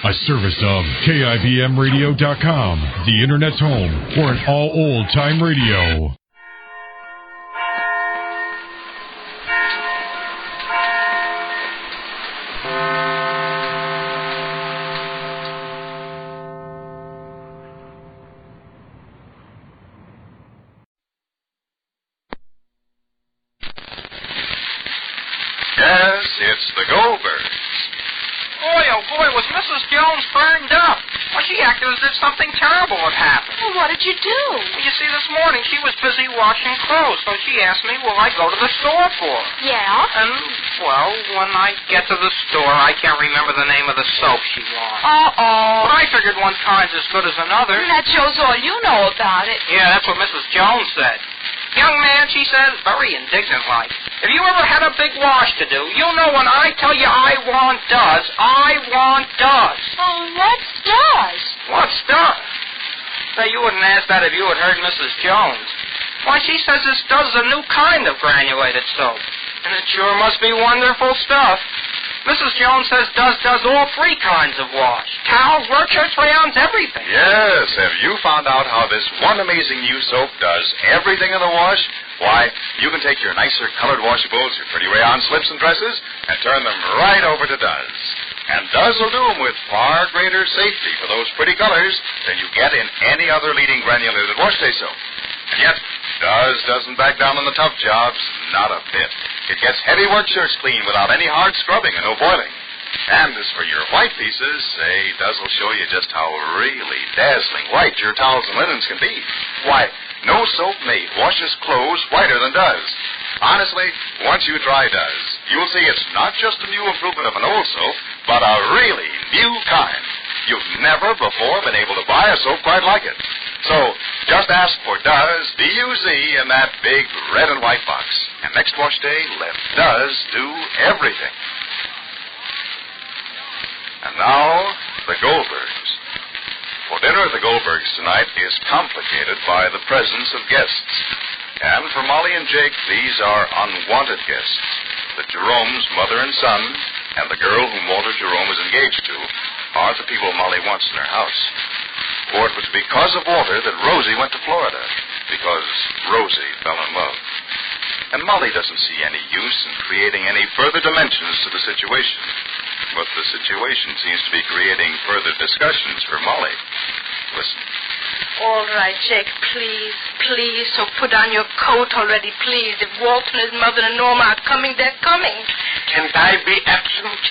A service of KIBMradio.com, the Internet's home for an all old-time radio. Yes, it's the Goldbergs. Boy, oh boy, was Mrs. Jones burned up. Well, she acted as if something terrible had happened. Well, what did you do? Well, you see, this morning she was busy washing clothes, so she asked me, will I go to the store for her? Yeah? And, well, when I get to the store, I can't remember the name of the soap she wants. Uh-oh. But I figured one kind's as good as another. That shows all you know about it. Yeah, that's what Mrs. Jones said. Young man, she says, very indignant-like, if you ever had a big wash to do, you'll know when I tell you I want does, I want does. Oh, what's does? What's does? Now, you wouldn't ask that if you had heard Mrs. Jones. Why, she says this does is a new kind of granulated soap. And it sure must be wonderful stuff. Mrs. Jones says does all three kinds of wash. Towels, work shirts, crayons, everything. Yes, have you found out how this one amazing new soap does everything in the wash? Why, you can take your nicer colored washables, your pretty rayon slips and dresses, and turn them right over to Does. And Does will do them with far greater safety for those pretty colors than you get in any other leading granulated wash day soap. And yet, Does doesn't back down on the tough jobs, not a bit. It gets heavy work shirts clean without any hard scrubbing and no boiling. And as for your white pieces, say, Does will show you just how really dazzling white your towels and linens can be. Why, no soap made washes clothes whiter than Does. Honestly, once you try Does, you'll see it's not just a new improvement of an old soap, but a really new kind. You've never before been able to buy a soap quite like it. So, just ask for Does, D-U-Z, in that big red and white box. And next wash day, let Does do everything. And now, the Goldbergs. For dinner at the Goldbergs tonight is complicated by the presence of guests. And for Molly and Jake, these are unwanted guests. The Jeromes, mother and son, and the girl whom Walter Jerome is engaged to, are the people Molly wants in her house. For it was because of Walter that Rosie went to Florida, because Rosie fell in love. And Molly doesn't see any use in creating any further dimensions to the situation. But the situation seems to be creating further discussions for Molly. Listen. All right, Jake, please, please. So put on your coat already, please. If Walter and his mother and Norma are coming, they're coming. Can't I be absent?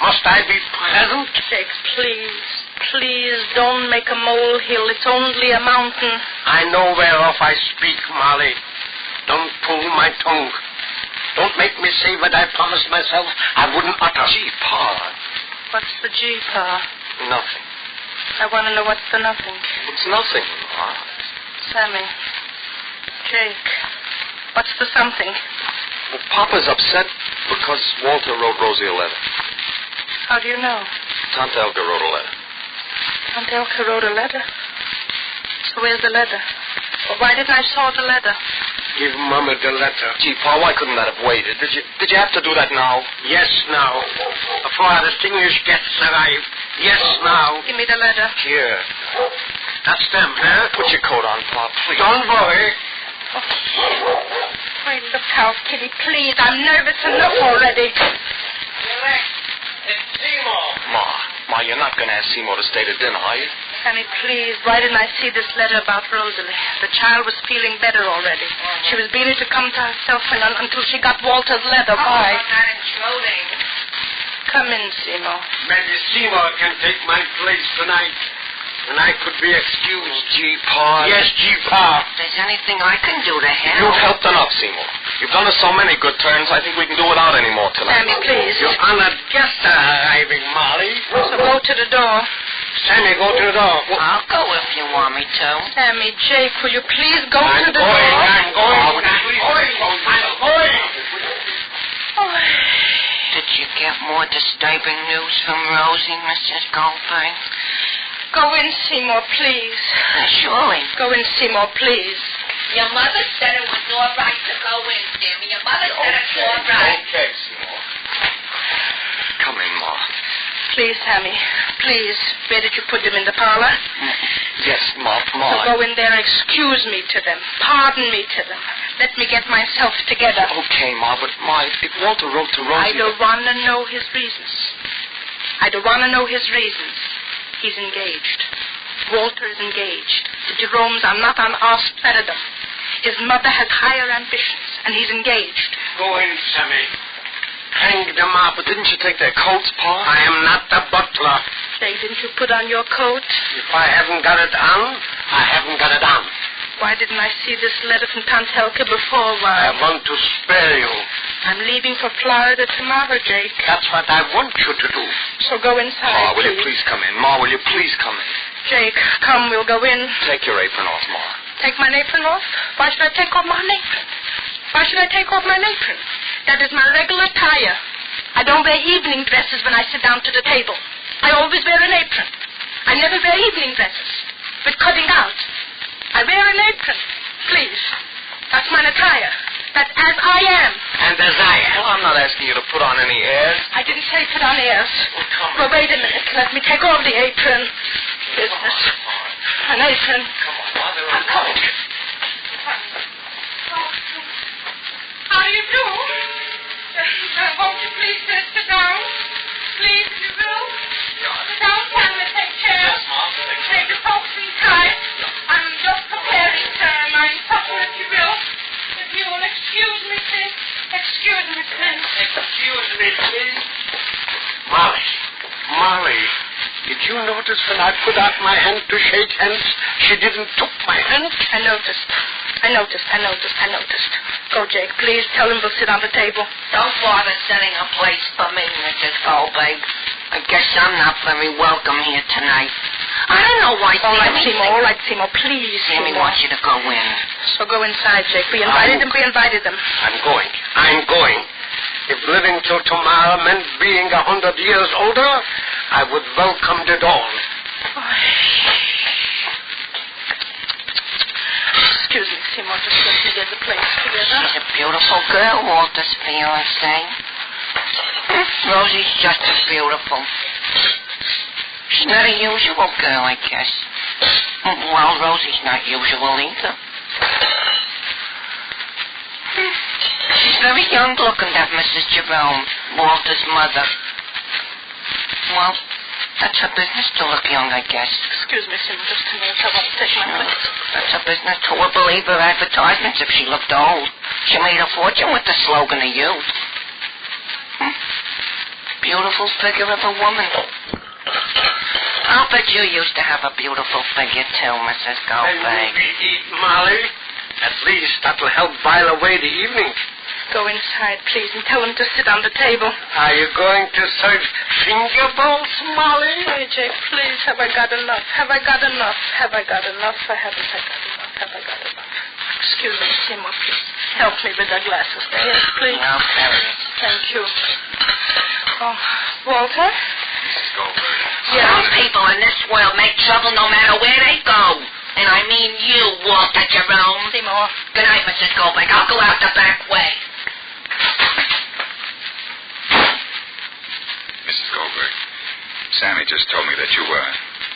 Must I be present? Jake, please, please don't make a molehill. It's only a mountain. I know whereof I speak, Molly. Don't pull my tongue. Don't make me say what I promised myself I wouldn't utter. Gee, Pa. What's the G, Pa? Nothing. I want to know what's the nothing. It's nothing, Ma. Sammy. Jake. What's the something? Well, Papa's upset because Walter wrote Rosie a letter. How do you know? Tante Elka wrote a letter. Aunt Elka wrote a letter? So where's the letter? Well, why didn't I saw the letter? Give Mama the letter. Gee, Pa, why couldn't that have waited? Did you have to do that now? Yes, now. Before our distinguished guests arrive. Yes, now. Give me the letter. Here. That's them, huh? Put your coat on, Pa, please. Don't worry. Oh. Wait, look out, Kitty, please. I'm nervous enough already. It's Seymour. Ma, you're not going to ask Seymour to stay to dinner, are you? Sammy, please, why didn't I see this letter about Rosalie? The child was feeling better already. She was beginning to come to herself until she got Walter's letter. Why? I'm not intruding. Come in, Seymour. Maybe Seymour can take my place tonight. And I could be excused. Gee, Pa. Yes, gee, Pa. If there's anything I can do to help. You've helped enough, Seymour. You've done us so many good turns, I think we can do without any more tonight. Sammy, please. Your honored guests are arriving, Molly. So go to the door. Sammy, go to the door. I'll go if you want me to. Sammy, Jake, will you please go to the door? I'm going. Oh. Did you get more disturbing news from Rosie, Mrs. Goldberg? Go in, Seymour, please. Surely. Go in, Seymour, please. Your mother said it was all right to go in, Sammy. Your mother said it's all right. Okay, Seymour. Come in, Ma. Please, Sammy. Please. Where did you put them? In the parlor? Yes, Ma. So go in there and excuse me to them. Pardon me to them. Let me get myself together. Okay, Ma, but Ma, if Walter wrote to Rosie... I don't want to know his reasons. I don't want to know his reasons. He's engaged. Walter is engaged. The Jeromes are not on our spread of them. His mother has higher ambitions, and he's engaged. Go in, Sammy. Hang them up, but didn't you take their coats, Pa? I am not the butler. Say, didn't you put on your coat? If I haven't got it on, I haven't got it on. Why didn't I see this letter from Tante Helke before? I want to spare you. I'm leaving for Florida tomorrow, Jake. That's what I want you to do. So go inside, Ma, will you please come in? Ma, will you please come in? Jake, come, we'll go in. Take your apron off, Ma. Take my apron off? Why should I take off my apron? Why should I take off my apron? That is my regular attire. I don't wear evening dresses when I sit down to the table. I always wear an apron. I never wear evening dresses with cutting out. I wear an apron. Please. That's my attire. That's as I am. And as I am. Well, I'm not asking you to put on any airs. I didn't say put on airs. Well, wait a minute. Let me take off the apron. Business. An apron. Come on, Mother. I'm coming. How do you do? Won't you please sit down? Please, if you will. Sit down, Pamela. Take care. Yes, Mom. Take the folks inside. I'm just preparing, sir. My supper, if you will. If you will excuse me, please. Excuse me, please. Excuse me, please. Molly, did you notice when I put out my hand to shake hands, she didn't took my hand? I noticed. Go, Jake, please. Tell him we'll sit on the table. Don't bother setting a place for me, Mrs. Goldbergs. I guess I'm not very welcome here tonight. I don't know why All right, Seymour, please. Sammy wants you to go in. So go inside, Jake. We invited them. I'm going. If living till tomorrow meant being 100 years older, I would welcome it all. Excuse me, Seymour, just let me get the place together. She's a beautiful girl, Walter's fiancée. Rosie's just as beautiful. She's not a usual girl, I guess. Well, Rosie's not usual either. She's very young looking, that Mrs. Jerome, Walter's mother. Well, that's her business to look young, I guess. Excuse me, Seymour, just a minute. I want to take my place. That's her business to believe her advertisements if she looked old. She made a fortune with the slogan of youth. Beautiful figure of a woman. I'll bet you used to have a beautiful figure, too, Mrs. Goldberg. Eat, Molly. At least that'll help while away the evening. Go inside, please, and tell him to sit on the table. Are you going to serve finger bowls, Molly? Hey, Jake, please, have I got enough? Have I got enough? Have I got enough? Or haven't I got enough? Have I got enough? Excuse me, Seymour, please. Help me with the glasses. Yes, please. I'll carry it. Thank you. Oh, Walter? Mrs. Goldberg. Some people in this world make trouble no matter where they go. And I mean you, Walter Jerome. Seymour. Good night, Mrs. Goldberg. I'll go out the back way. Mrs. Goldberg, Sammy just told me that you were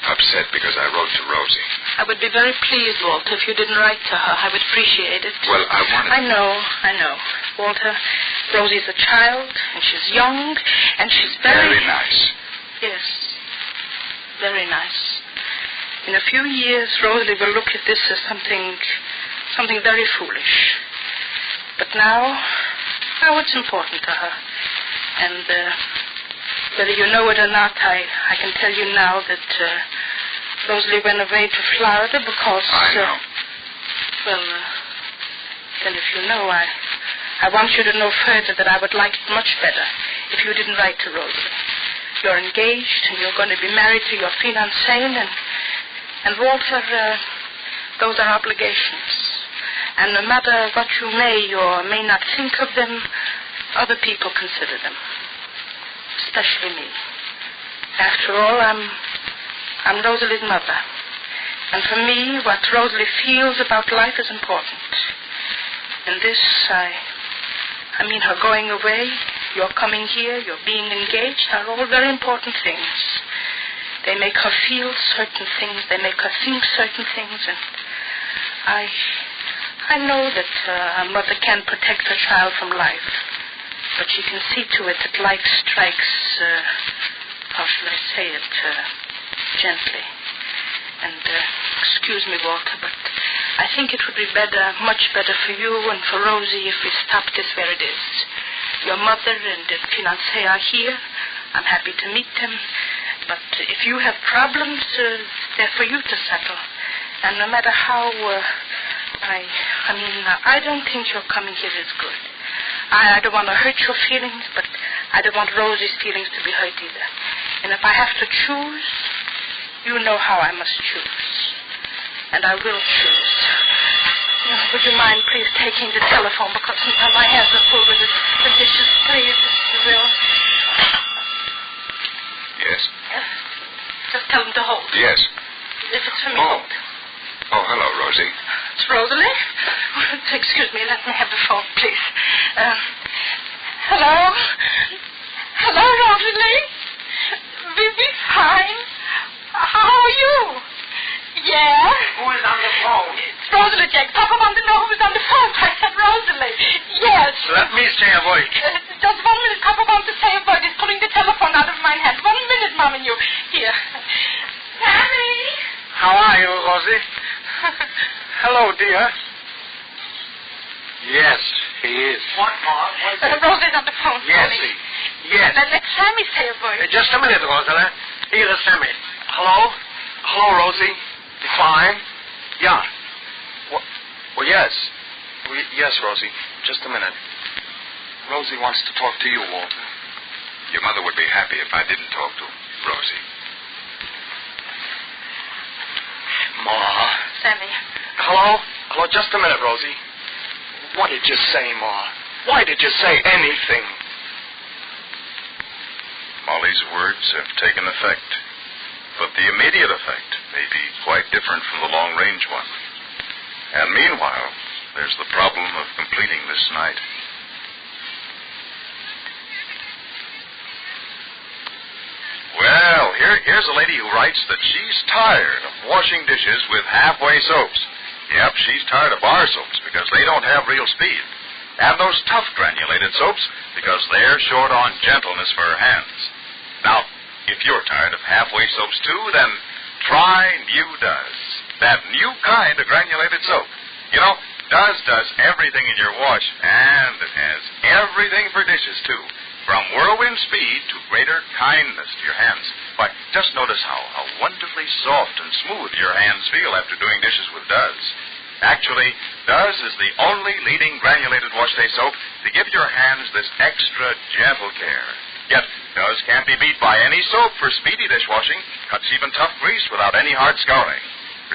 upset because I wrote to Rosie. I would be very pleased, Walter, if you didn't write to her. I would appreciate it. Well, I wanted... I know. Walter, Rosie's a child, and she's young, and she's Very nice. Yes, very nice. In a few years, Rosalie will look at this as something very foolish. But now it's important to her. And whether you know it or not, I can tell you now that Rosalie went away to Florida because... I know. Then if you know, I want you to know further that I would like it much better if you didn't write to Rosalie. You're engaged, and you're going to be married to your fiancé, and Walter, those are obligations. And no matter what you may or may not think of them, other people consider them. Especially me. After all, I'm Rosalie's mother. And for me, what Rosalie feels about life is important. And this, I mean her going away, Your coming here, your being engaged are all very important things. They make her feel certain things. They make her think certain things. And I know that a mother can protect her child from life. But she can see to it that life strikes, how shall I say it, gently. And, excuse me, Walter, but I think it would be much better for you and for Rosie if we stopped this where it is. Your mother and the fiancé are here. I'm happy to meet them. But if you have problems, they're for you to settle. And no matter how, I don't think your coming here is good. I don't want to hurt your feelings, but I don't want Rosie's feelings to be hurt either. And if I have to choose, you know how I must choose. And I will choose. Would you mind please taking the telephone, because my hands are full with the dishes, please, Mr. Will. Yes? Just tell them to hold. Yes. If it's for me, hold. Oh, hello, Rosie. It's Rosalie? Excuse me, let me have the phone, please. Hello? Hello, Rosalie? Vivi, fine. How are you? Yeah? Who is on the phone? It's Rosalie, Jack. Papa wanted to know who was on the phone. I said Rosalie. Yes. Let me say a word. Just 1 minute. Papa wants to say a word. He's pulling the telephone out of my hand. 1 minute, Mom and you. Here. Sammy. How are you, Rosie? Hello, dear. Yes, he is. What, Mom? Rosie's on the phone. Yes, Sammy. yes. Let Sammy say a word. Just a minute, Rosalie. Here is Sammy. Hello? Hello, Rosie. You fine? Yeah. Well, yes. Yes, Rosie. Just a minute. Rosie wants to talk to you, Walter. Your mother would be happy if I didn't talk to Rosie. Ma. Sammy. Hello? Hello, just a minute, Rosie. What did you say, Ma? Why did you say anything? Molly's words have taken effect, but the immediate effect may be quite different from the long-range one. And meanwhile, there's the problem of completing this night. Well, here's a lady who writes that she's tired of washing dishes with halfway soaps. Yep, she's tired of bar soaps because they don't have real speed. And those tough granulated soaps because they're short on gentleness for her hands. Now, if you're tired of halfway soaps too, then try New Does. That new kind of granulated soap. You know, Does does everything in your wash, and it has everything for dishes too. From whirlwind speed to greater kindness to your hands. Why, just notice how wonderfully soft and smooth your hands feel after doing dishes with Does. Actually, Does is the only leading granulated wash day soap to give your hands this extra gentle care. Yet, Does can't be beat by any soap for speedy dishwashing. Cuts even tough grease without any hard scouring.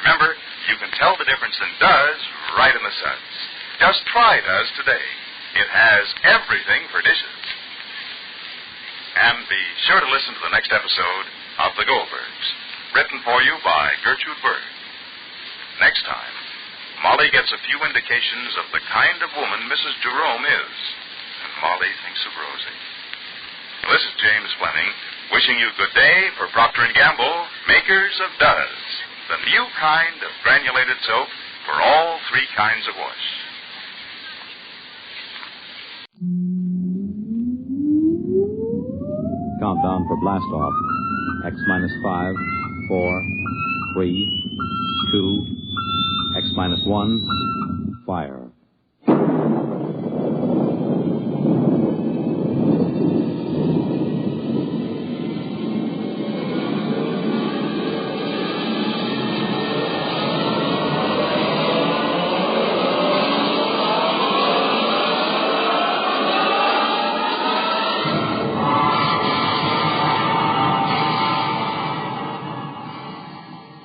Remember, you can tell the difference in Does right in the suds. Just try Does today. It has everything for dishes. And be sure to listen to the next episode of The Goldbergs, written for you by Gertrude Berg. Next time, Molly gets a few indications of the kind of woman Mrs. Jerome is, and Molly thinks of Rosie. This is James Fleming, wishing you good day for Procter & Gamble, makers of Does, the new kind of granulated soap for all three kinds of wash. Countdown for blast off. X minus 5, 4, 3, 2, X minus 1, fire.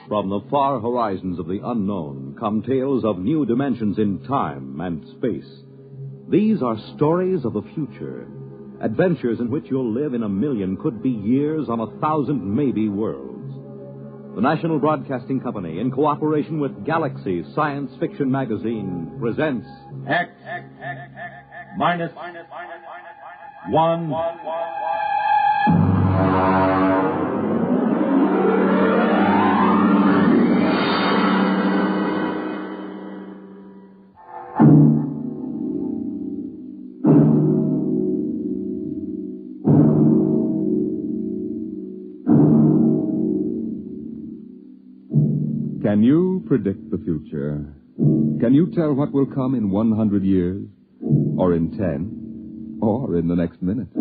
From the far horizons of the unknown come tales of new dimensions in time and space. These are stories of the future, adventures in which you'll live in a million, could be years, on 1,000 maybe worlds. The National Broadcasting Company, in cooperation with Galaxy Science Fiction Magazine, presents X minus 1. Can you predict the future? Can you tell what will come in 100 years? Or in 10? Or in the next minute?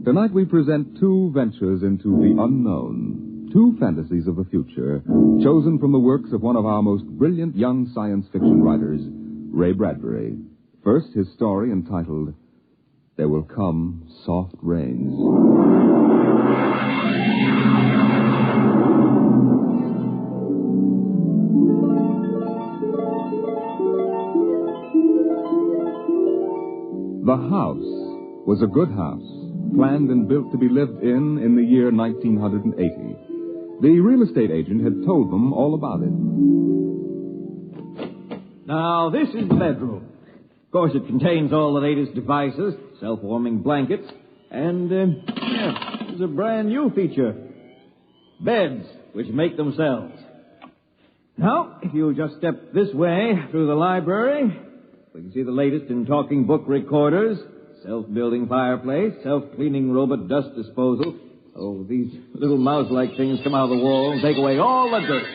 Tonight we present two ventures into the unknown. Two fantasies of the future, chosen from the works of one of our most brilliant young science fiction writers, Ray Bradbury. First, his story entitled, There Will Come Soft Rains. The house was a good house, planned and built to be lived in the year 1980. The real estate agent had told them all about it. Now, this is the bedroom. Of course, it contains all the latest devices, self-warming blankets, and, there's a brand new feature. Beds, which make themselves. Now, if you just step this way through the library, we can see the latest in talking book recorders, self-building fireplace, self-cleaning robot dust disposal. Oh, these little mouse-like things come out of the wall and take away all the dirt.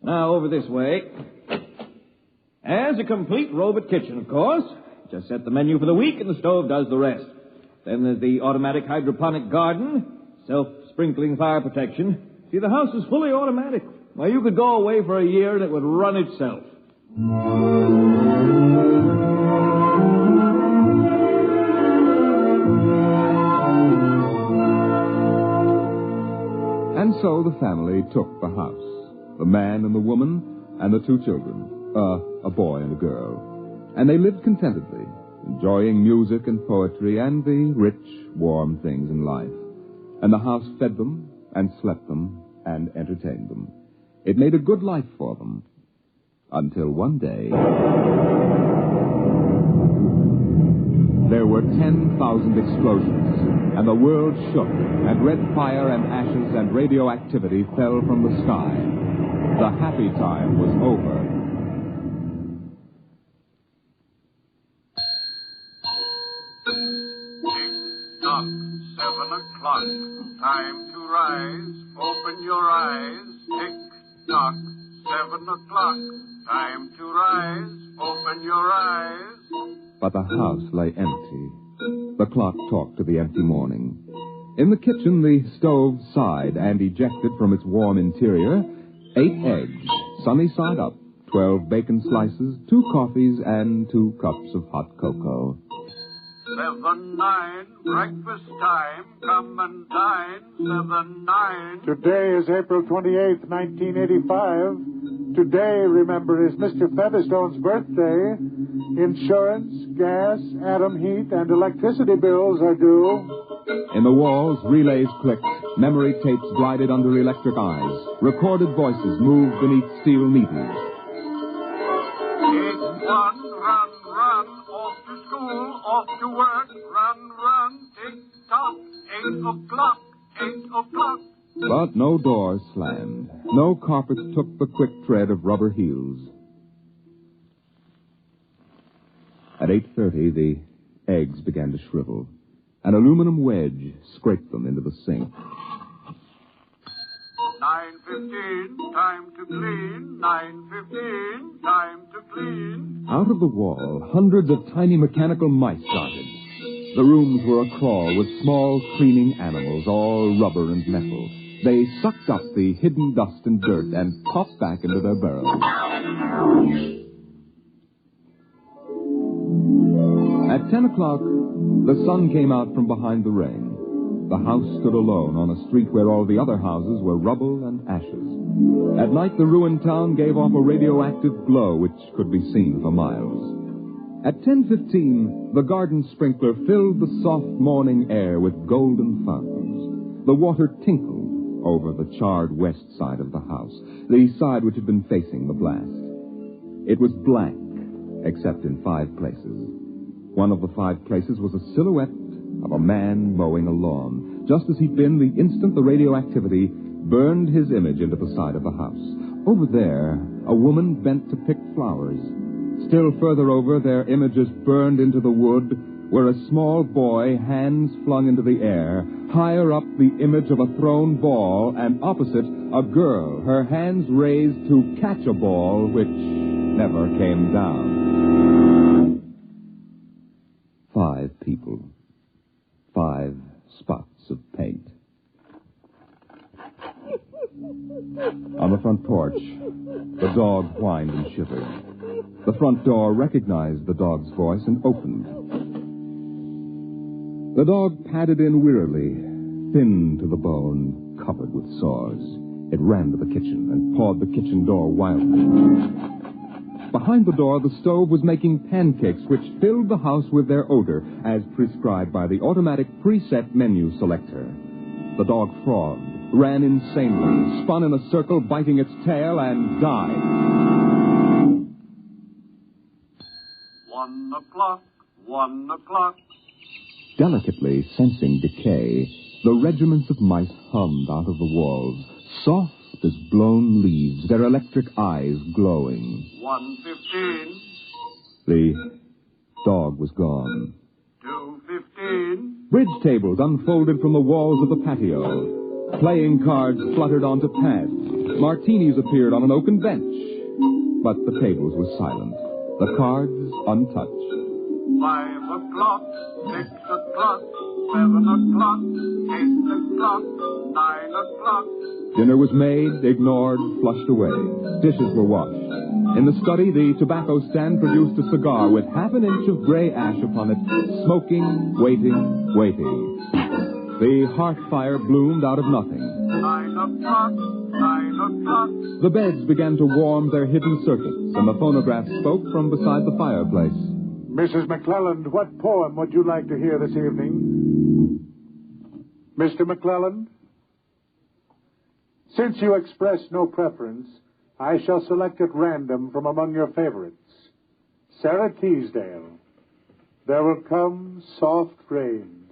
Now, over this way. As a complete robot kitchen, of course. Just set the menu for the week and the stove does the rest. Then there's the automatic hydroponic garden, self-sprinkling fire protection. See, the house is fully automatic. Well, you could go away for a year and it would run itself. And so the family took the house. The man and the woman and the two children. A boy and a girl. And they lived contentedly, enjoying music and poetry and the rich, warm things in life. And the house fed them and slept them and entertained them. It made a good life for them. Until one day, there were 10,000 explosions, and the world shook, and red fire and ashes and radioactivity fell from the sky. The happy time was over. Tick-tock, 7 o'clock, time to rise, open your eyes. Tick-tock, 7 o'clock. Time to rise, open your eyes. But the house lay empty. The clock talked to the empty morning. In the kitchen, the stove sighed and ejected from its warm interior 8 eggs, sunny side up, 12 bacon slices, 2 coffees, and 2 cups of hot cocoa. 7-9, breakfast time, come and dine. 7-9. Today is April 28th, 1985. Today, remember, is Mr. Featherstone's birthday. Insurance, gas, atom heat, and electricity bills are due. In the walls, relays clicked. Memory tapes glided under electric eyes. Recorded voices moved beneath steel meters. 8-1, run, run, off to school, off to work, run, run, tick-tock, 8 o'clock, 8 o'clock. But no doors slammed. No carpets took the quick tread of rubber heels. At 8:30, the eggs began to shrivel. An aluminum wedge scraped them into the sink. 9:15, time to clean. 9:15, time to clean. Out of the wall, hundreds of tiny mechanical mice darted. The rooms were a-crawl with small, cleaning animals, all rubber and metal. They sucked up the hidden dust and dirt and popped back into their burrows. At 10 o'clock, the sun came out from behind the rain. The house stood alone on a street where all the other houses were rubble and ashes. At night, the ruined town gave off a radioactive glow which could be seen for miles. At 10:15, the garden sprinkler filled the soft morning air with golden fountains. The water tinkled over the charred west side of the house, the side which had been facing the blast. It was blank, except in 5 places. One of the 5 places was a silhouette of a man mowing a lawn. Just as he'd been the instant the radioactivity burned his image into the side of the house. Over there, a woman bent to pick flowers. Still further over, their images burned into the wood, where a small boy, hands flung into the air. Higher up, the image of a thrown ball, and opposite, a girl, her hands raised to catch a ball which never came down. 5 people. 5 spots of paint. On the front porch, the dog whined and shivered. The front door recognized the dog's voice and opened. The dog padded in wearily, thin to the bone, covered with sores. It ran to the kitchen and pawed the kitchen door wildly. Behind the door, the stove was making pancakes which filled the house with their odor, as prescribed by the automatic preset menu selector. The dog frothed, ran insanely, spun in a circle, biting its tail, and died. 1 o'clock, 1 o'clock. Delicately sensing decay, the regiments of mice hummed out of the walls, soft as blown leaves, their electric eyes glowing. 1:15. The dog was gone. 2:15. Bridge tables unfolded from the walls of the patio. Playing cards fluttered onto pads. Martinis appeared on an oaken bench. But the tables were silent, the cards untouched. 5 o'clock, 6 o'clock, 7 o'clock, 8 o'clock, 9 o'clock. Dinner was made, ignored, flushed away. Dishes were washed. In the study, the tobacco stand produced a cigar with half an inch of gray ash upon it, smoking, waiting, waiting. The hearth fire bloomed out of nothing. 9 o'clock, 9 o'clock. The beds began to warm their hidden circuits, and the phonograph spoke from beside the fireplace. Mrs. McClelland, what poem would you like to hear this evening? Mr. McClelland? Since you express no preference, I shall select at random from among your favorites. Sarah Teasdale. There will come soft rains.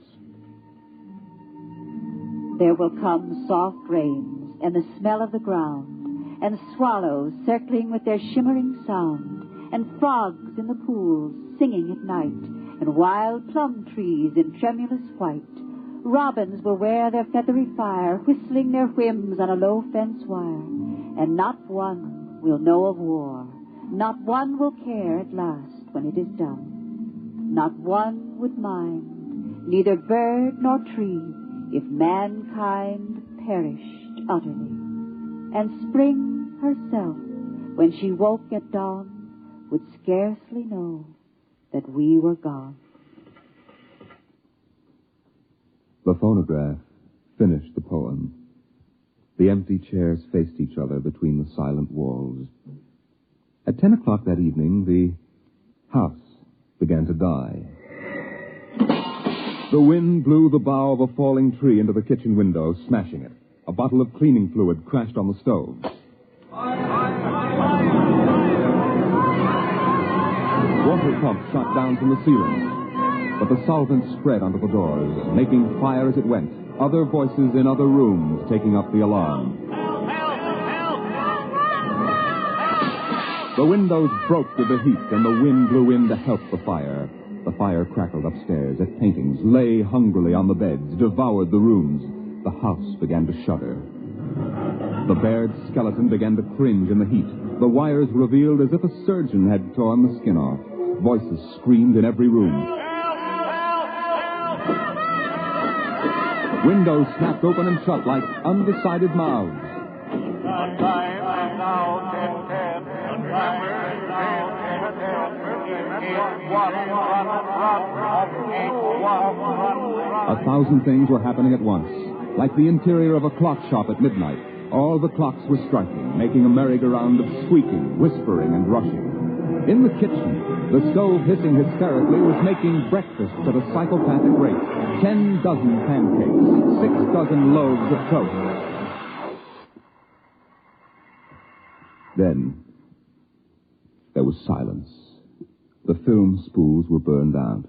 There will come soft rains, and the smell of the ground, and swallows circling with their shimmering sound, and frogs in the pools singing at night, and wild plum trees in tremulous white. Robins will wear their feathery fire, whistling their whims on a low fence wire, and not one will know of war. Not one will care at last when it is done. Not one would mind, neither bird nor tree, if mankind perished utterly. And spring herself, when she woke at dawn, would scarcely know that we were gone. The phonograph finished the poem. The empty chairs faced each other between the silent walls. At 10 o'clock that evening, the house began to die. The wind blew the bough of a falling tree into the kitchen window, smashing it. A bottle of cleaning fluid crashed on the stove. Water pumps shot down from the ceiling. But the solvent spread onto the doors, making fire as it went. Other voices in other rooms taking up the alarm. The windows broke with the heat, and the wind blew in to help the fire. The fire crackled upstairs at paintings, lay hungrily on the beds, devoured the rooms. The house began to shudder. The bared skeleton began to cringe in the heat. The wires revealed as if a surgeon had torn the skin off. Voices screamed in every room. Windows snapped open and shut like undecided mouths. A thousand things were happening at once. Like the interior of a clock shop at midnight, all the clocks were striking, making a merry-go-round of squeaking, whispering, and rushing. In the kitchen, the stove, hissing hysterically, was making breakfast at a psychopathic rate. 10 dozen pancakes, 6 dozen loaves of toast. Then, there was silence. The film spools were burned out.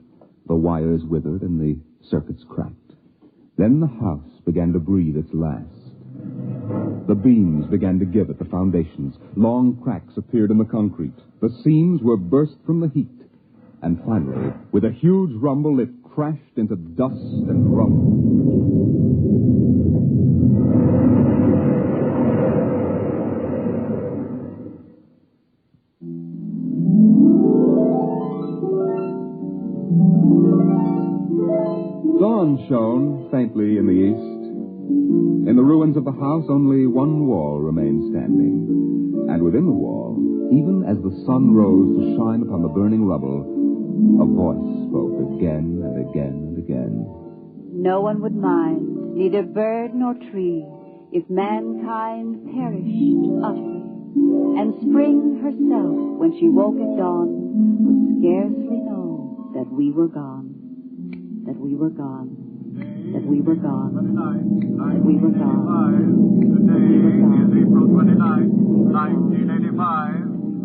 The wires withered and the circuits cracked. Then the house began to breathe its last. The beams began to give at the foundations. Long cracks appeared in the concrete. The seams were burst from the heat. And finally, with a huge rumble, it crashed into dust and rumble. Dawn shone faintly in the east. In the ruins of the house, only one wall remained standing. And within the wall, even as the sun rose to shine upon the burning rubble, a voice spoke again and again and again. No one would mind, neither bird nor tree, if mankind perished utterly. And spring herself, when she woke at dawn, would scarcely know that we were gone. That we were gone. That we were gone. That we were gone. Today is April 29th, 1985.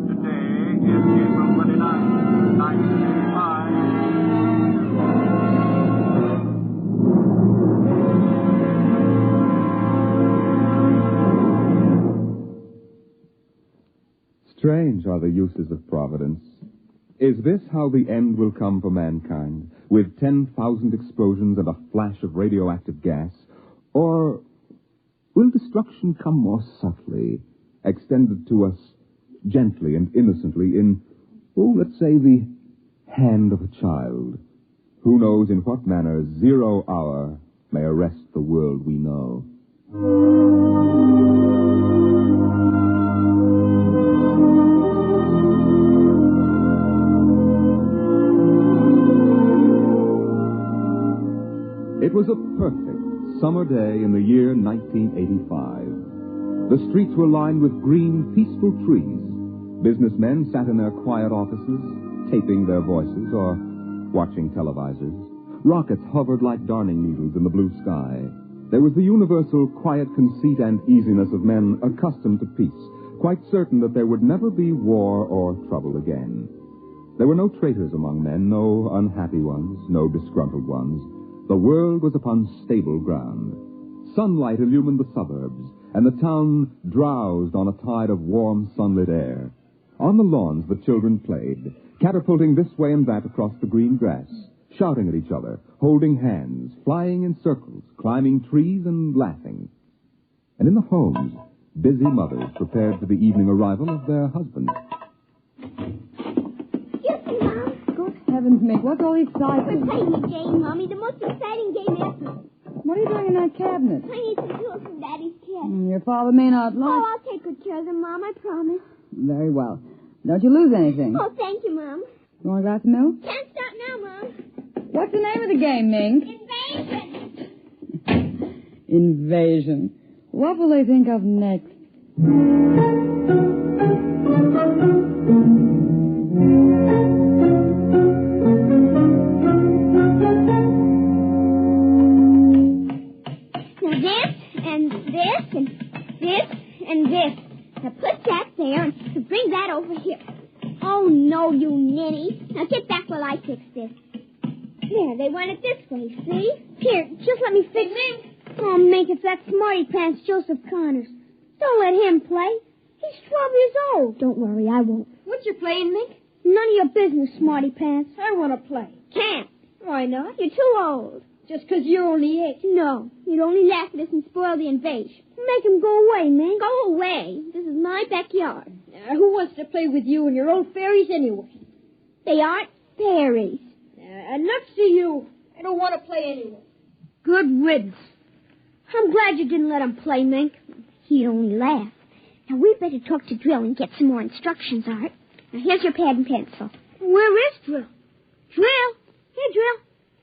Today is April 29th, 1985. Strange are the uses of Providence. Is this how the end will come for mankind, with 10,000 explosions and a flash of radioactive gas? Or will destruction come more subtly, extended to us gently and innocently in, let's say, the hand of a child? Who knows in what manner 0 hour may arrest the world we know? It was a perfect summer day in the year 1985. The streets were lined with green, peaceful trees. Businessmen sat in their quiet offices, taping their voices or watching televisors. Rockets hovered like darning needles in the blue sky. There was the universal quiet conceit and easiness of men accustomed to peace, quite certain that there would never be war or trouble again. There were no traitors among men, no unhappy ones, no disgruntled ones. The world was upon stable ground. Sunlight illumined the suburbs, and the town drowsed on a tide of warm, sunlit air. On the lawns, the children played, catapulting this way and that across the green grass, shouting at each other, holding hands, flying in circles, climbing trees, and laughing. And in the homes, busy mothers prepared for the evening arrival of their husbands. Heavens, Mick, what's all the excitement? We're playing a game, Mommy. The most exciting game ever. What are you doing in that cabinet? I need some tools from Daddy's kit. Your father may not like... Oh, I'll take good care of them, Mom. I promise. Very well. Don't you lose anything. Oh, thank you, Mom. You want a glass of milk? Can't start now, Mom. What's the name of the game, Mink? Invasion. Invasion. What will they think of next? Now put that there and bring that over here. Oh, no, you ninny. Now get back while I fix this. There, they want it this way, see? Here, just let me fix it. Oh, Mink, it's that smarty pants Joseph Connors. Don't let him play. He's 12 years old. Don't worry, I won't. What you playing, Mink? None of your business, smarty pants. I want to play. Can't. Why not? You're too old. Just because you're only 8. No, you'd only laugh at us and spoil the invasion. Make him go away, man. Go away. This is my backyard. Who wants to play with you and your old fairies anyway? They aren't fairies. Nuts to you. I don't want to play anyway. Good riddance. I'm glad you didn't let him play, Mink. He'd only laugh. Now, we better talk to Drill and get some more instructions, Art. Now, here's your pad and pencil. Where is Drill? Drill? Here, Drill.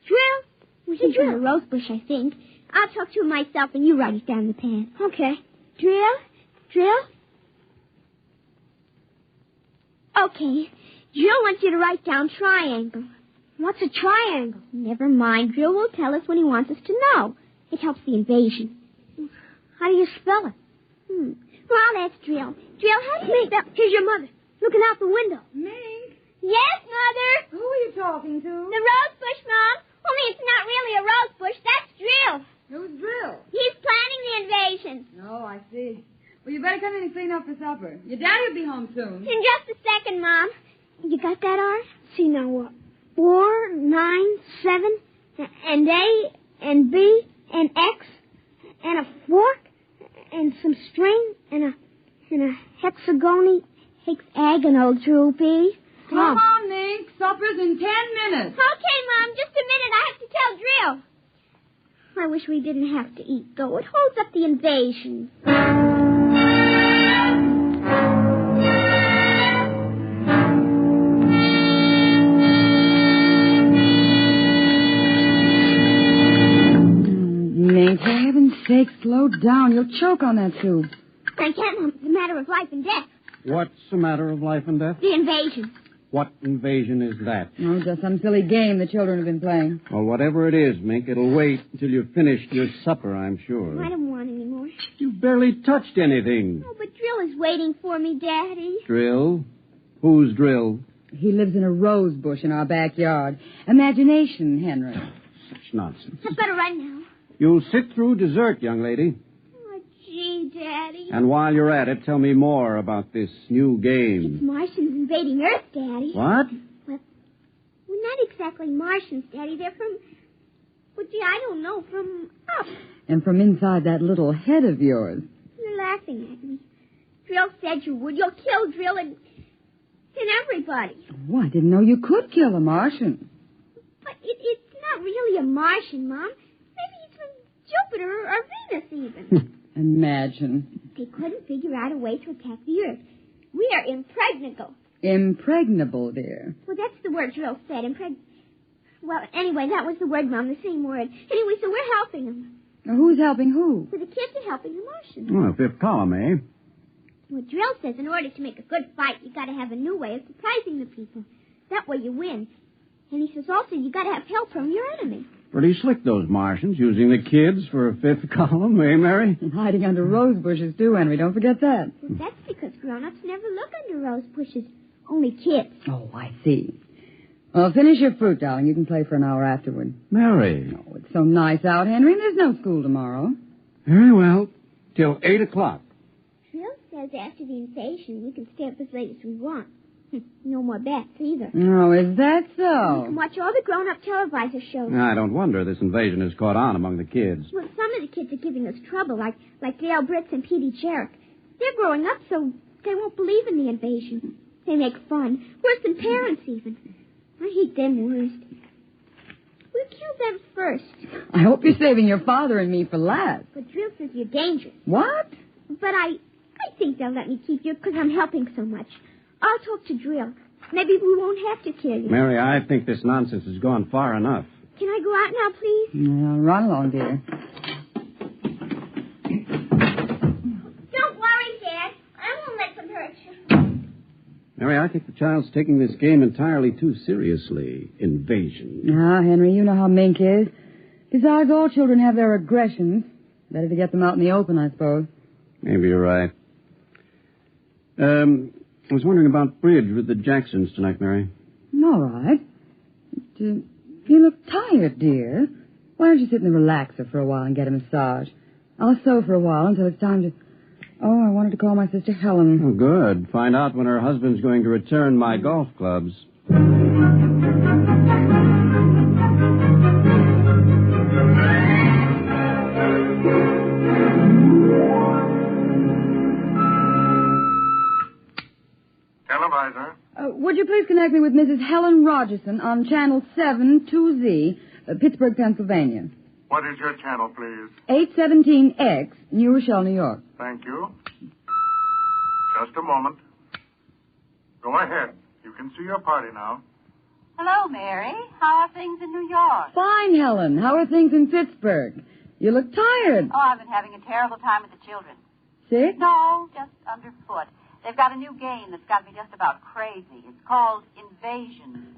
Drill? He's in the rose bush, I think. I'll talk to him myself, and you write it down in the pad. Okay. Drill? Drill? Okay. Drill wants you to write down triangle. What's a triangle? Never mind. Drill will tell us when he wants us to know. It helps the invasion. How do you spell it? Well, I'll ask Drill. Drill, how do you spell... Here's your mother, looking out the window. Mink, Yes, Mother. Who are you talking to? The rose bush, Mom. Only it's not really a rose bush. That's Drill. Who's Drill? He's planning the invasion. Oh, I see. Well, you better come in and clean up for supper. Your daddy will be home soon. In just a second, Mom. You got that, Art? See now what? 4, 9, 7, and A, and B, and X, and a fork, and some string, and a hexagonal droopy. Come on, Mink. Supper's in 10 minutes. Okay, Mom. Just a minute. I have to tell Drill. I wish we didn't have to eat, though. It holds up the invasion. Mink, for heaven's sake, slow down. You'll choke on that soup. I can't, Mom. It's a matter of life and death. What's the matter of life and death? The invasion. What invasion is that? Oh, just some silly game the children have been playing. Well, whatever it is, Mink, it'll wait until you've finished your supper, I'm sure. I don't want any more. You've barely touched anything. Oh, but Drill is waiting for me, Daddy. Drill? Who's Drill? He lives in a rose bush in our backyard. Imagination, Henry. Such nonsense. I've got to run now. You'll sit through dessert, young lady. Oh, gee, Daddy. And while you're at it, tell me more about this new game. It's Martians invading Earth, Daddy. What? Well, not exactly Martians, Daddy. They're from... Well, gee, I don't know. From up. And from inside that little head of yours. You're laughing at me. Drill said you would. You'll kill Drill and everybody. Oh, I didn't know you could kill a Martian. But it's not really a Martian, Mom. Maybe he's from Jupiter or Venus, even. Imagine. They couldn't figure out a way to attack the Earth. We are impregnable. Impregnable, dear. Well, that's the word Drill said, Well, anyway, that was the word, Mom, the same word. Anyway, so we're helping them. Now, who's helping who? So the kids are helping the Martians. Well, fifth column, eh? Well, Drill says in order to make a good fight, you got to have a new way of surprising the people. That way you win. And he says also you got to have help from your enemy. Pretty slick, those Martians, using the kids for a fifth column, eh, Mary? And hiding under rose bushes, too, Henry. Don't forget that. Well, that's because grown-ups never look under rose bushes. Only kids. Oh, I see. Well, finish your fruit, darling. You can play for an hour afterward. Mary. Oh, it's so nice out, Henry. There's no school tomorrow. Very well. Till 8 o'clock. Drill says after the invasion, we can stay up as late as we want. No more bets, either. Oh, is that so? We can watch all the grown-up televisor shows. I don't wonder this invasion has caught on among the kids. Well, some of the kids are giving us trouble, like Dale Britz and Petey Jarrett. They're growing up, so they won't believe in the invasion. They make fun. Worse than parents, even. I hate them worst. We'll kill them first. I hope you're saving your father and me for last. But Drill says you're dangerous. What? But I think they'll let me keep you because I'm helping so much. I'll talk to Drill. Maybe we won't have to kill you. Mary, I think this nonsense has gone far enough. Can I go out now, please? Yeah, run along, dear. Don't worry, Dad. I won't let them hurt you. Mary, I think the child's taking this game entirely too seriously. Invasion. Ah, Henry, you know how Mink is. Besides, all children have their aggressions. Better to get them out in the open, I suppose. Maybe you're right. I was wondering about bridge with the Jacksons tonight, Mary. All right. But, you look tired, dear. Why don't you sit in the relaxer for a while and get a massage? I'll sew for a while until it's time to... Oh, I wanted to call my sister Helen. Oh, good. Find out when her husband's going to return my golf clubs. Televisor. Would you please connect me with Mrs. Helen Rogerson on Channel 7-2Z, Pittsburgh, Pennsylvania. What is your channel, please? 817X, New Rochelle, New York. Thank you. Just a moment. Go ahead. You can see your party now. Hello, Mary. How are things in New York? Fine, Helen. How are things in Pittsburgh? You look tired. Oh, I've been having a terrible time with the children. Sick? No, just underfoot. They've got a new game that's got me just about crazy. It's called Invasion.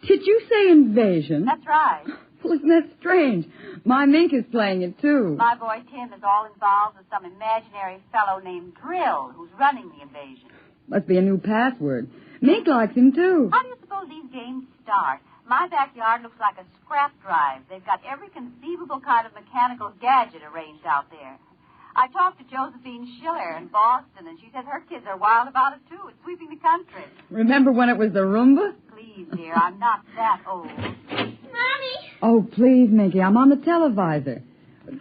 Did you say invasion? That's right. Well, isn't that strange? My Mink is playing it, too. My boy Tim is all involved with some imaginary fellow named Drill who's running the invasion. Must be a new password. Mink likes him, too. How do you suppose these games start? My backyard looks like a scrap drive. They've got every conceivable kind of mechanical gadget arranged out there. I talked to Josephine Schiller in Boston, and she says her kids are wild about it, too. It's sweeping the country. Remember when it was the Roomba? Please, dear, I'm not that old. Mommy! Oh, please, Minky, I'm on the televisor.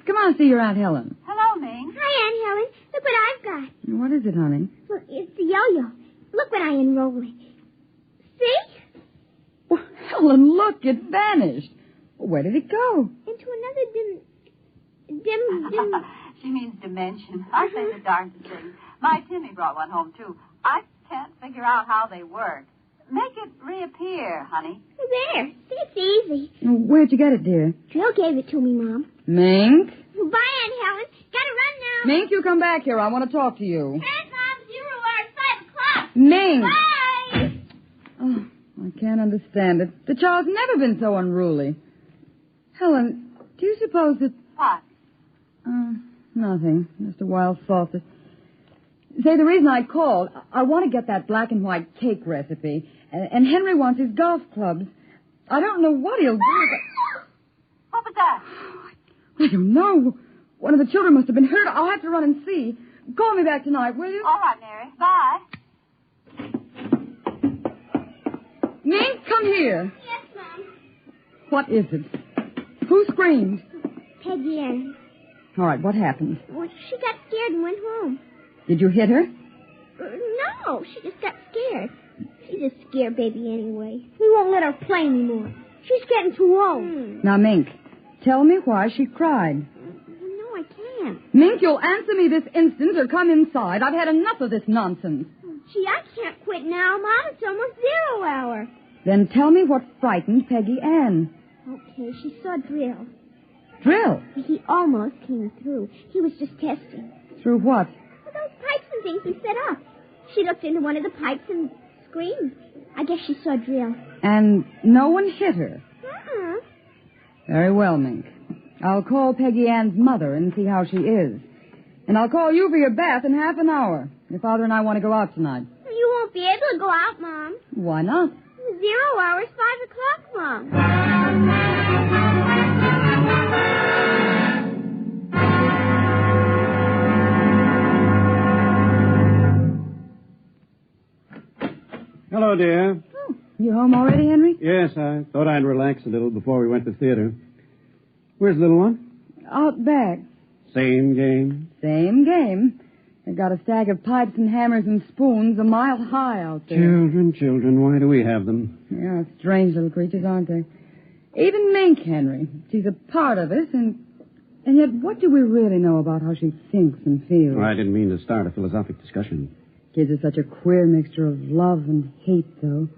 Come on, see your Aunt Helen. Hello, Ming. Hi, Aunt Helen. Look what I've got. What is it, honey? Look, it's the yo-yo. Look what I enrolled it. See? Well, Helen, look, it vanished. Where did it go? Into another dim... She means dimension. Aren't they the darndest thing? My Timmy brought one home, too. I can't figure out how they work. Make it reappear, honey. There. See, it's easy. Where'd you get it, dear? Drill gave it to me, Mom. Mink? Bye, Aunt Helen. Gotta run now. Mink, you come back here. I want to talk to you. Hey, Mom. 0 hours, 5 o'clock. Mink! Bye! Oh, I can't understand it. The child's never been so unruly. Helen, do you suppose that... What? Nothing. Just a wild thought. Say, the reason I called, I want to get that black and white cake recipe, and Henry wants his golf clubs. I don't know what he'll do, but... What was that? I don't know. One of the children must have been hurt. I'll have to run and see. Call me back tonight, will you? All right, Mary. Bye. Mink, come here. Yes, Mom. What is it? Who screamed? Peggy Ann. All right, what happened? Well, she got scared and went home. Did you hit her? No, she just got scared. She's a scare baby anyway. We won't let her play anymore. She's getting too old. Now, Mink, tell me why she cried. No, I can't. Mink, you'll answer me this instant or come inside. I've had enough of this nonsense. Gee, I can't quit now, Mom. It's almost 0 hour. Then tell me what frightened Peggy Ann. Okay, she saw Drill. Drill? He almost came through. He was just testing. Through what? Well, those pipes and things we set up. She looked into one of the pipes and screamed. I guess she saw Drill. And no one hit her? Uh-uh. Very well, Mink. I'll call Peggy Ann's mother and see how she is. And I'll call you for your bath in half an hour. Your father and I want to go out tonight. You won't be able to go out, Mom. Why not? 0 hours, 5 o'clock, Mom. Hello, dear. Oh, you home already, Henry? Yes, I thought I'd relax a little before we went to theater. Where's the little one? Out back. Same game? Same game. They've got a stack of pipes and hammers and spoons a mile high out there. Children, why do we have them? Yeah, strange little creatures, aren't they? Even Mink, Henry. She's a part of us, and yet what do we really know about how she thinks and feels? Well, I didn't mean to start a philosophic discussion. Kids are such a queer mixture of love and hate, though.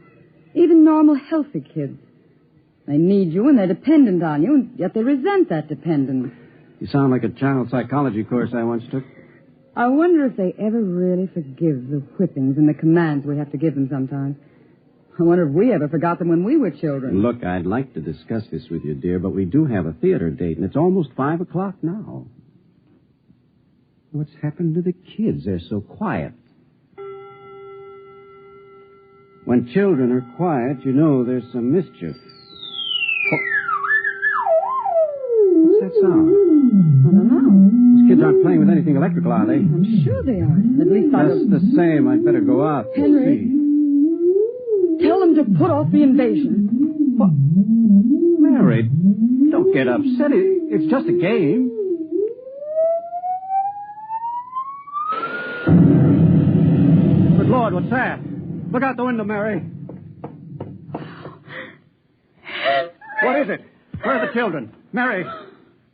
Even normal, healthy kids. They need you and they're dependent on you, and yet they resent that dependence. You sound like a child psychology course I once took. I wonder if they ever really forgive the whippings and the commands we have to give them sometimes. I wonder if we ever forgot them when we were children. Look, I'd like to discuss this with you, dear, but we do have a theater date, and it's almost 5 o'clock now. What's happened to the kids? They're so quiet. When children are quiet, you know there's some mischief. What's that sound? I don't know. These kids aren't playing with anything electrical, are they? I'm sure they are. At least I... Just the same, I'd better go out. Henry, tell them to put off the invasion. What? Mary, don't get upset. It's just a game. Good Lord, what's that? Look out the window, Mary. What is it? Where are the children? Mary,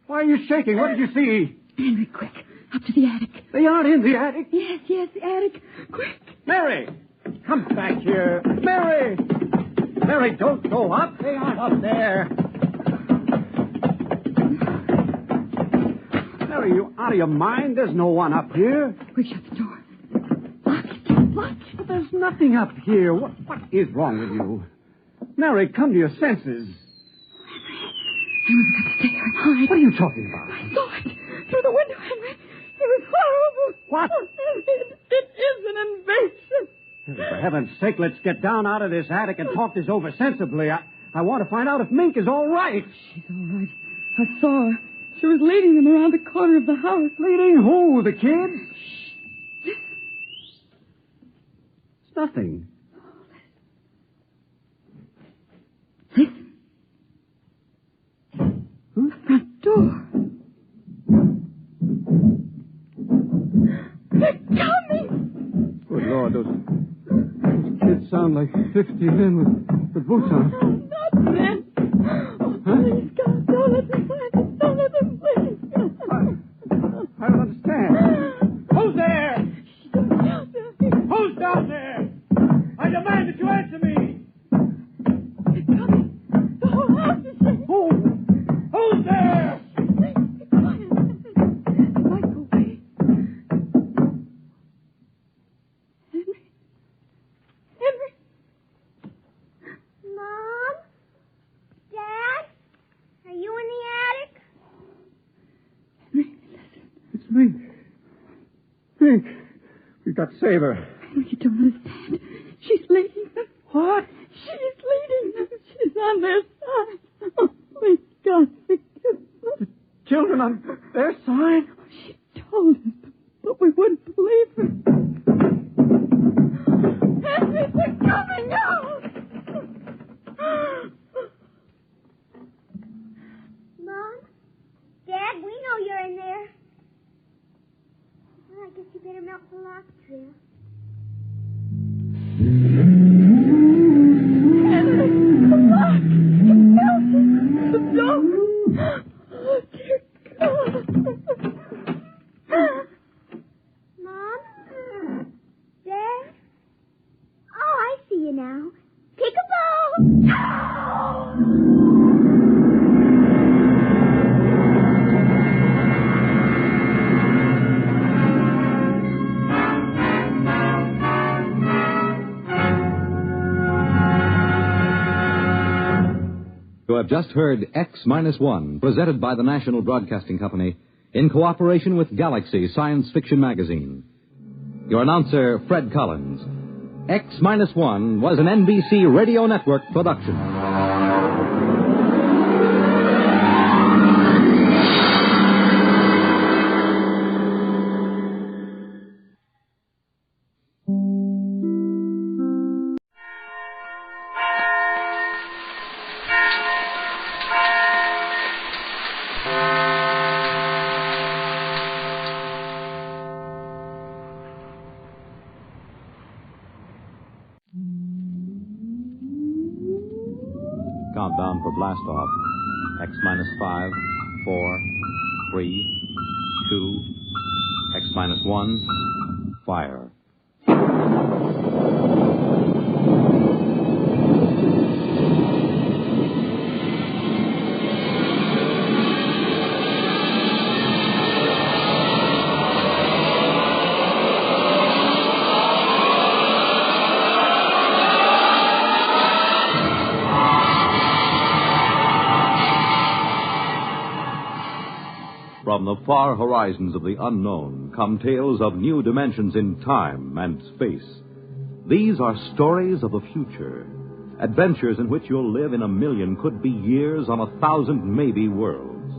why are you shaking? What did you see? Henry, quick. Up to the attic. They aren't in the attic. Yes, the attic. Quick. Mary, come back here. Mary! Mary, don't go up. They aren't up there. Mary, you out of your mind? There's no one up here. Quick, shut the door. Lock it. But there's nothing up here. What is wrong with you? Mary, come to your senses. Henry, we've got to stay here and hide. What are you talking about? I saw it. Through the window, Henry. It was horrible. What? It is an invasion. There's For heaven's sake, let's get down out of this attic and talk this over sensibly. I want to find out if Mink is all right. She's all right. I saw her. She was leading them around the corner of the house. Leading who? The kids? It's nothing. Listen. The front door. They're coming! Good Lord, those kids sound like 50 men with boots on. Not men. Oh, please, God, don't let them find us. Don't let them please. I don't understand. Who's there? Who's down there? I demand that you answer me. They're coming. The whole house is shaking. Who? Who's there? Be quiet. They might go away. Henry. Mom? Dad? Are you in the attic? Henry, listen. It's Mink. Mink. We've got to save her. Henry, you don't understand. She's leading them. What? She's leading them. She's on their side. Oh, my God. The children on their side? She told us, but we wouldn't believe her. Henry, they're coming out! Mom? Dad, we know you're in there. Well, I guess you better melt the lock, Trill. Henry, the lock! It melted! The door! Oh, dear God! Mom? Dad? Oh, I see you now. Peek-a-boo! You have just heard X-1, presented by the National Broadcasting Company in cooperation with Galaxy Science Fiction Magazine. Your announcer, Fred Collins. X-1 was an NBC Radio Network production. Countdown for blast off. X-5, 4, 3, 2, X-1, fire. From the far horizons of the unknown come tales of new dimensions in time and space. These are stories of the future, adventures in which you'll live in a million, could be years, on 1,000 maybe worlds.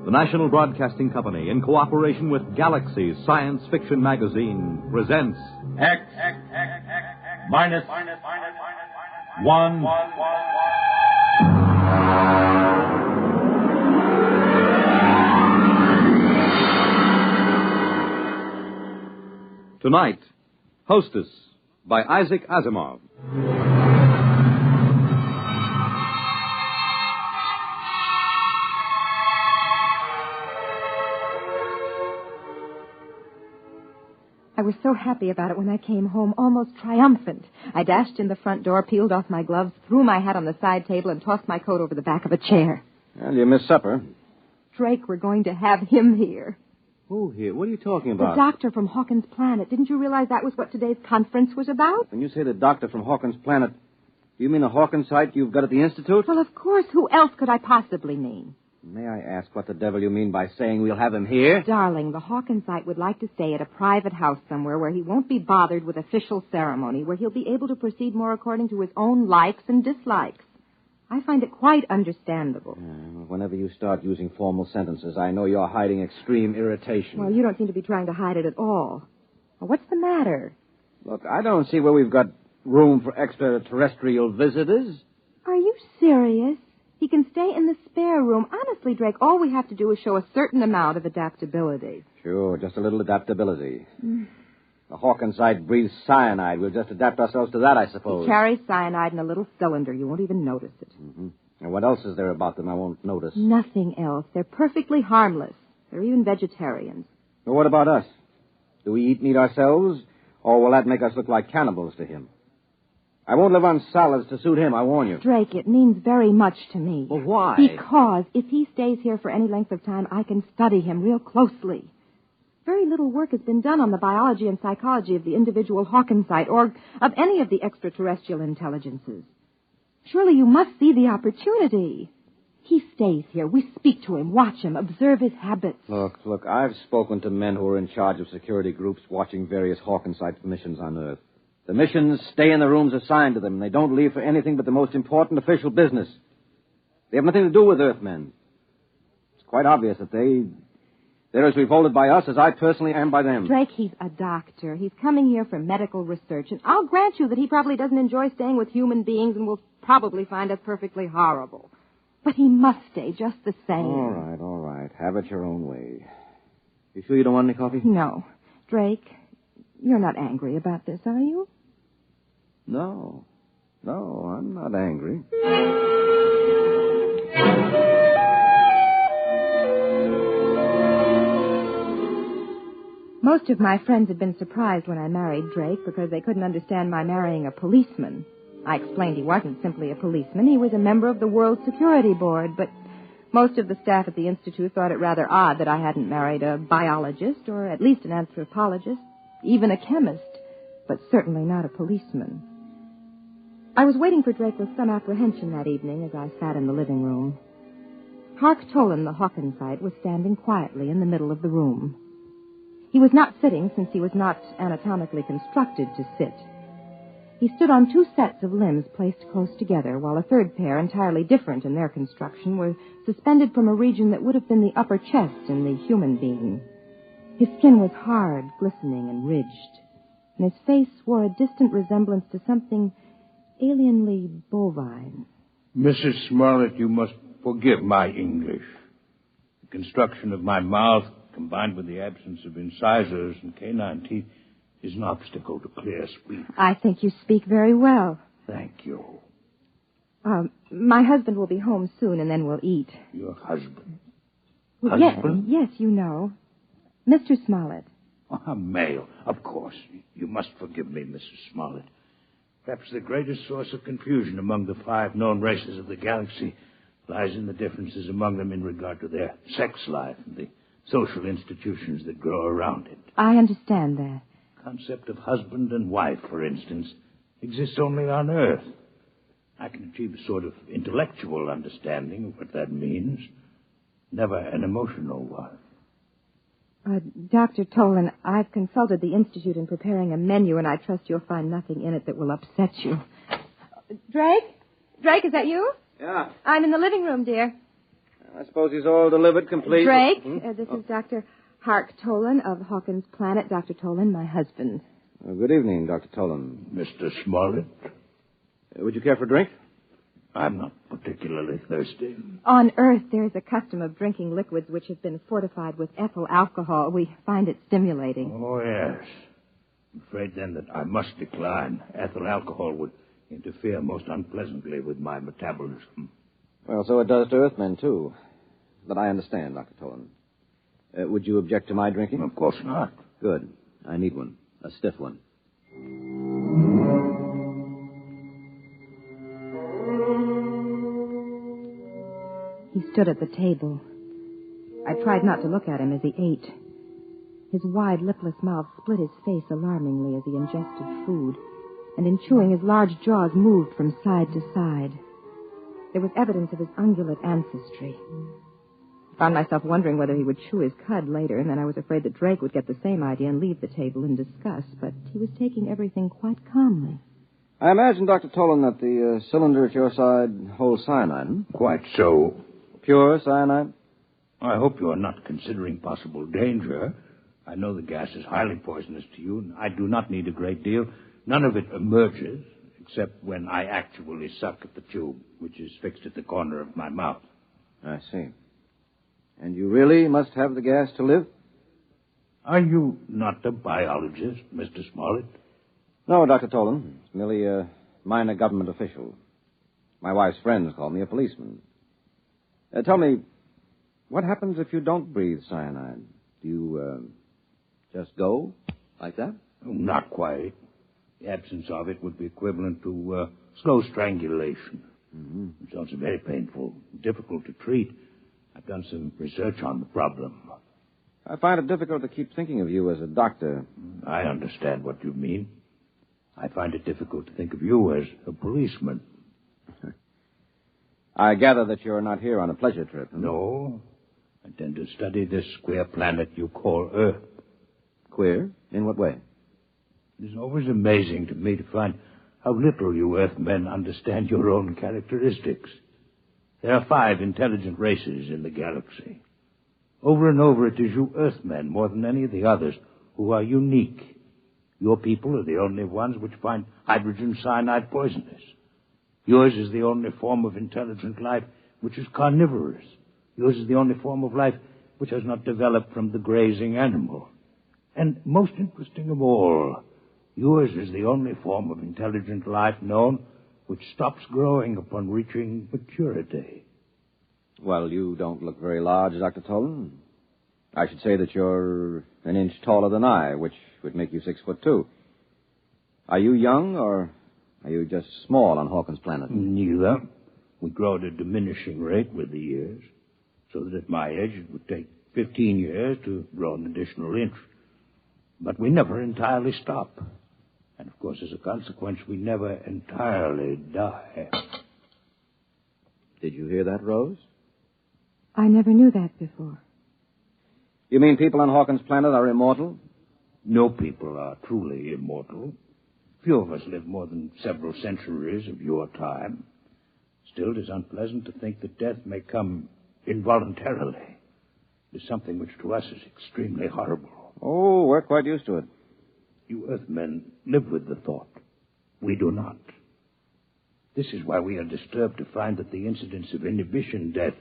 The National Broadcasting Company, in cooperation with Galaxy Science Fiction Magazine, presents X-1. Tonight, Hostess by Isaac Asimov. I was so happy about it when I came home, almost triumphant. I dashed in the front door, peeled off my gloves, threw my hat on the side table, and tossed my coat over the back of a chair. Well, you missed supper. Drake, we're going to have him here. Who here? What are you talking The about? doctor from Hawkins Planet. Didn't you realize that was what today's conference was about? When you say the doctor from Hawkins Planet, do you mean the Hawkins site you've got at the Institute? Well, of course. Who else could I possibly mean? May I ask what the devil you mean by saying we'll have him here? Darling, the Hawkinsite would like to stay at a private house somewhere where he won't be bothered with official ceremony, where he'll be able to proceed more according to his own likes and dislikes. I find it quite understandable. Whenever you start using formal sentences, I know you're hiding extreme irritation. Well, you don't seem to be trying to hide it at all. Well, what's the matter? Look, I don't see where we've got room for extraterrestrial visitors. Are you serious? He can stay in the spare room. Honestly, Drake, all we have to do is show a certain amount of adaptability. Sure, just a little adaptability. The Hawkinsite breathes cyanide. We'll just adapt ourselves to that, I suppose. He carries cyanide in a little cylinder. You won't even notice it. Mm-hmm. And what else is there about them I won't notice? Nothing else. They're perfectly harmless. They're even vegetarians. Well, what about us? Do we eat meat ourselves, or will that make us look like cannibals to him? I won't live on salads to suit him, I warn you. Drake, it means very much to me. Well, why? Because if he stays here for any length of time, I can study him real closely. Very little work has been done on the biology and psychology of the individual Hawkinsite or of any of the extraterrestrial intelligences. Surely you must see the opportunity. He stays here. We speak to him, watch him, observe his habits. Look, I've spoken to men who are in charge of security groups watching various Hawkinsite missions on Earth. The missions stay in the rooms assigned to them, and they don't leave for anything but the most important official business. They have nothing to do with Earthmen. It's quite obvious that they're as revolted by us as I personally am by them. Drake, he's a doctor. He's coming here for medical research, and I'll grant you that he probably doesn't enjoy staying with human beings and will probably find us perfectly horrible. But he must stay just the same. All right. Have it your own way. You sure you don't want any coffee? No. Drake, you're not angry about this, are you? No, I'm not angry. Most of my friends had been surprised when I married Drake because they couldn't understand my marrying a policeman. I explained he wasn't simply a policeman. He was a member of the World Security Board, but most of the staff at the Institute thought it rather odd that I hadn't married a biologist or at least an anthropologist, even a chemist, but certainly not a policeman. I was waiting for Drake with some apprehension that evening as I sat in the living room. Hark Tolan, the Hawkinsite, was standing quietly in the middle of the room. He was not sitting since he was not anatomically constructed to sit. He stood on two sets of limbs placed close together, while a third pair, entirely different in their construction, were suspended from a region that would have been the upper chest in the human being. His skin was hard, glistening, and ridged, and his face wore a distant resemblance to something alienly bovine. Mrs. Smollett, you must forgive my English. The construction of my mouth, combined with the absence of incisors and canine teeth, is an obstacle to clear speech. I think you speak very well. Thank you. My husband will be home soon, and then we'll eat. Your husband? Well, Husband? Yes, you know. Mr. Smollett. A male, of course. You must forgive me, Mrs. Smollett. Perhaps the greatest source of confusion among the 5 known races of the galaxy lies in the differences among them in regard to their sex life and the social institutions that grow around it. I understand that. The concept of husband and wife, for instance, exists only on Earth. I can achieve a sort of intellectual understanding of what that means, never an emotional one. Dr. Tolan, I've consulted the Institute in preparing a menu, and I trust you'll find nothing in it that will upset you. Drake? Drake, is that you? Yeah. I'm in the living room, dear. I suppose he's all delivered, complete. Drake, this is Dr. Hark Tolan of Hawkins Planet. Dr. Tolan, my husband. Good evening, Dr. Tolan. Mr. Smollett? Would you care for a drink? I'm not particularly thirsty. On Earth, there's a custom of drinking liquids which have been fortified with ethyl alcohol. We find it stimulating. Oh, yes. I'm afraid, then, that I must decline. Ethyl alcohol would interfere most unpleasantly with my metabolism. Well, so it does to Earthmen, too. But I understand, Dr. Tolan. Would you object to my drinking? Of course not. Good. I need one. A stiff one. He stood at the table. I tried not to look at him as he ate. His wide, lipless mouth split his face alarmingly as he ingested food, and in chewing, his large jaws moved from side to side. There was evidence of his ungulate ancestry. Found myself wondering whether he would chew his cud later, and then I was afraid that Drake would get the same idea and leave the table in disgust, but he was taking everything quite calmly. I imagine, Dr. Tolan, that the cylinder at your side holds cyanide. Quite so. Pure cyanide? I hope you are not considering possible danger. I know the gas is highly poisonous to you, and I do not need a great deal. None of it emerges, except when I actually suck at the tube, which is fixed at the corner of my mouth. I see. And you really must have the gas to live? Are you not a biologist, Mr. Smollett? No, Dr. Tolan. It's merely a minor government official. My wife's friends call me a policeman. Tell me, what happens if you don't breathe cyanide? Do you, just go like that? Not quite. The absence of it would be equivalent to slow strangulation. Mm-hmm. It's also very painful, difficult to treat. I've done some research on the problem. I find it difficult to keep thinking of you as a doctor. I understand what you mean. I find it difficult to think of you as a policeman. I gather that you're not here on a pleasure trip. Huh? No. I intend to study this queer planet you call Earth. Queer? In what way? It is always amazing to me to find how little you Earthmen understand your own characteristics. There are 5 intelligent races in the galaxy. Over and over, it is you Earthmen, more than any of the others, who are unique. Your people are the only ones which find hydrogen cyanide poisonous. Yours is the only form of intelligent life which is carnivorous. Yours is the only form of life which has not developed from the grazing animal. And most interesting of all, yours is the only form of intelligent life known which stops growing upon reaching maturity. Well, you don't look very large, Dr. Tolan. I should say that you're an inch taller than I, which would make you 6'2". Are you young, or are you just small on Hawkins' planet? Neither. We grow at a diminishing rate with the years, so that at my age it would take 15 years to grow an additional inch. But we never entirely stop. And, of course, as a consequence, we never entirely die. Did you hear that, Rose? I never knew that before. You mean people on Hawkins' planet are immortal? No people are truly immortal. Few of us live more than several centuries of your time. Still, it is unpleasant to think that death may come involuntarily. It is something which to us is extremely horrible. Oh, we're quite used to it. You Earthmen live with the thought. We do not. This is why we are disturbed to find that the incidence of inhibition death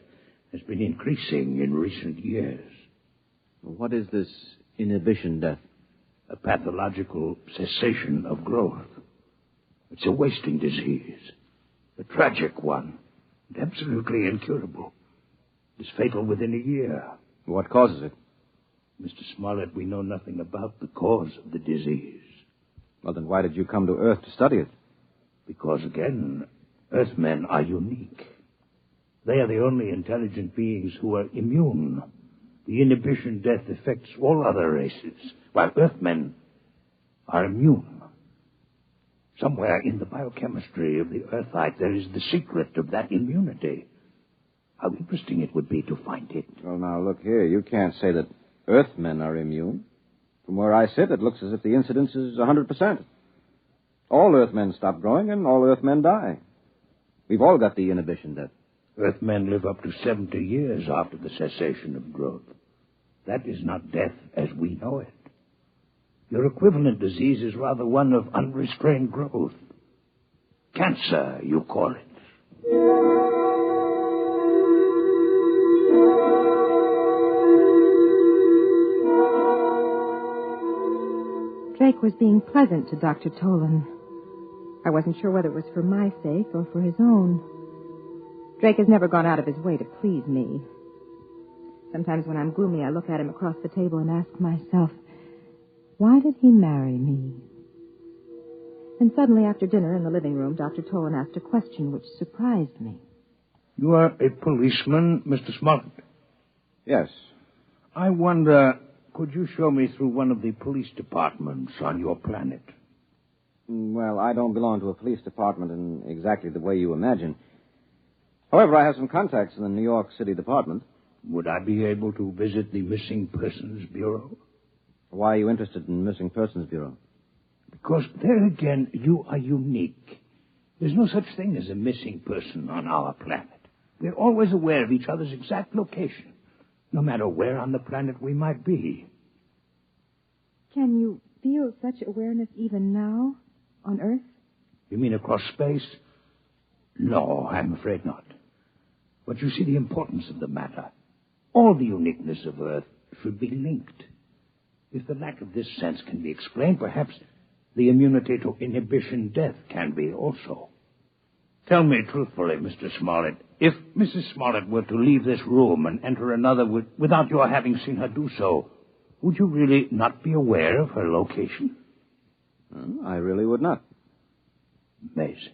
has been increasing in recent years. What is this inhibition death? A pathological cessation of growth. It's a wasting disease. A tragic one. And absolutely incurable. It's fatal within a year. What causes it? Mr. Smollett, we know nothing about the cause of the disease. Well, then why did you come to Earth to study it? Because, again, Earthmen are unique. They are the only intelligent beings who are immune. The inhibition death affects all other races, while Earthmen are immune. Somewhere in the biochemistry of the Earthite, there is the secret of that immunity. How interesting it would be to find it. Well, now, look here. You can't say that Earthmen are immune. From where I sit, it looks as if the incidence is 100%. All Earthmen stop growing, and all Earthmen die. We've all got the inhibition death. Earthmen live up to 70 years after the cessation of growth. That is not death as we know it. Your equivalent disease is rather one of unrestrained growth. Cancer, you call it. Drake was being pleasant to Dr. Tolan. I wasn't sure whether it was for my sake or for his own. Drake has never gone out of his way to please me. Sometimes when I'm gloomy, I look at him across the table and ask myself, why did he marry me? Then suddenly, after dinner in the living room, Dr. Tolan asked a question which surprised me. You are a policeman, Mr. Smollett? Yes. I wonder, could you show me through one of the police departments on your planet? Well, I don't belong to a police department in exactly the way you imagine. However, I have some contacts in the New York City Department. would I be able to visit the Missing Persons Bureau? Why are you interested in Missing Persons Bureau? Because there again, you are unique. There's no such thing as a missing person on our planet. We're always aware of each other's exact location, no matter where on the planet we might be. Can you feel such awareness even now, on Earth? You mean across space? No, I'm afraid not. But you see the importance of the matter. All the uniqueness of Earth should be linked. If the lack of this sense can be explained, perhaps the immunity to inhibition death can be also. Tell me truthfully, Mr. Smollett, if Mrs. Smollett were to leave this room and enter another without your having seen her do so, would you really not be aware of her location? I really would not. Amazing.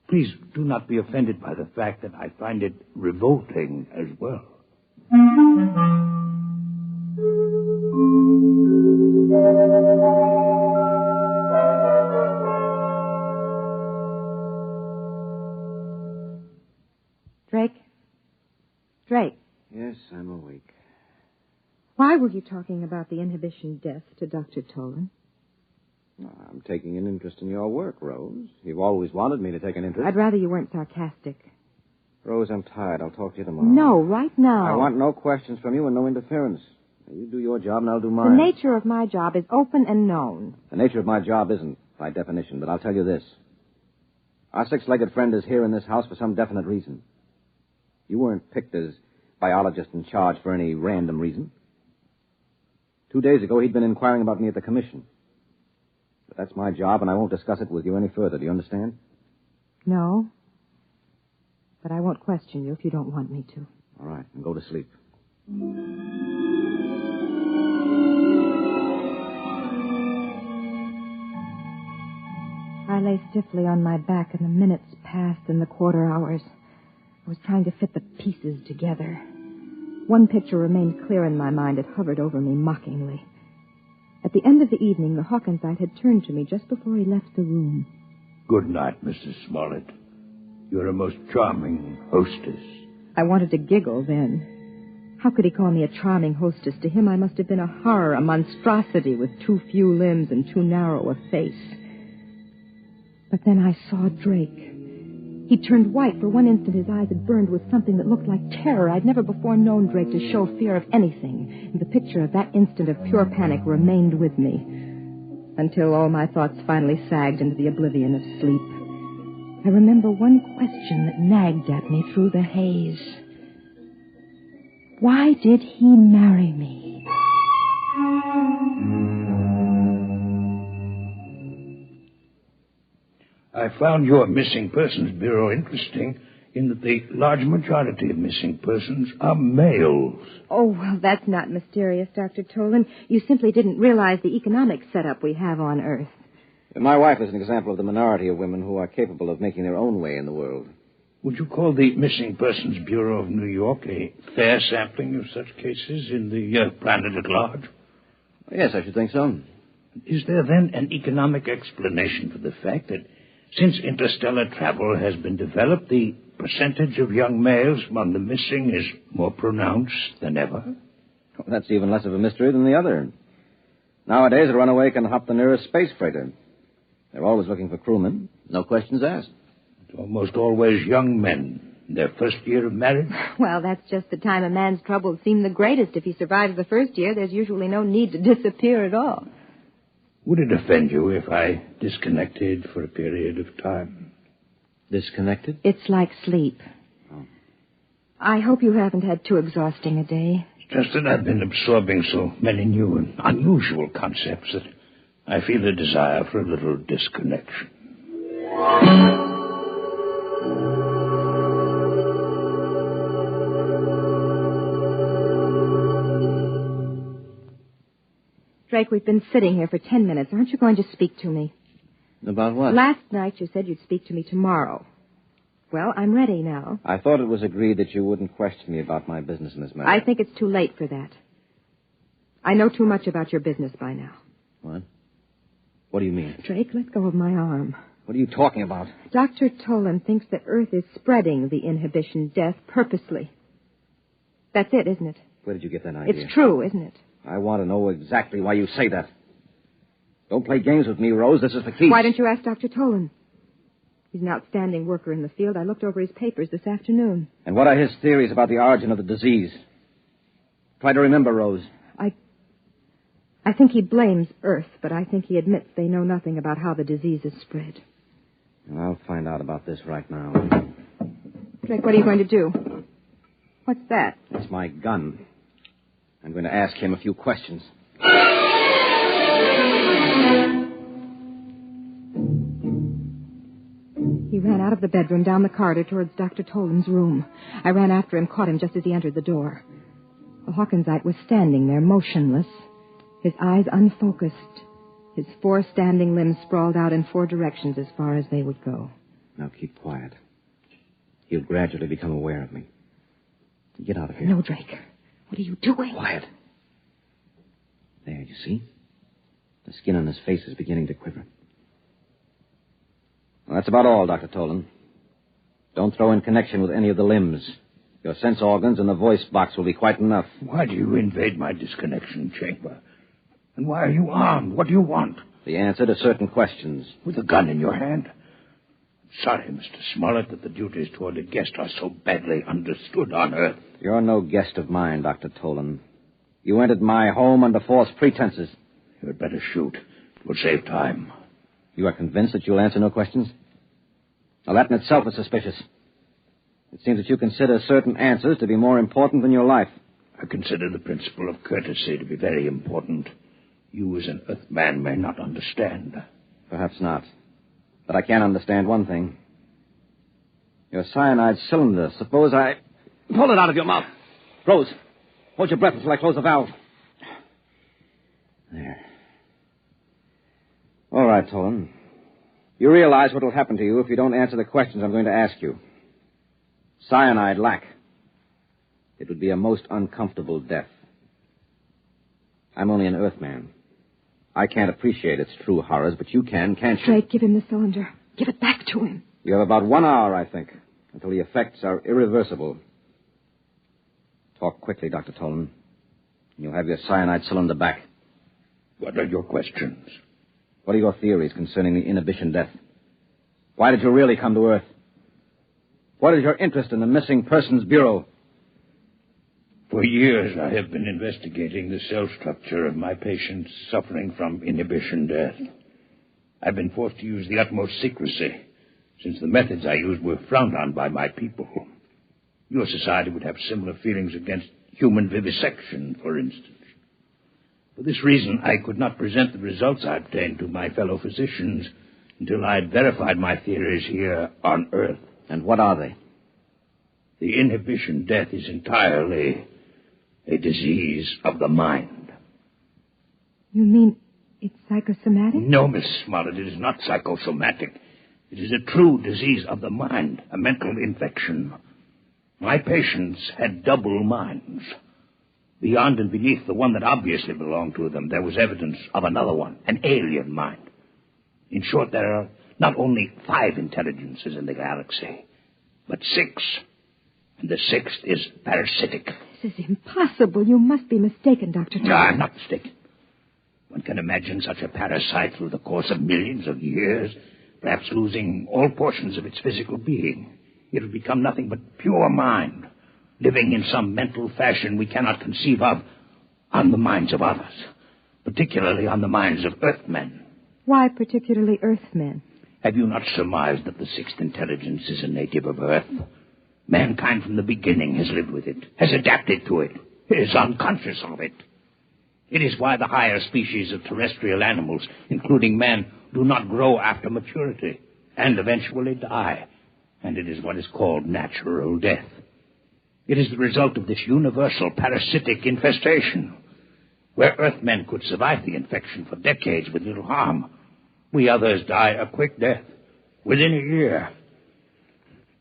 Please do not be offended by the fact that I find it revolting as well. Drake. Yes, I'm awake. Why were you talking about the inhibition death to Dr. Tolan? I'm taking an interest in your work, Rose. You've always wanted me to take an interest. I'd rather you weren't sarcastic. Rose, I'm tired. I'll talk to you tomorrow. No, right now. I want no questions from you and no interference. You do your job and I'll do mine. The nature of my job is open and known. The nature of my job isn't, by definition, but I'll tell you this. Our six-legged friend is here in this house for some definite reason. You weren't picked as biologist in charge for any random reason. 2 days ago, he'd been inquiring about me at the commission. But that's my job, and I won't discuss it with you any further. Do you understand? No. But I won't question you if you don't want me to. All right, then go to sleep. I lay stiffly on my back, and the minutes passed and the quarter hours. I was trying to fit the pieces together. One picture remained clear in my mind. It hovered over me mockingly. At the end of the evening, the Hawkinsite had turned to me just before he left the room. Good night, Mrs. Smollett. You're a most charming hostess. I wanted to giggle then. How could he call me a charming hostess? To him, I must have been a horror, a monstrosity with too few limbs and too narrow a face. But then I saw Drake. He turned white. For one instant, his eyes had burned with something that looked like terror. I'd never before known Drake to show fear of anything. And the picture of that instant of pure panic remained with me until all my thoughts finally sagged into the oblivion of sleep. I remember one question that nagged at me through the haze. Why did he marry me? I found your Missing Persons Bureau interesting in that the large majority of missing persons are males. Oh, well, that's not mysterious, Dr. Tolan. You simply didn't realize the economic setup we have on Earth. My wife is an example of the minority of women who are capable of making their own way in the world. Would you call the Missing Persons Bureau of New York a fair sampling of such cases in the planet at large? Yes, I should think so. Is there then an economic explanation for the fact that since interstellar travel has been developed, the percentage of young males among the missing is more pronounced than ever? Well, that's even less of a mystery than the other. Nowadays, a runaway can hop the nearest space freighter. They're always looking for crewmen. No questions asked. It's almost always young men in their first year of marriage. Well, that's just the time a man's troubles seem the greatest. If he survives the first year, there's usually no need to disappear at all. Would it offend you if I disconnected for a period of time? Disconnected? It's like sleep. Oh. I hope you haven't had too exhausting a day. Just that I've been absorbing so many new and unusual concepts that I feel a desire for a little disconnection. Drake, we've been sitting here for 10 minutes. Aren't you going to speak to me? About what? Last night you said you'd speak to me tomorrow. Well, I'm ready now. I thought it was agreed that you wouldn't question me about my business in this matter. I think it's too late for that. I know too much about your business by now. What? What do you mean? Drake, let go of my arm. What are you talking about? Dr. Tolan thinks that Earth is spreading the inhibition death purposely. That's it, isn't it? Where did you get that idea? It's true, isn't it? I want to know exactly why you say that. Don't play games with me, Rose. This is the key. Why don't you ask Dr. Tolan? He's an outstanding worker in the field. I looked over his papers this afternoon. And what are his theories about the origin of the disease? Try to remember, Rose. I think he blames Earth, but I think he admits they know nothing about how the disease is spread. Well, I'll find out about this right now. Drake, what are you going to do? What's that? It's my gun. I'm going to ask him a few questions. He ran out of the bedroom, down the corridor towards Dr. Tolan's room. I ran after him, caught him just as he entered the door. The Hawkinsite was standing there, motionless, his eyes unfocused, his 4 standing limbs sprawled out in 4 directions as far as they would go. Now keep quiet. He'll gradually become aware of me. Get out of here. No, Drake. What are you doing? Quiet. There, you see? The skin on his face is beginning to quiver. Well, that's about all, Dr. Tolan. Don't throw in connection with any of the limbs. Your sense organs and the voice box will be quite enough. Why do you invade my disconnection chamber? And why are you armed? What do you want? The answer to certain questions. With a gun in your hand? Sorry, Mr. Smollett, that the duties toward a guest are so badly understood on Earth. You're no guest of mine, Dr. Tolan. You entered my home under false pretenses. You had better shoot. It will save time. You are convinced that you'll answer no questions? Now, that in itself is suspicious. It seems that you consider certain answers to be more important than your life. I consider the principle of courtesy to be very important. You, as an Earthman, may not understand. Perhaps not. But I can understand one thing. Your cyanide cylinder. Suppose I pull it out of your mouth. Rose, hold your breath until I close the valve. There. All right, Tolan. You realize what will happen to you if you don't answer the questions I'm going to ask you. Cyanide lack. It would be a most uncomfortable death. I'm only an Earthman. I can't appreciate its true horrors, but you can, can't you? Drake, give him the cylinder. Give it back to him. You have about 1 hour, I think, until the effects are irreversible. Talk quickly, Dr. Tolan. You'll have your cyanide cylinder back. What are your questions? What are your theories concerning the inhibition death? Why did you really come to Earth? What is your interest in the Missing Persons Bureau? For years, I have been investigating the cell structure of my patients suffering from inhibition death. I've been forced to use the utmost secrecy, since the methods I used were frowned on by my people. Your society would have similar feelings against human vivisection, for instance. For this reason, I could not present the results I obtained to my fellow physicians until I had verified my theories here on Earth. And what are they? The inhibition death is entirely a disease of the mind. You mean it's psychosomatic? No, Miss Smollett, it is not psychosomatic. It is a true disease of the mind, a mental infection. My patients had double minds. Beyond and beneath the one that obviously belonged to them, there was evidence of another one, an alien mind. In short, there are not only 5 intelligences in the galaxy, but 6. And the 6th is parasitic. This is impossible. You must be mistaken, Dr. Tolan. No, I'm not mistaken. One can imagine such a parasite through the course of millions of years, perhaps losing all portions of its physical being. It will become nothing but pure mind, living in some mental fashion we cannot conceive of on the minds of others, particularly on the minds of Earthmen. Why particularly Earthmen? Have you not surmised that the 6th intelligence is a native of Earth? Mankind from the beginning has lived with it, has adapted to it, is unconscious of it. It is why the higher species of terrestrial animals, including man, do not grow after maturity and eventually die. And it is what is called natural death. It is the result of this universal parasitic infestation. Where Earthmen could survive the infection for decades with little harm, we others die a quick death within a year.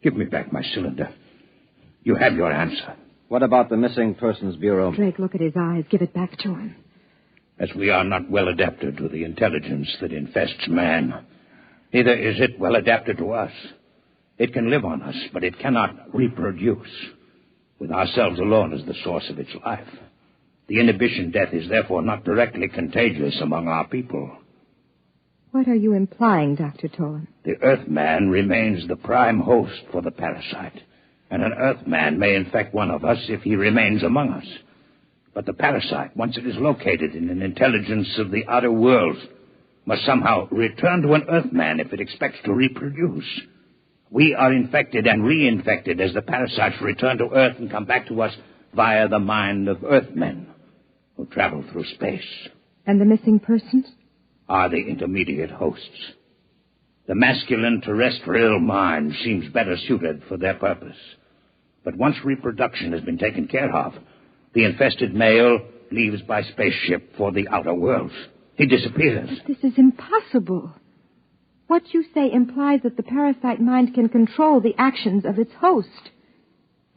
Give me back my cylinder. You have your answer. What about the Missing Persons Bureau? Drake, look at his eyes. Give it back to him. As we are not well adapted to the intelligence that infests man, neither is it well adapted to us. It can live on us, but it cannot reproduce. with ourselves alone as the source of its life. The inhibition death is therefore not directly contagious among our people. What are you implying, Dr. Tolan? The Earthman remains the prime host for the parasite, and an Earthman may infect one of us if he remains among us. But the parasite, once it is located in an intelligence of the outer worlds, must somehow return to an Earthman if it expects to reproduce. We are infected and reinfected as the parasites return to Earth and come back to us via the mind of Earthmen who travel through space. And the missing persons? Are the intermediate hosts. The masculine terrestrial mind seems better suited for their purpose. But once reproduction has been taken care of, the infested male leaves by spaceship for the outer worlds. He disappears. But this is impossible. What you say implies that the parasite mind can control the actions of its host.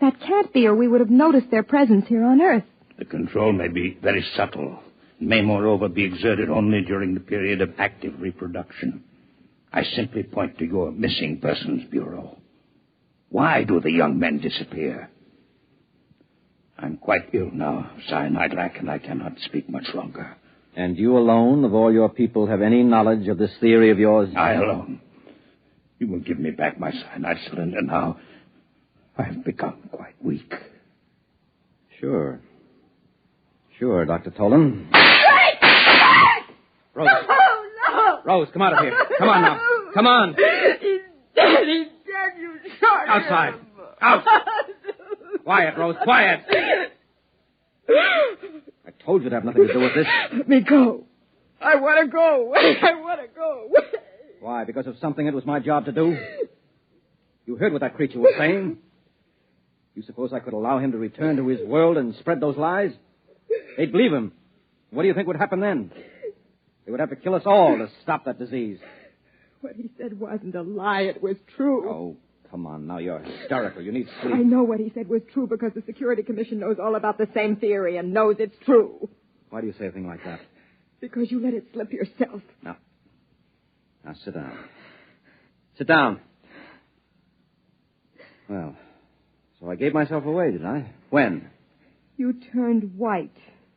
That can't be, or we would have noticed their presence here on Earth. The control may be very subtle. It may, moreover, be exerted only during the period of active reproduction. I simply point to your Missing Persons Bureau. Why do the young men disappear? I'm quite ill now, cyanide lack, and I cannot speak much longer. And you alone, of all your people, have any knowledge of this theory of yours? I alone. You will give me back my cyanide cylinder now. I've become quite weak. Sure. Sure, Dr. Tolan. Rose. Oh, no! Rose, come out of here. Come on now. Come on. He's dead, you shot Outside. him. Out. Quiet, Rose, quiet. I told you to have nothing to do with this. Let me go. I want to go. I want to go. Why? Because of something it was my job to do? You heard what that creature was saying. You suppose I could allow him to return to his world and spread those lies? They'd believe him. What do you think would happen then? They would have to kill us all to stop that disease. What he said wasn't a lie. It was true. Oh, come on now. You're hysterical. You need sleep. I know what he said was true because the Security Commission knows all about the same theory and knows it's true. Why do you say a thing like that? Because you let it slip yourself. Now sit down. Sit down. Well, so I gave myself away, did I? When? You turned white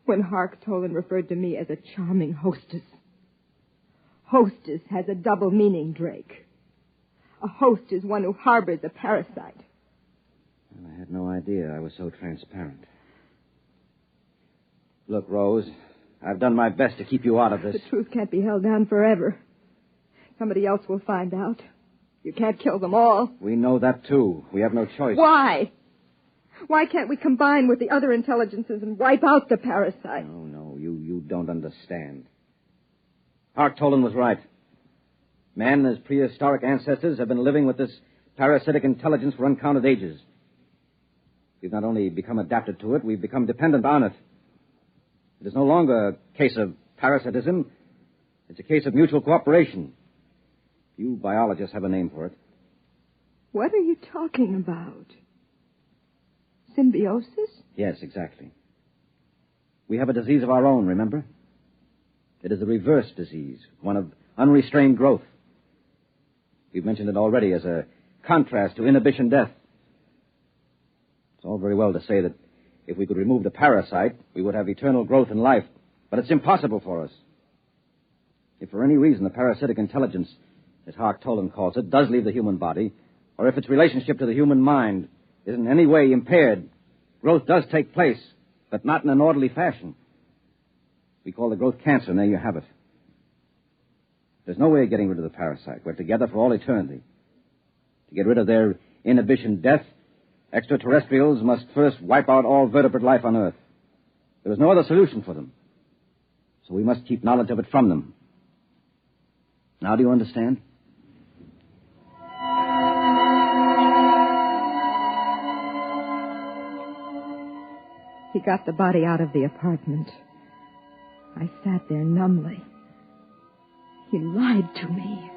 when Hark Tolan referred to me as a charming hostess. Hostess has a double meaning, Drake. A host is one who harbors a parasite. Well, I had no idea I was so transparent. Look, Rose, I've done my best to keep you out of this. The truth can't be held down forever. Somebody else will find out. You can't kill them all. We know that, too. We have no choice. Why? Why can't we combine with the other intelligences and wipe out the parasite? No, you don't understand. Hark Tolan was right. Man and his prehistoric ancestors have been living with this parasitic intelligence for uncounted ages. We've not only become adapted to it, we've become dependent on it. It is no longer a case of parasitism. It's a case of mutual cooperation. You biologists have a name for it. What are you talking about? Symbiosis? Yes, exactly. We have a disease of our own, remember? It is a reverse disease, one of unrestrained growth. We've mentioned it already as a contrast to inhibition death. It's all very well to say that if we could remove the parasite, we would have eternal growth in life. But it's impossible for us. If for any reason the parasitic intelligence, as Hark Tolan calls it, does leave the human body, or if its relationship to the human mind is in any way impaired, growth does take place, but not in an orderly fashion. We call the growth cancer, and there you have it. There's no way of getting rid of the parasite. We're together for all eternity. To get rid of their inhibition death, extraterrestrials must first wipe out all vertebrate life on Earth. There is no other solution for them. So we must keep knowledge of it from them. Now do you understand? He got the body out of the apartment. I sat there numbly. He lied to me.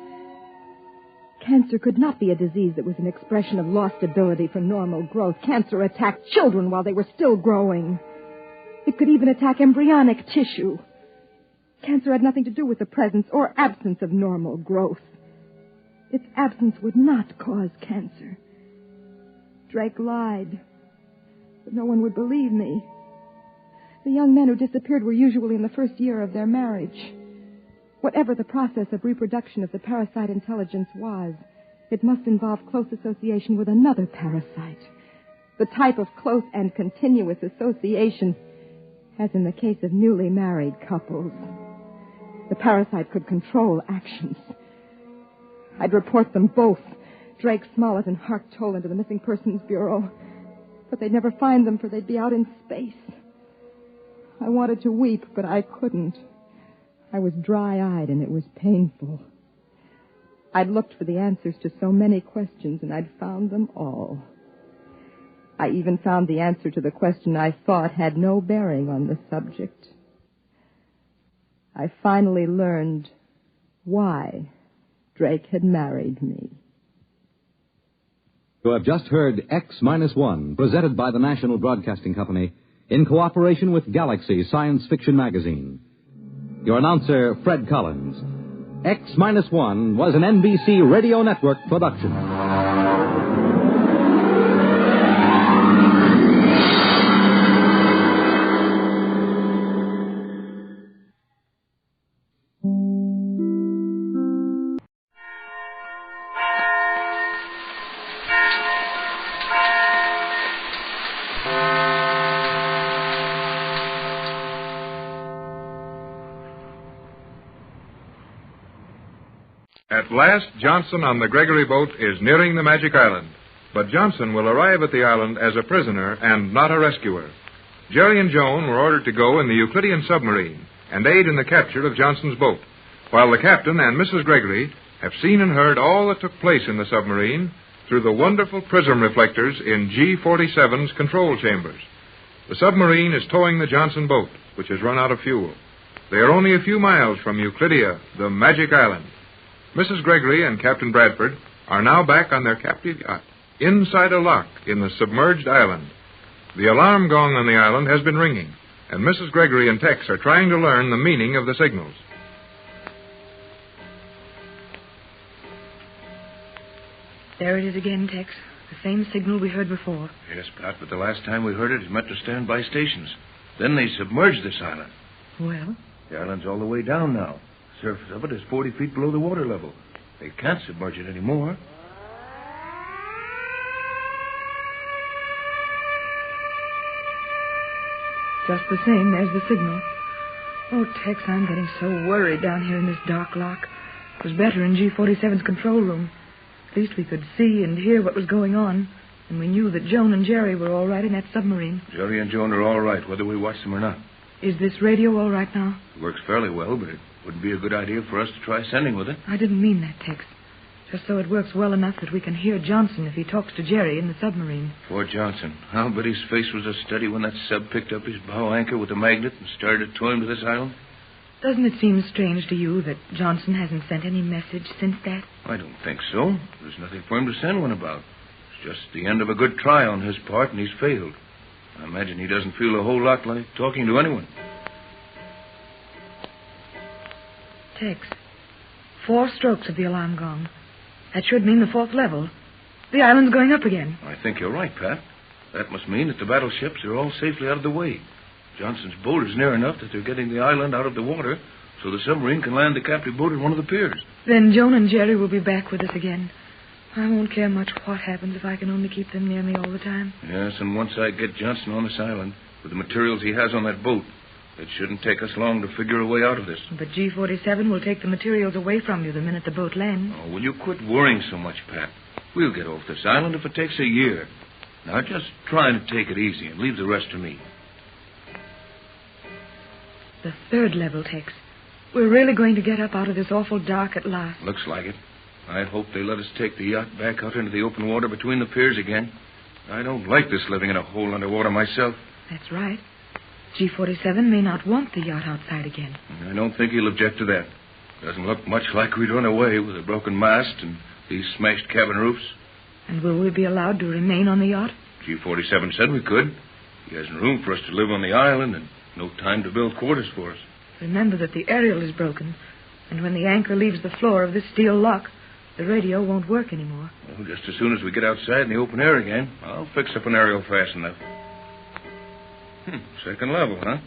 Cancer could not be a disease that was an expression of lost ability for normal growth. Cancer attacked children while they were still growing. It could even attack embryonic tissue. Cancer had nothing to do with the presence or absence of normal growth. Its absence would not cause cancer. Drake lied. But no one would believe me. The young men who disappeared were usually in the first year of their marriage. Whatever the process of reproduction of the parasite intelligence was, it must involve close association with another parasite. The type of close and continuous association, as in the case of newly married couples. The parasite could control actions. I'd report them both, Drake Smollett and Hark Toland, to the Missing Persons Bureau. But they'd never find them, for they'd be out in space. I wanted to weep, but I couldn't. I was dry-eyed, and it was painful. I'd looked for the answers to so many questions, and I'd found them all. I even found the answer to the question I thought had no bearing on the subject. I finally learned why Drake had married me. You have just heard X-1, presented by the National Broadcasting Company in cooperation with Galaxy Science Fiction Magazine. Your announcer, Fred Collins. X-1 was an NBC Radio Network production. At last, Johnson on the Gregory boat is nearing the Magic Island. But Johnson will arrive at the island as a prisoner and not a rescuer. Jerry and Joan were ordered to go in the Euclidean submarine and aid in the capture of Johnson's boat, while the captain and Mrs. Gregory have seen and heard all that took place in the submarine through the wonderful prism reflectors in G-47's control chambers. The submarine is towing the Johnson boat, which has run out of fuel. They are only a few miles from Euclidia, the Magic Island. Mrs. Gregory and Captain Bradford are now back on their captive yacht, inside a lock in the submerged island. The alarm gong on the island has been ringing, and Mrs. Gregory and Tex are trying to learn the meaning of the signals. There it is again, Tex. The same signal we heard before. Yes, Pat, but the last time we heard it meant to standby stations. Then they submerged this island. Well? The island's all the way down now. The surface of it is 40 feet below the water level. They can't submerge it anymore. Just the same, there's the signal. Oh, Tex, I'm getting so worried down here in this dark lock. It was better in G-47's control room. At least we could see and hear what was going on. And we knew that Joan and Jerry were all right in that submarine. Jerry and Joan are all right, whether we watch them or not. Is this radio all right now? It works fairly well, but it wouldn't be a good idea for us to try sending with it. I didn't mean that, Tex. Just so it works well enough that we can hear Johnson if he talks to Jerry in the submarine. Poor Johnson. I'll bet his face was a study when that sub picked up his bow anchor with a magnet and started to tow him to this island. Doesn't it seem strange to you that Johnson hasn't sent any message since that? I don't think so. There's nothing for him to send one about. It's just the end of a good try on his part, and he's failed. I imagine he doesn't feel a whole lot like talking to anyone. Tex, 4 strokes of the alarm gong. That should mean the 4th level. The island's going up again. I think you're right, Pat. That must mean that the battleships are all safely out of the way. Johnson's boat is near enough that they're getting the island out of the water so the submarine can land the captive boat at one of the piers. Then Joan and Jerry will be back with us again. I won't care much what happens if I can only keep them near me all the time. Yes, and once I get Johnson on this island with the materials he has on that boat, it shouldn't take us long to figure a way out of this. But G-47 will take the materials away from you the minute the boat lands. Oh, will you quit worrying so much, Pat? We'll get off this island if it takes a year. Now, just try to take it easy and leave the rest to me. The 3rd level, Tex. We're really going to get up out of this awful dark at last. Looks like it. I hope they let us take the yacht back out into the open water between the piers again. I don't like this living in a hole underwater myself. That's right. G-47 may not want the yacht outside again. I don't think he'll object to that. Doesn't look much like we'd run away with a broken mast and these smashed cabin roofs. And will we be allowed to remain on the yacht? G-47 said we could. He hasn't room for us to live on the island and no time to build quarters for us. Remember that the aerial is broken, and when the anchor leaves the floor of this steel lock, the radio won't work anymore. Well, just as soon as we get outside in the open air again, I'll fix up an aerial fast enough. Second level, huh?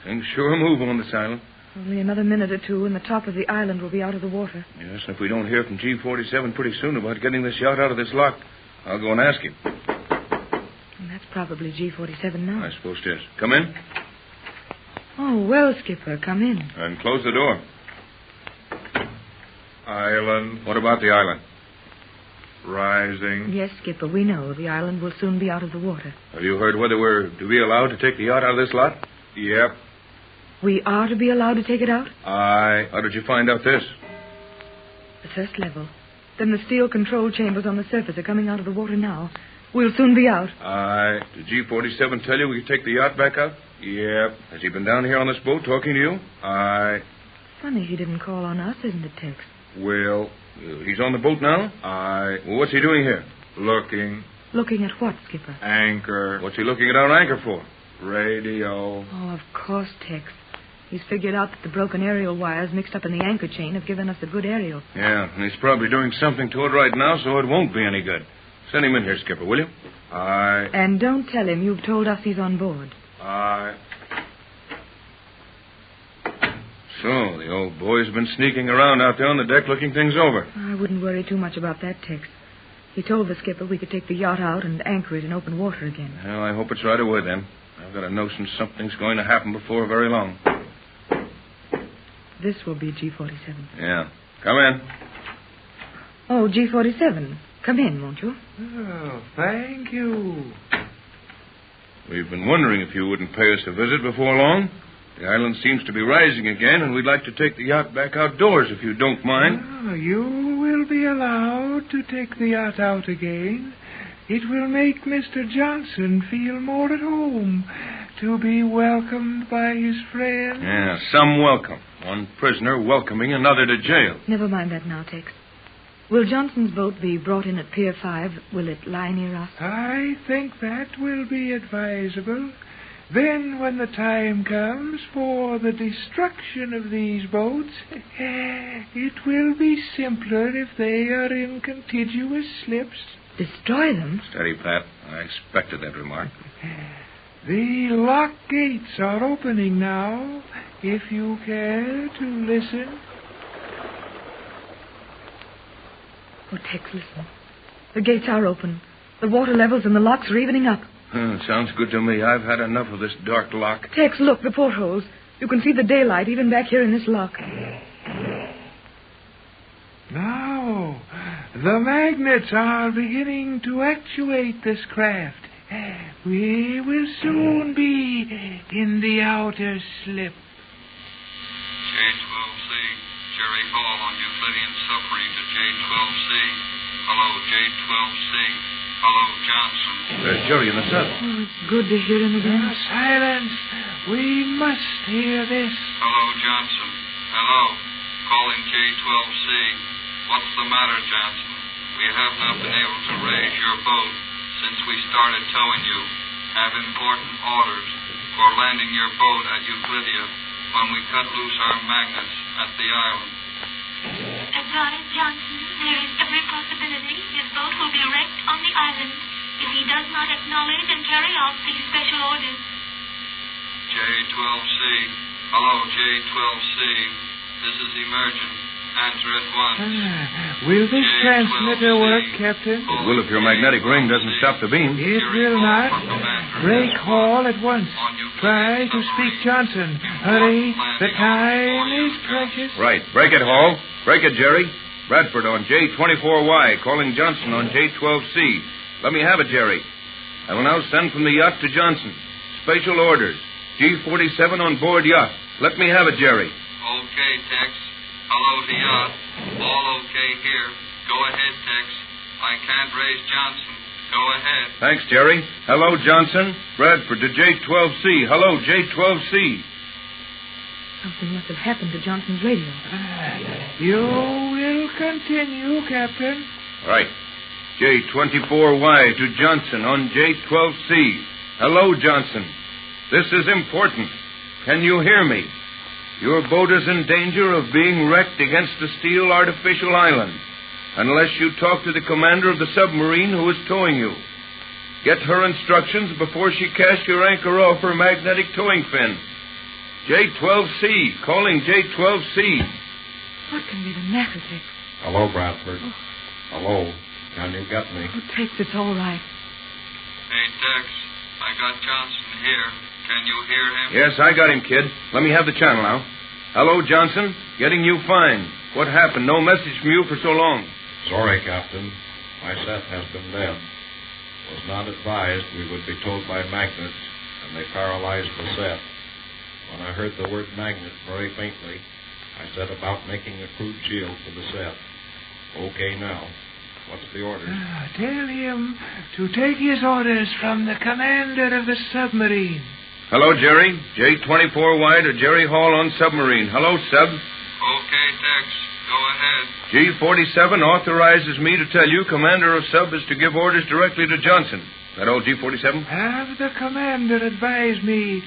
Things sure move on this island. Only another minute or two, and the top of the island will be out of the water. Yes, and if we don't hear from G47 pretty soon about getting this yacht out of this lock, I'll go and ask him. And that's probably G47 now. I suppose it is. Come in. Oh, well, Skipper, come in. And close the door. Island. What about the island? Rising. Yes, Skipper, we know. The island will soon be out of the water. Have you heard whether we're to be allowed to take the yacht out of this lot? Yep. We are to be allowed to take it out? Aye. How did you find out this? The first level. Then the steel control chambers on the surface are coming out of the water now. We'll soon be out. Aye. Did G47 tell you we could take the yacht back out? Yep. Has he been down here on this boat talking to you? Aye. Funny he didn't call on us, isn't it, Tex? Will. He's on the boat now? Aye. Well, what's he doing here? Looking. Looking at what, Skipper? Anchor. What's he looking at our anchor for? Radio. Oh, of course, Tex. He's figured out that the broken aerial wires mixed up in the anchor chain have given us a good aerial. Yeah, and he's probably doing something to it right now, so it won't be any good. Send him in here, Skipper, will you? Aye. And don't tell him you've told us he's on board. Aye. So, the old boy's been sneaking around out there on the deck looking things over. I wouldn't worry too much about that, Tex. He told the skipper we could take the yacht out and anchor it in open water again. Well, I hope it's right away, then. I've got a notion something's going to happen before very long. This will be G47. Yeah. Come in. Oh, G47. Come in, won't you? Oh, thank you. We've been wondering if you wouldn't pay us a visit before long. The island seems to be rising again, and we'd like to take the yacht back outdoors, if you don't mind. Oh, you will be allowed to take the yacht out again. It will make Mr. Johnson feel more at home to be welcomed by his friends. Yeah, some welcome. One prisoner welcoming another to jail. Never mind that now, Tex. Will Johnson's boat be brought in at Pier 5? Will it lie near us? I think that will be advisable. Then, when the time comes for the destruction of these boats, it will be simpler if they are in contiguous slips. Destroy them? Steady, Pat. I expected that remark. The lock gates are opening now, if you care to listen. Oh, Tex, listen. The gates are open. The water levels and the locks are evening up. Sounds good to me. I've had enough of this dark lock. Tex, look, the portholes. You can see the daylight even back here in this lock. Now, the magnets are beginning to actuate this craft. We will soon be in the outer slip. J12C, Jerry Hall on Euclidean submarine to J12C. Hello, J12C. Hello, Johnson. There's Jerry in the sun. Oh, it's good to hear him again. Silence. We must hear this. Hello, Johnson. Hello. Calling J12C. What's the matter, Johnson? We have not been able to raise your boat since we started towing you. Have important orders for landing your boat at Euclidia when we cut loose our magnets at the island. Lieutenant Johnson, there is every possibility his boat will be wrecked on the island if he does not acknowledge and carry out these special orders. J12C. Hello, J12C. This is emergent. Answer at once. Will this transmitter work, Captain? It will if your magnetic ring doesn't stop the beam. It will not. Break Hall at once. Try to speak Johnson. Hurry. The time is precious. Right. Break it, Hall. Break it, Jerry. Bradford on J24Y, calling Johnson on J12C. Let me have it, Jerry. I will now send from the yacht to Johnson. Special orders. G47 on board yacht. Let me have it, Jerry. Okay, Tex. Hello to yacht. All okay here. Go ahead, Tex. I can't raise Johnson. Go ahead. Thanks, Jerry. Hello, Johnson. Bradford to J12C. Hello, J12C. Something must have happened to Johnson's radio. You will continue, Captain. Right. J24Y to Johnson on J12C. Hello, Johnson. This is important. Can you hear me? Your boat is in danger of being wrecked against a steel artificial island unless you talk to the commander of the submarine who is towing you. Get her instructions before she casts your anchor off her magnetic towing fin. J12C. Calling J12C. What can be the matter, Tex? Hello, Bradford. Oh. Hello. Can you get me? Oh, Tex, it's all right. Hey, Tex. I got Johnson here. Can you hear him? Yes, I got him, kid. Let me have the channel now. Hello, Johnson. Getting you fine. What happened? No message from you for so long. Sorry, Captain. My set has been dead. Was not advised we would be towed by magnets, and they paralyzed the set. When I heard the word magnet very faintly, I set about making a crude shield for the set. Okay now. What's the order? Tell him to take his orders from the commander of the submarine. Hello, Jerry. J24Y to Jerry Hall on submarine. Hello, Sub. Okay, Tex. Go ahead. G47 authorizes me to tell you commander of sub is to give orders directly to Johnson. That all, G47? Have the commander advise me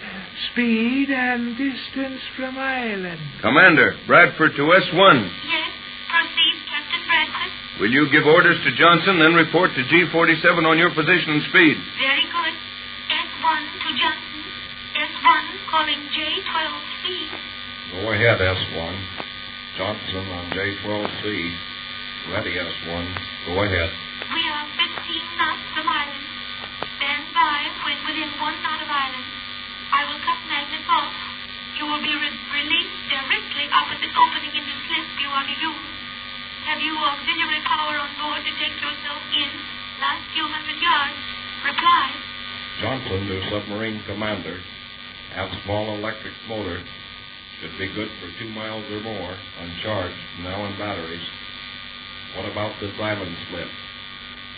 speed and distance from island. Commander, Bradford to S1. Yes, proceed, Captain Bradford. Will you give orders to Johnson, then report to G47 on your position and speed? Very good. S1 to Johnson. S1 calling J12C. Go ahead, S1. Johnson on J12C. Ready, S1. Go ahead. We are 15 knots from island. Stand by when within 1 knot of island. I will cut magnets off. You will be released directly opposite opening in the slip you are to use. Have you auxiliary power on board to take yourself in? Last few hundred yards. Reply. Johnson to submarine commander. Have small electric motor. Should be good for 2 miles or more, uncharged, now in batteries. What about this island slip?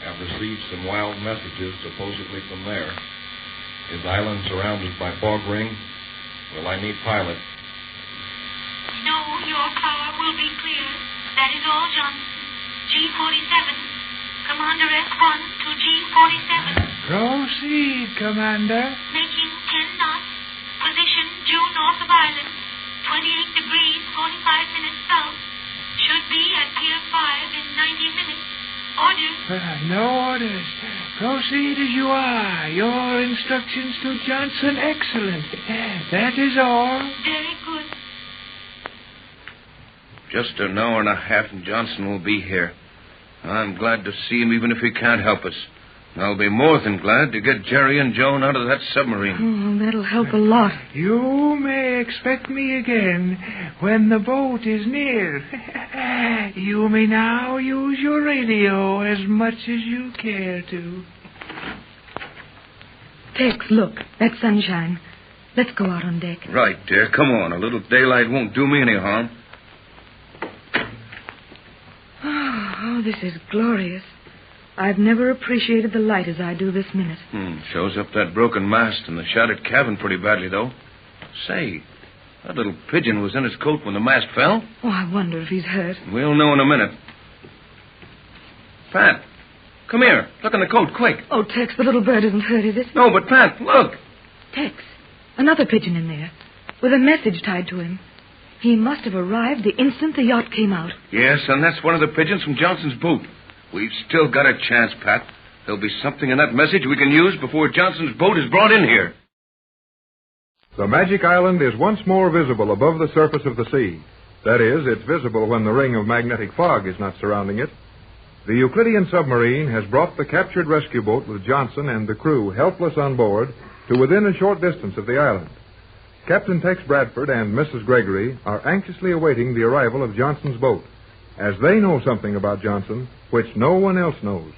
Have received some wild messages supposedly from there. Is island surrounded by fog ring? Will I need pilot? No, your power will be clear. That is all, Johnson. G47. Commander S1 to G47. Proceed, Commander. Making 10 knots. Position due north of island. 28 degrees, 45 minutes south. Should be at Pier 5 in 90 minutes. Orders? No orders. Proceed as you are. Your instructions to Johnson, excellent. That is all. Very good. Just an hour and a half and Johnson will be here. I'm glad to see him even if he can't help us. I'll be more than glad to get Jerry and Joan out of that submarine. Oh, that'll help a lot. You may expect me again when the boat is near. You may now use your radio as much as you care to. Tex, look, that's sunshine. Let's go out on deck. Right, dear. Come on. A little daylight won't do me any harm. Oh, this is glorious. I've never appreciated the light as I do this minute. Shows up that broken mast and the shattered cabin pretty badly, though. Say, that little pigeon was in his coat when the mast fell. Oh, I wonder if he's hurt. We'll know in a minute. Pat, come here. Look in the coat, quick. Oh, Tex, the little bird isn't hurt, is it? No, but Pat, look. Tex, another pigeon in there, with a message tied to him. He must have arrived the instant the yacht came out. Yes, and that's one of the pigeons from Johnson's boat. We've still got a chance, Pat. There'll be something in that message we can use before Johnson's boat is brought in here. The Magic Island is once more visible above the surface of the sea. That is, it's visible when the ring of magnetic fog is not surrounding it. The Euclidean submarine has brought the captured rescue boat with Johnson and the crew helpless on board to within a short distance of the island. Captain Tex Bradford and Mrs. Gregory are anxiously awaiting the arrival of Johnson's boat, as they know something about Johnson which no one else knows.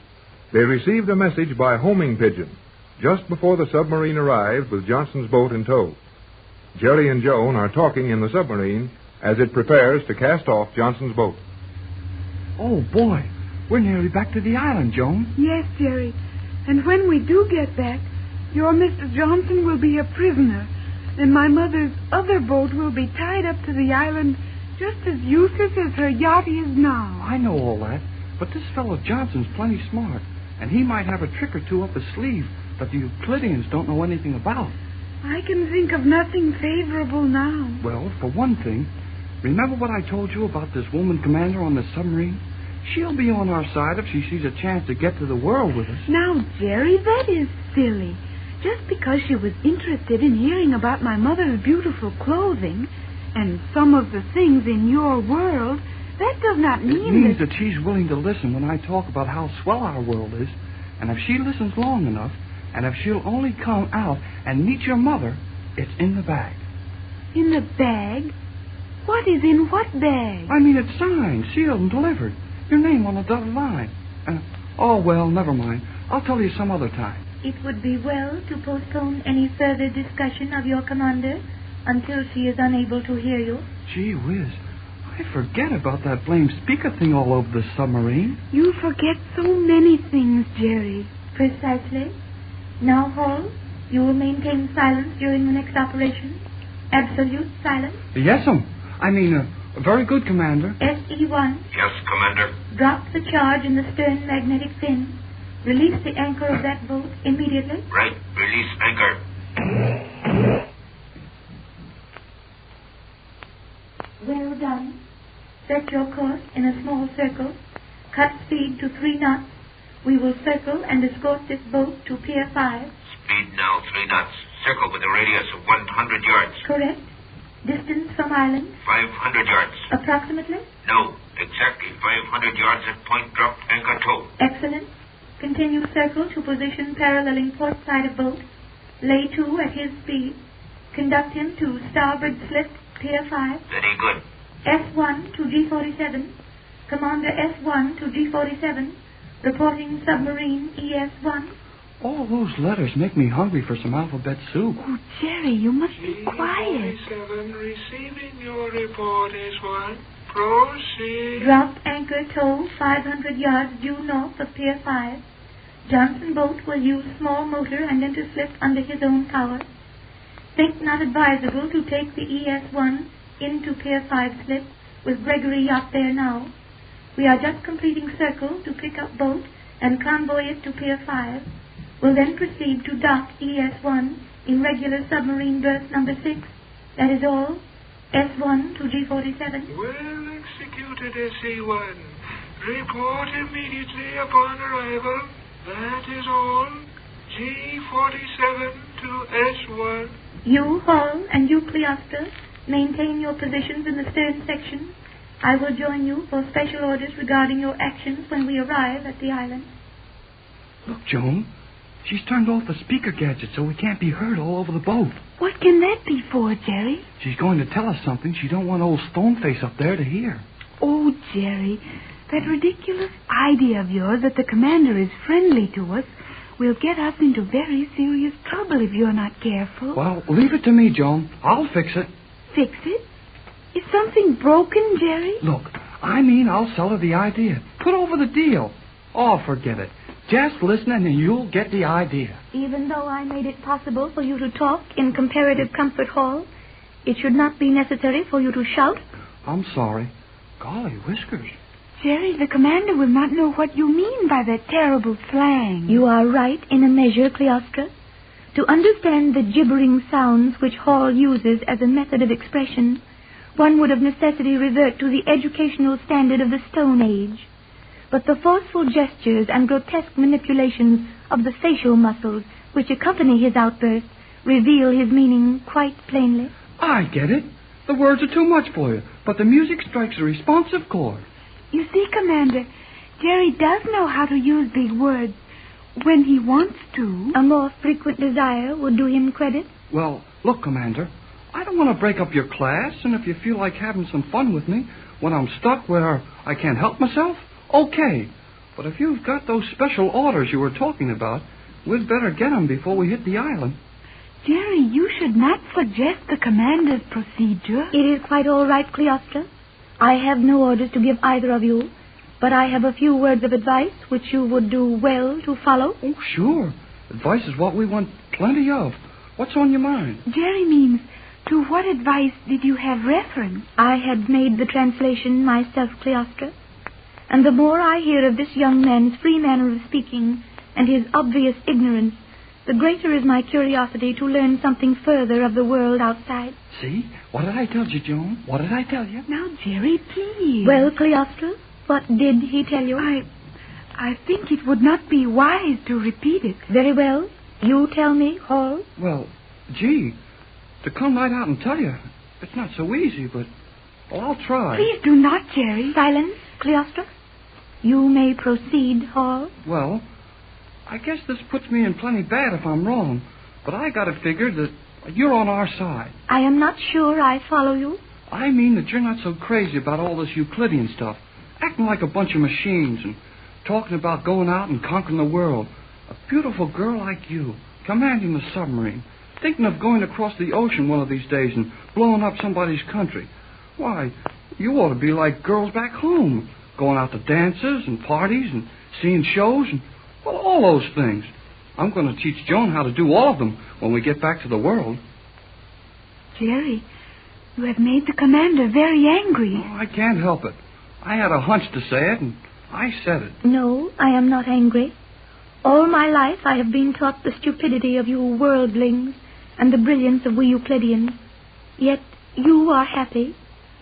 They received a message by homing pigeon just before the submarine arrived with Johnson's boat in tow. Jerry and Joan are talking in the submarine as it prepares to cast off Johnson's boat. Oh, boy. We're nearly back to the island, Joan. Yes, Jerry. And when we do get back, your Mr. Johnson will be a prisoner, and my mother's other boat will be tied up to the island just as useless as her yacht is now. I know all that, but this fellow Johnson's plenty smart, and he might have a trick or two up his sleeve that the Euclideans don't know anything about. I can think of nothing favorable now. Well, for one thing, remember what I told you about this woman commander on the submarine? She'll be on our side if she sees a chance to get to the world with us. Now, Jerry, that is silly. Just because she was interested in hearing about my mother's beautiful clothing and some of the things in your world, that does not mean It means that she's willing to listen when I talk about how swell our world is. And if she listens long enough, and if she'll only come out and meet your mother, it's in the bag. In the bag? What is in what bag? I mean, it's signed, sealed, and delivered. Your name on a dotted line. Oh, well, never mind. I'll tell you some other time. It would be well to postpone any further discussion of your commander until she is unable to hear you. Gee whiz. I forget about that blamed speaker thing all over the submarine. You forget so many things, Jerry. Precisely. Now, Hall, you will maintain silence during the next operation. Absolute silence. Yes'm. Very good, Commander. SE-1. Yes, Commander. Drop the charge in the stern magnetic fin. Release the anchor of that boat immediately. Right. Release anchor. Well done. Set your course in a small circle. Cut speed to 3 knots. We will circle and escort this boat to Pier 5. Speed now 3 knots. Circle with a radius of 100 yards. Correct. Distance from island? 500 yards. Approximately? No, exactly 500 yards at point drop anchor tow. Excellent. Continue circle to position paralleling port side of boat. Lay to at his speed. Conduct him to starboard slip Pier 5. Very good. S1 to G47. Commander S1 to G47. Reporting submarine ES1. All those letters make me hungry for some alphabet soup. Oh, Jerry, you must be quiet. G47 receiving your report, S1. Proceed. Drop anchor tow 500 yards due north of Pier 5. Johnson boat will use small motor and interslip under his own power. Think not advisable to take the ES1 into Pier 5 slip with Gregory Yacht there now. We are just completing circle to pick up boat and convoy it to Pier 5. We'll then proceed to dock ES1 in regular submarine berth number 6. That is all. S1 to G47. Well executed, SE1. Report immediately upon arrival. That is all. G47 to S1. You, Hall, and you, Cleoster, maintain your positions in the stern section. I will join you for special orders regarding your actions when we arrive at the island. Look, Joan. She's turned off the speaker gadget so we can't be heard all over the boat. What can that be for, Jerry? She's going to tell us something she don't want old Stoneface up there to hear. Oh, Jerry, that ridiculous idea of yours that the commander is friendly to us will get us into very serious trouble if you're not careful. Well, leave it to me, Joan. I'll fix it. Fix it? Is something broken, Jerry? Look, I'll sell her the idea. Put over the deal. Oh, forget it. Just listen and you'll get the idea. Even though I made it possible for you to talk in comparative comfort, Hall, it should not be necessary for you to shout. I'm sorry. Golly whiskers. Jerry, the commander will not know what you mean by that terrible slang. You are right in a measure, Cleostra. To understand the gibbering sounds which Hall uses as a method of expression, one would of necessity revert to the educational standard of the Stone Age. But the forceful gestures and grotesque manipulations of the facial muscles which accompany his outbursts reveal his meaning quite plainly. I get it. The words are too much for you, but the music strikes a responsive chord. You see, Commander, Jerry does know how to use big words when he wants to. A more frequent desire would do him credit. Well, look, Commander, I don't want to break up your class, and if you feel like having some fun with me when I'm stuck where I can't help myself, okay. But if you've got those special orders you were talking about, we'd better get them before we hit the island. Jerry, you should not suggest the commander's procedure. It is quite all right, Cleostra. I have no orders to give either of you, but I have a few words of advice which you would do well to follow. Oh, sure. Advice is what we want plenty of. What's on your mind? Jerry means, to what advice did you have reference? I had made the translation myself, Cleostra. And the more I hear of this young man's free manner of speaking and his obvious ignorance, the greater is my curiosity to learn something further of the world outside. See? What did I tell you, Joan? What did I tell you? Now, Jerry, please. Well, Cleostra, What did he tell you? I think it would not be wise to repeat it. Very well. You tell me, Hall. Well, gee, to come right out and tell you, it's not so easy, but I'll try. Please do not, Jerry. Silence, Cleostra. You may proceed, Hall. Well, I guess this puts me in plenty bad if I'm wrong, but I got it figured that you're on our side. I am not sure I follow you. I mean that you're not so crazy about all this Euclidean stuff, acting like a bunch of machines and talking about going out and conquering the world. A beautiful girl like you, commanding the submarine, thinking of going across the ocean one of these days and blowing up somebody's country. Why, you ought to be like girls back home, going out to dances and parties and seeing shows and, well, all those things. I'm going to teach Joan how to do all of them when we get back to the world. Jerry, you have made the commander very angry. Oh, I can't help it. I had a hunch to say it, and I said it. No, I am not angry. All my life I have been taught the stupidity of you worldlings and the brilliance of we Euclideans. Yet you are happy.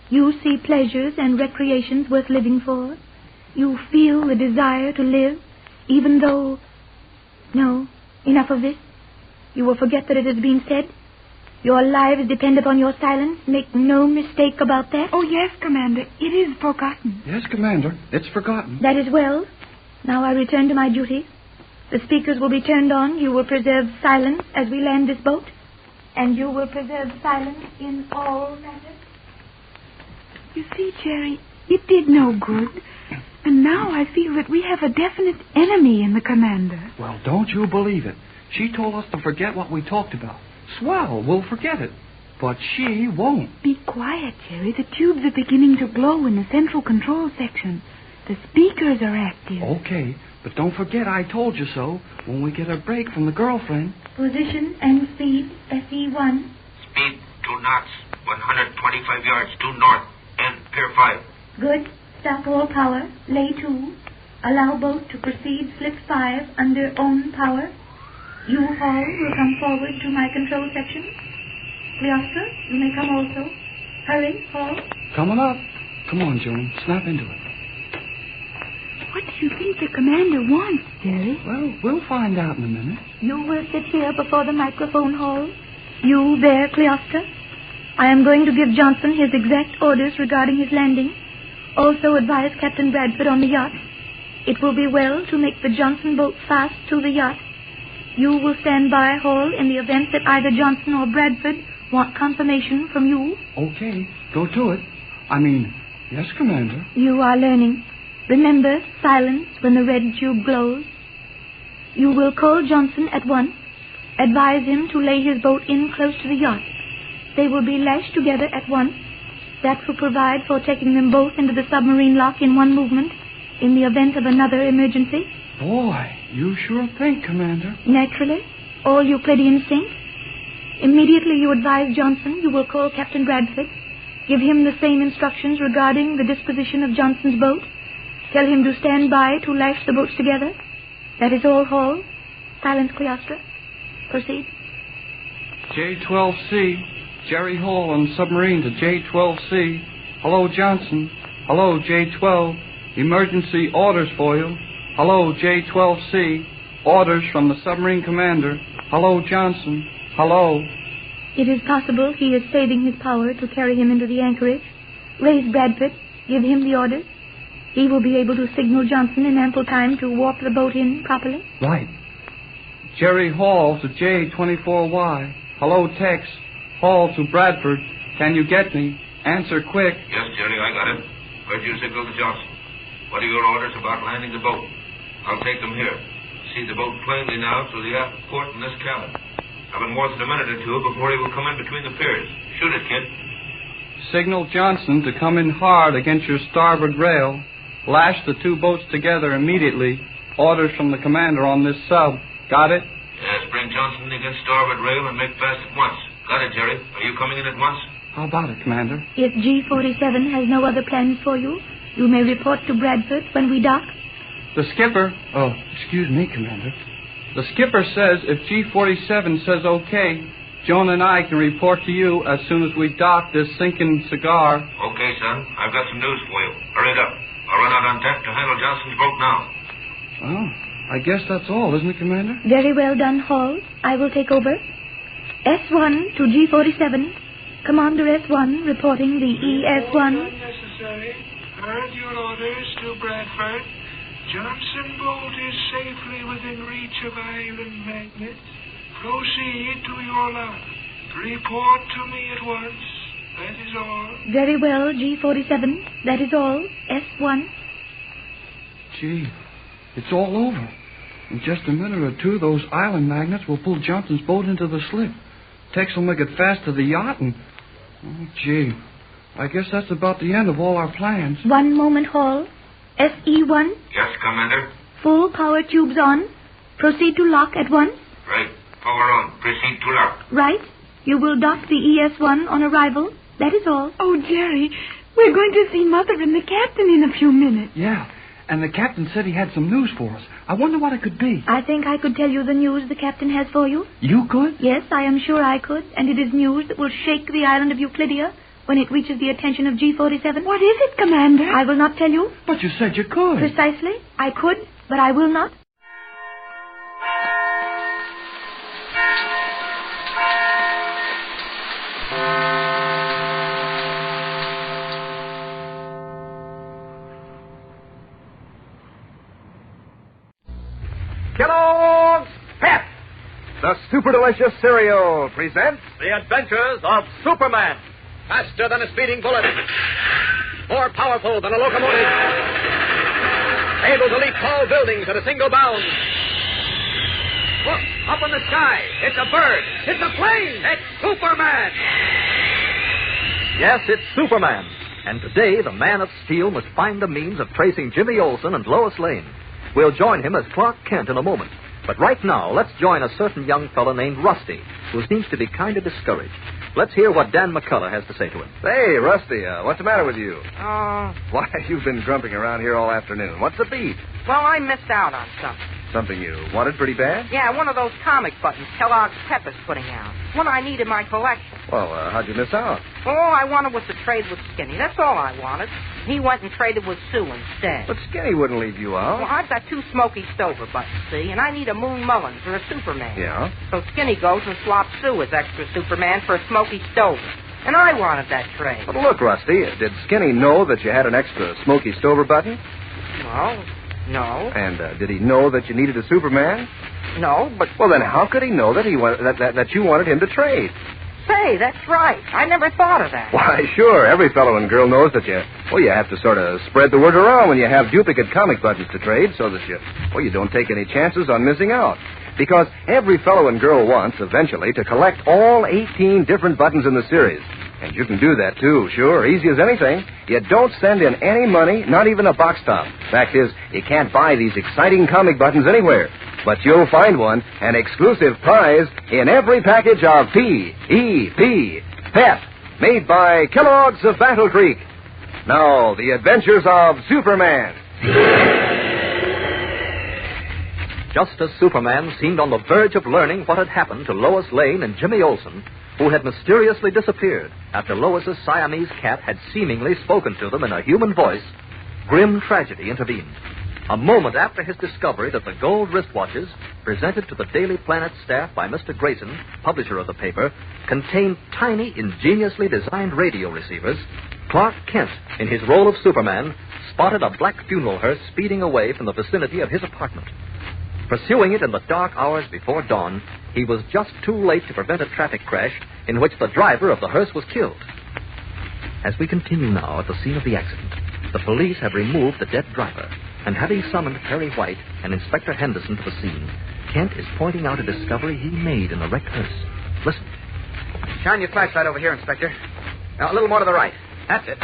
You see pleasures and recreations worth living for. You feel the desire to live, even though... No, enough of this. You will forget that it has been said. Your lives depend upon your silence. Make no mistake about that. Oh, yes, Commander. It is forgotten. Yes, Commander. It's forgotten. That is well. Now I return to my duties. The speakers will be turned on. You will preserve silence as we land this boat. And you will preserve silence in all matters. You see, Jerry, it did no good. And now I feel that we have a definite enemy in the commander. Well, don't you believe it. She told us to forget what we talked about. Swell, we'll forget it. But she won't. Be quiet, Jerry. The tubes are beginning to glow in the central control section. The speakers are active. Okay, but don't forget I told you so when we get a break from the girlfriend. Position and speed, SE1. Speed 2 knots, 125 yards due north, and Pier 5. Good. Stop all power. Lay to. Allow boat to proceed. Slip 5 under own power. You, Hall, will come forward to my control section. Cleostra, you may come also. Hurry, Hall. Coming up. Come on, Joan. Snap into it. What do you think the commander wants, Jerry? Well, we'll find out in a minute. You will sit here before the microphone, Hall. You there, Cleostra. I am going to give Johnson his exact orders regarding his landing. Also advise Captain Bradford on the yacht. It will be well to make the Johnson boat fast to the yacht. You will stand by, Hall, in the event that either Johnson or Bradford want confirmation from you. Okay, go to it. Yes, Commander. You are learning. Remember, silence when the red tube glows. You will call Johnson at once. Advise him to lay his boat in close to the yacht. They will be lashed together at once. That will provide for taking them both into the submarine lock in one movement in the event of another emergency. Boy, you sure think, Commander. Naturally. All Euclideans think. Immediately you advise Johnson, you will call Captain Bradford. Give him the same instructions regarding the disposition of Johnson's boat. Tell him to stand by to lash the boats together. That is all, Hall. Silence, Cleostra. Proceed. J-12C. Jerry Hall on submarine to J-12C. Hello, Johnson. Hello, J-12. Emergency orders for you. Hello, J-12C. Orders from the submarine commander. Hello, Johnson. Hello. It is possible he is saving his power to carry him into the anchorage. Raise Bradford. Give him the orders. He will be able to signal Johnson in ample time to warp the boat in properly. Right. Jerry Hall to J-24Y. Hello, Tex. Hall to Bradford. Can you get me? Answer quick. Yes, Jerry, I got it. Where'd you signal to Johnson? What are your orders about landing the boat? I'll take them here. See the boat plainly now through the aft port in this cabin. I've been more than a minute or two before he will come in between the piers. Shoot it, kid. Signal Johnson to come in hard against your starboard rail. Lash the two boats together immediately. Orders from the commander on this sub. Got it? Yes, bring Johnson against starboard rail and make fast at once. Got it, Jerry. Are you coming in at once? How about it, Commander? If G-47 has no other plans for you, you may report to Bradford when we dock. The skipper... Oh, excuse me, Commander. The skipper says if G-47 says okay, Joan and I can report to you as soon as we dock this sinking cigar. Okay, son. I've got some news for you. Hurry it up. All I'll run out on deck to handle Johnson's boat now. Well, I guess that's all, isn't it, Commander? Very well done, Hall. I will take over. S1 to G47. Commander S1 reporting the ES1. Unnecessary. Heard your orders to Bradford. Johnson boat is safely within reach of island magnets. Proceed to your lot. Report to me at once. That is all. Very well, G47. That is all. S1. Gee, it's all over. In just a minute or two, those island magnets will pull Johnson's boat into the slip. Tex will make it fast to the yacht and... Oh, gee. I guess that's about the end of all our plans. One moment, Hall. SE1. Yes, Commander? Full power tubes on. Proceed to lock at once. Right. Power on. Proceed to lock. Right. You will dock the ES1 on arrival. That is all. Oh, Jerry, we're going to see Mother and the captain in a few minutes. Yeah, and the captain said he had some news for us. I wonder what it could be. I think I could tell you the news the captain has for you. You could? Yes, I am sure I could. And it is news that will shake the island of Euclidia when it reaches the attention of G47. What is it, Commander? I will not tell you. But you said you could. Precisely. I could, but I will not. Kellogg's Pep, the super delicious cereal, presents The Adventures of Superman. Faster than a speeding bullet, more powerful than a locomotive, able to leap tall buildings at a single bound. Look, up in the sky, it's a bird, it's a plane, it's Superman. Yes, it's Superman. And today, the Man of Steel must find the means of tracing Jimmy Olsen and Lois Lane. We'll join him as Clark Kent in a moment. But right now, let's join a certain young fellow named Rusty, who seems to be kind of discouraged. Let's hear what Dan McCullough has to say to him. Hey, Rusty, what's the matter with you? Why, you've been grumping around here all afternoon. What's the beat? Well, I missed out on something. Something you wanted pretty bad? Yeah, one of those comic buttons Kellogg's Pep is putting out. One I need in my collection. Well, how'd you miss out? Well, all I wanted was to trade with Skinny. That's all I wanted. He went and traded with Sue instead. But Skinny wouldn't leave you out. Well, I've got 2 Smoky Stover buttons, see, and I need a Moon Mullins or a Superman. Yeah? So Skinny goes and swaps Sue as extra Superman for a Smoky Stover. And I wanted that trade. But look, Rusty, did Skinny know that you had an extra Smoky Stover button? Well, no. And did he know that you needed a Superman? No, but... Well, then how could he know that that you wanted him to trade? Say, that's right. I never thought of that. Why, sure. Every fellow and girl knows that you have to sort of spread the word around when you have duplicate comic buttons to trade so that you don't take any chances on missing out. Because every fellow and girl wants, eventually, to collect all 18 different buttons in the series. And you can do that, too, sure, easy as anything. You don't send in any money, not even a box top. Fact is, you can't buy these exciting comic buttons anywhere. But you'll find one, an exclusive prize, in every package of P.E.P. Pep, made by Kellogg's of Battle Creek. Now, the adventures of Superman. Just as Superman seemed on the verge of learning what had happened to Lois Lane and Jimmy Olsen, who had mysteriously disappeared after Lois's Siamese cat had seemingly spoken to them in a human voice, grim tragedy intervened. A moment after his discovery that the gold wristwatches, presented to the Daily Planet staff by Mr. Grayson, publisher of the paper, contained tiny, ingeniously designed radio receivers, Clark Kent, in his role of Superman, spotted a black funeral hearse speeding away from the vicinity of his apartment. Pursuing it in the dark hours before dawn, he was just too late to prevent a traffic crash in which the driver of the hearse was killed. As we continue now at the scene of the accident, the police have removed the dead driver, and having summoned Perry White and Inspector Henderson to the scene, Kent is pointing out a discovery he made in the wrecked hearse. Listen. Shine your flashlight over here, Inspector. Now, a little more to the right. That's it.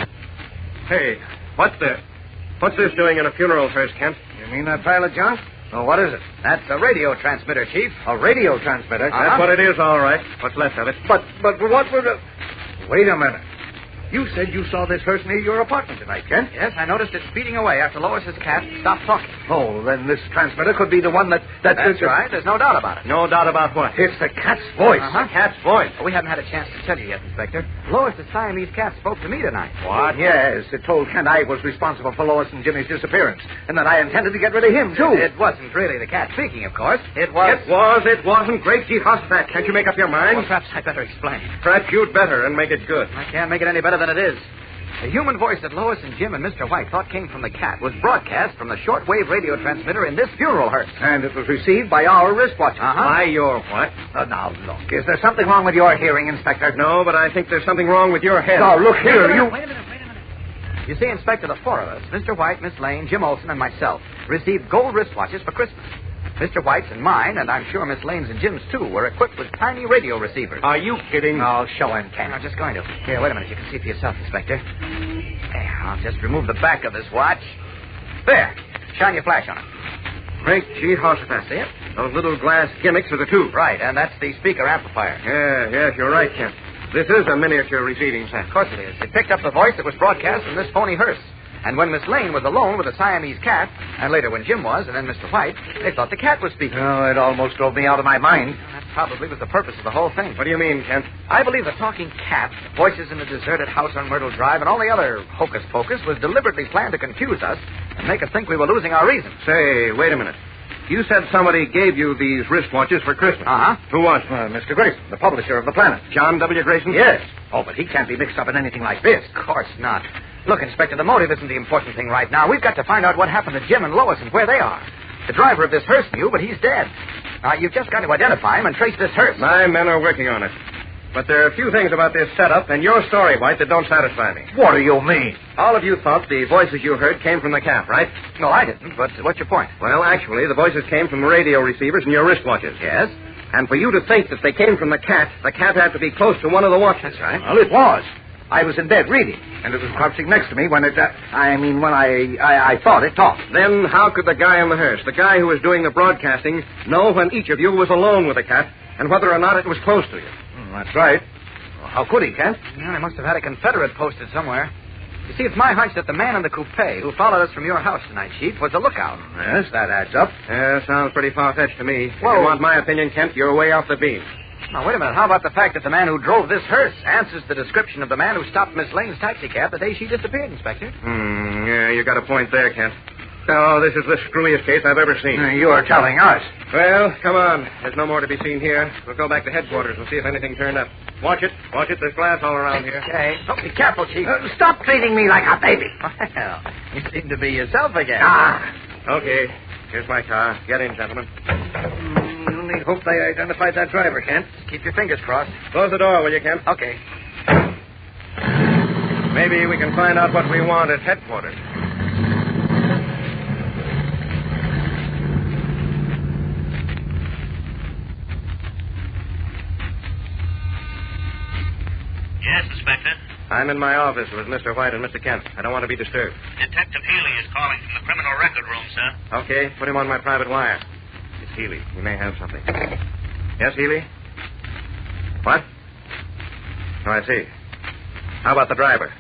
Hey, what's this doing in a funeral hearse, Kent? You mean that pilot, John? Oh, what is it? That's a radio transmitter, Chief. A radio transmitter? That's what it is, all right. What's left of it? But what would... Wait a minute. You said you saw this hearse near your apartment tonight, Kent. Yes, I noticed it speeding away after Lois's cat stopped talking. Oh, then this transmitter could be the one that... That's right. There's no doubt about it. No doubt about what? It's the cat's voice. Uh-huh. The cat's voice. We haven't had a chance to tell you yet, Inspector. Lois's Siamese cat spoke to me tonight. What? Yes, it told Kent I was responsible for Lois and Jimmy's disappearance, and that I intended to get rid of him, too. It wasn't really the cat speaking, of course. It was... It wasn't. Great Chief Hostess. Can't you make up your mind? Well, perhaps I'd better explain. Perhaps you'd better and make it good. I can't make it any better than it is. The human voice that Lois and Jim and Mr. White thought came from the cat was broadcast from the shortwave radio transmitter in this funeral hearse. And it was received by our wristwatch. By your what? Now, look, is there something wrong with your hearing, Inspector? No, but I think there's something wrong with your head. Now, look here, Wait a minute. You see, Inspector, the four of us, Mr. White, Miss Lane, Jim Olsen, and myself, received gold wristwatches for Christmas. Mr. White's and mine, and I'm sure Miss Lane's and Jim's, too, were equipped with tiny radio receivers. Are you kidding? Oh, show him, Ken. I'm just going to. Here, wait a minute. You can see for yourself, Inspector. There, I'll just remove the back of this watch. There. Shine your flash on it. Great Chief Hostess. See it? Those little glass gimmicks are the tube. Right, and that's the speaker amplifier. Yes, you're right, Kent. This is a miniature receiving set. Of course it is. It picked up the voice that was broadcast from this phony hearse. And when Miss Lane was alone with the Siamese cat, and later when Jim was, and then Mr. White, they thought the cat was speaking. Oh, it almost drove me out of my mind. That probably was the purpose of the whole thing. What do you mean, Kent? I believe the talking cat, voices in the deserted house on Myrtle Drive, and all the other hocus-pocus was deliberately planned to confuse us and make us think we were losing our reason. Say, wait a minute. You said somebody gave you these wristwatches for Christmas. Uh-huh. Who was? Mr. Grayson, the publisher of the Planet. John W. Grayson? Yes. Oh, but he can't be mixed up in anything like this. Of course not. Look, Inspector, the motive isn't the important thing right now. We've got to find out what happened to Jim and Lois and where they are. The driver of this hearse knew, but he's dead. Now, you've just got to identify him and trace this hearse. My men are working on it. But there are a few things about this setup and your story, White, that don't satisfy me. What do you mean? All of you thought the voices you heard came from the cat, right? No, I didn't, but what's your point? Well, actually, the voices came from the radio receivers in your wristwatches. Yes? And for you to think that they came from the cat had to be close to one of the watches. That's right. Well, it was. I was in bed reading, and it was crouching next to me when when I thought it talked. Then how could the guy in the hearse, the guy who was doing the broadcasting, know when each of you was alone with the cat and whether or not it was close to you? That's right. Well, how could he, Kent? Well, they must have had a Confederate posted somewhere. You see, it's my hunch that the man in the coupe who followed us from your house tonight, Chief, was a lookout. Yes, that adds up. Sounds pretty far-fetched to me. Whoa. If you want my opinion, Kent, you're way off the beam. Now, wait a minute. How about the fact that the man who drove this hearse answers the description of the man who stopped Miss Lane's taxicab the day she disappeared, Inspector? Yeah, you got a point there, Kent. Oh, this is the screwiest case I've ever seen. You are telling us. Well, come on. There's no more to be seen here. We'll go back to headquarters and see if anything turned up. Watch it. Watch it. There's glass all around here. Okay. Oh, be careful, Chief. Stop treating me like a baby. Well, you seem to be yourself again. Okay. Here's my car. Get in, gentlemen. Only hope they identified that driver, Kent. Just keep your fingers crossed. Close the door, will you, Kent? Okay. Maybe we can find out what we want at headquarters. Yes, Inspector. I'm in my office with Mr. White and Mr. Kent. I don't want to be disturbed. Detective Healy is calling from the criminal record room, sir. Okay, put him on my private wire. It's Healy. We may have something. Yes, Healy? What? Oh, I see. How about the driver?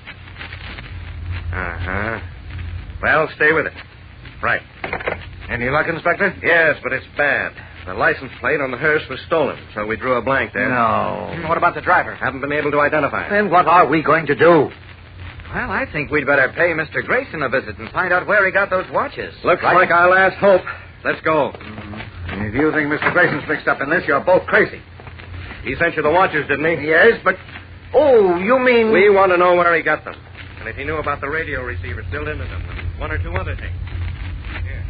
Uh-huh. Well, stay with it. Right. Any luck, Inspector? Yes, but it's bad. The license plate on the hearse was stolen, so we drew a blank there. No. What about the driver? Haven't been able to identify him. Then what are we going to do? Well, I think we'd better pay Mr. Grayson a visit and find out where he got those watches. Looks like our last hope. Let's go. If you think Mr. Grayson's mixed up in this, you're both crazy. He sent you the watches, didn't he? Yes, but... Oh, you mean... We want to know where he got them. And if he knew about the radio receiver still into them, and one or two other things. Here.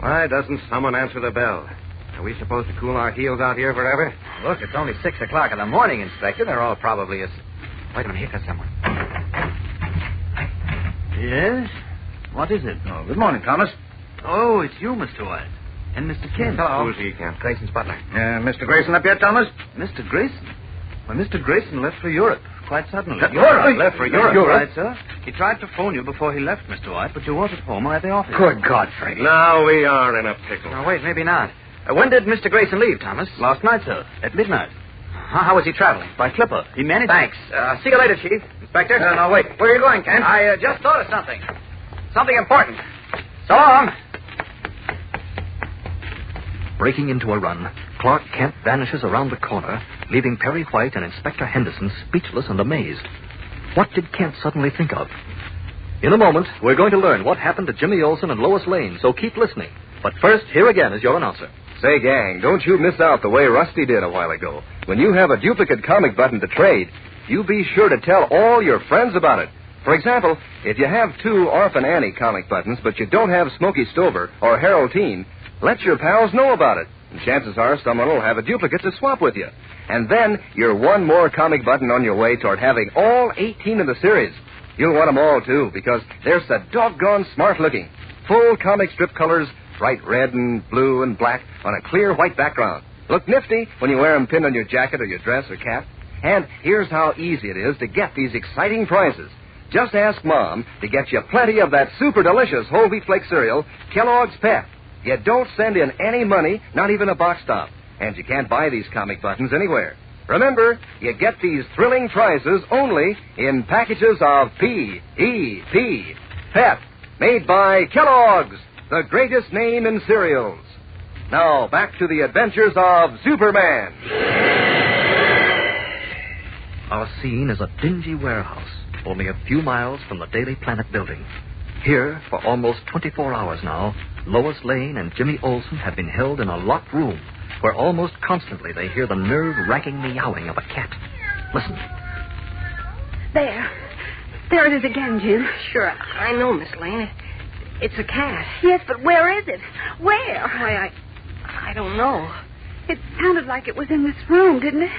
Why doesn't someone answer the bell? Are we supposed to cool our heels out here forever? Look, it's only 6 o'clock in the morning, Inspector. They're all probably as... Wait a minute, here comes someone. Yes? What is it? Oh, good morning, Thomas. Oh, it's you, Mr. White. And Mr. Kent. Hello. Who's he, Kent? Grayson's butler. Mr. Grayson up yet, Thomas? Mr. Grayson? Well, Mr. Grayson left for Europe quite suddenly. Europe? Left for Europe? Right, sir. He tried to phone you before he left, Mr. White, but you weren't at home or at the office. Good God, Frank. Now we are in a pickle. Now, wait, maybe not. When did Mr. Grayson leave, Thomas? Last night, sir. At midnight. How was he traveling? By clipper. He managed... Thanks. See you later, Chief. Inspector? No, wait. Where are you going, Kent? I just thought of something. Something important. So long. Breaking into a run, Clark Kent vanishes around the corner, leaving Perry White and Inspector Henderson speechless and amazed. What did Kent suddenly think of? In a moment, we're going to learn what happened to Jimmy Olsen and Lois Lane, so keep listening. But first, here again is your announcer. Say, gang, don't you miss out the way Rusty did a while ago. When you have a duplicate comic button to trade, you be sure to tell all your friends about it. For example, if you have 2 Orphan Annie comic buttons, but you don't have Smokey Stover or Harold Teen, let your pals know about it. And chances are someone will have a duplicate to swap with you. And then you're one more comic button on your way toward having all 18 of the series. You'll want them all, too, because they're so doggone smart-looking. Full comic strip colors, bright red and blue and black on a clear white background. Look nifty when you wear them pinned on your jacket or your dress or cap. And here's how easy it is to get these exciting prizes. Just ask Mom to get you plenty of that super delicious whole wheat flake cereal, Kellogg's Pep. You don't send in any money, not even a box top. And you can't buy these comic buttons anywhere. Remember, you get these thrilling prizes only in packages of P.E.P. Pep, made by Kellogg's, the greatest name in cereals. Now, back to the adventures of Superman. Our scene is a dingy warehouse, only a few miles from the Daily Planet building. Here, for almost 24 hours now, Lois Lane and Jimmy Olsen have been held in a locked room where almost constantly they hear the nerve-wracking meowing of a cat. Listen. There. There it is again, Jim. Sure, I know, Miss Lane. It's a cat. Yes, but where is it? Where? Why, I don't know. It sounded like it was in this room, didn't it?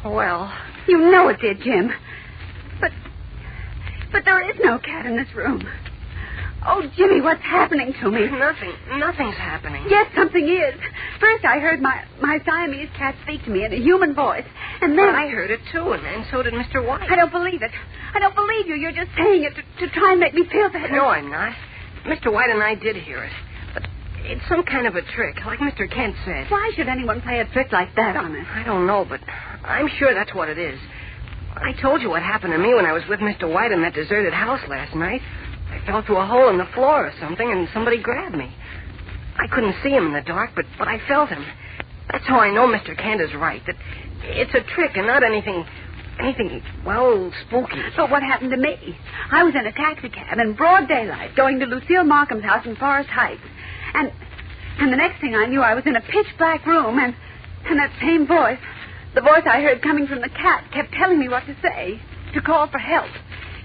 Well... You know it did, Jim. But there is no cat in this room. Oh, Jimmy, what's happening to me? Nothing's happening. Yes, something is. First, I heard my Siamese cat speak to me in a human voice. And then... Well, I heard it, too, and so did Mr. White. I don't believe it. I don't believe you. You're just saying it to try and make me feel better. No, I'm not. Mr. White and I did hear it. But it's some kind of a trick, like Mr. Kent said. Why should anyone play a trick like that on us? I don't know, but I'm sure that's what it is. I told you what happened to me when I was with Mr. White in that deserted house last night. I fell through a hole in the floor or something, and somebody grabbed me. I couldn't see him in the dark, but I felt him. That's how I know Mr. Kent is right, that it's a trick and not anything, well, spooky. But what happened to me? I was in a taxicab in broad daylight going to Lucille Markham's house in Forest Heights. And the next thing I knew, I was in a pitch-black room, and that same voice, the voice I heard coming from the cat, kept telling me what to say, to call for help.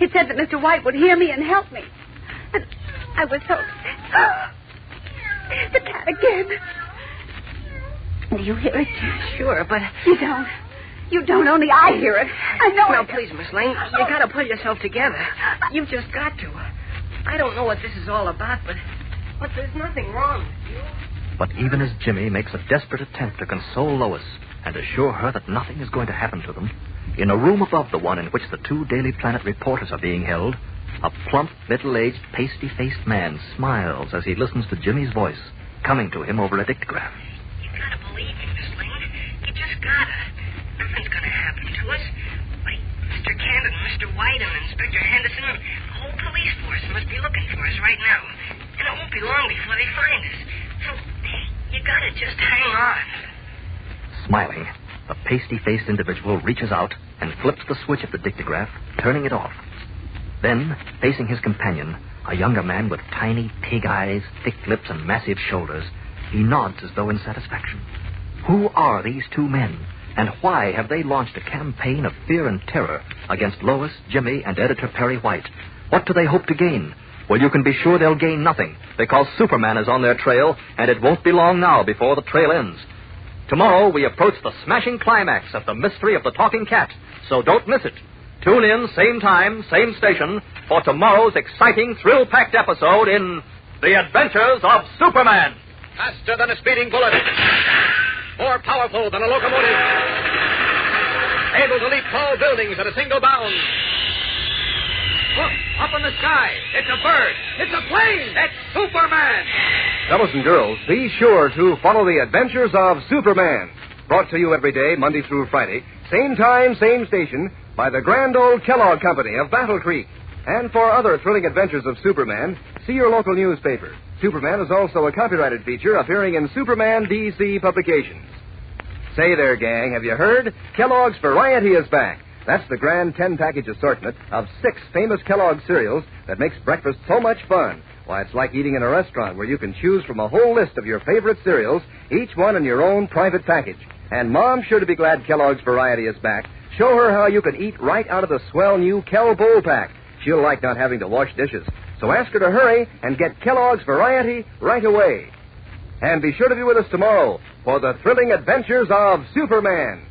It said that Mr. White would hear me and help me. And I was so... The cat again. Do you hear it? Sure, but... You don't. You don't, only I hear it. I know it. Now, please, Miss Lane, you gotta pull yourself together. You've just got to. I don't know what this is all about, but there's nothing wrong with you. But even as Jimmy makes a desperate attempt to console Lois and assure her that nothing is going to happen to them, in a room above the one in which the 2 Daily Planet reporters are being held, a plump, middle-aged, pasty-faced man smiles as he listens to Jimmy's voice coming to him over a dictograph. You gotta believe me, Miss Lane. You just gotta. Nothing's gonna happen to us. Why, Mr. Kent and Mr. White and Inspector Henderson, the whole police force must be looking for us right now. And it won't be long before they find us. So, you gotta just hang on. Smiling, the pasty-faced individual reaches out and flips the switch of the dictograph, turning it off. Then, facing his companion, a younger man with tiny pig eyes, thick lips, and massive shoulders, he nods as though in satisfaction. Who are these 2 men, and why have they launched a campaign of fear and terror against Lois, Jimmy, and editor Perry White? What do they hope to gain? Well, you can be sure they'll gain nothing, because Superman is on their trail, and it won't be long now before the trail ends. Tomorrow, we approach the smashing climax of the mystery of the talking cat, so don't miss it. Tune in, same time, same station, for tomorrow's exciting, thrill-packed episode in The Adventures of Superman. Faster than a speeding bullet. More powerful than a locomotive. Able to leap tall buildings at a single bound. Look, up in the sky. It's a bird. It's a plane. It's Superman. Fellows and girls, be sure to follow the adventures of Superman. Brought to you every day, Monday through Friday. Same time, same station, by the grand old Kellogg Company of Battle Creek. And for other thrilling adventures of Superman, see your local newspaper. Superman is also a copyrighted feature appearing in Superman DC publications. Say there, gang, have you heard? Kellogg's Variety is back. That's the grand 10-package assortment of 6 famous Kellogg cereals that makes breakfast so much fun. Why, it's like eating in a restaurant where you can choose from a whole list of your favorite cereals, each one in your own private package. And Mom's sure to be glad Kellogg's Variety is back. Show her how you can eat right out of the swell new Kell Bowl Pack. She'll like not having to wash dishes. So ask her to hurry and get Kellogg's Variety right away. And be sure to be with us tomorrow for the thrilling adventures of Superman.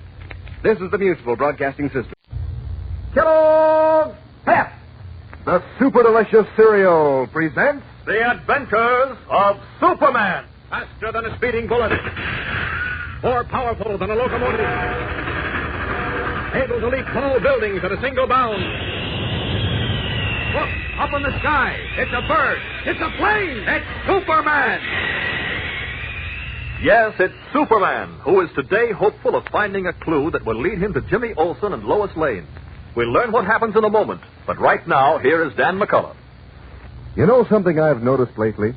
This is the Mutual Broadcasting System. Kellogg's Pep, the super delicious cereal, presents The Adventures of Superman. Faster than a speeding bullet. More powerful than a locomotive. Able to leap tall buildings at a single bound. Look, up in the sky. It's a bird. It's a plane. It's Superman. Yes, it's Superman, who is today hopeful of finding a clue that will lead him to Jimmy Olsen and Lois Lane. We'll learn what happens in a moment, but right now, here is Dan McCullough. You know something I've noticed lately?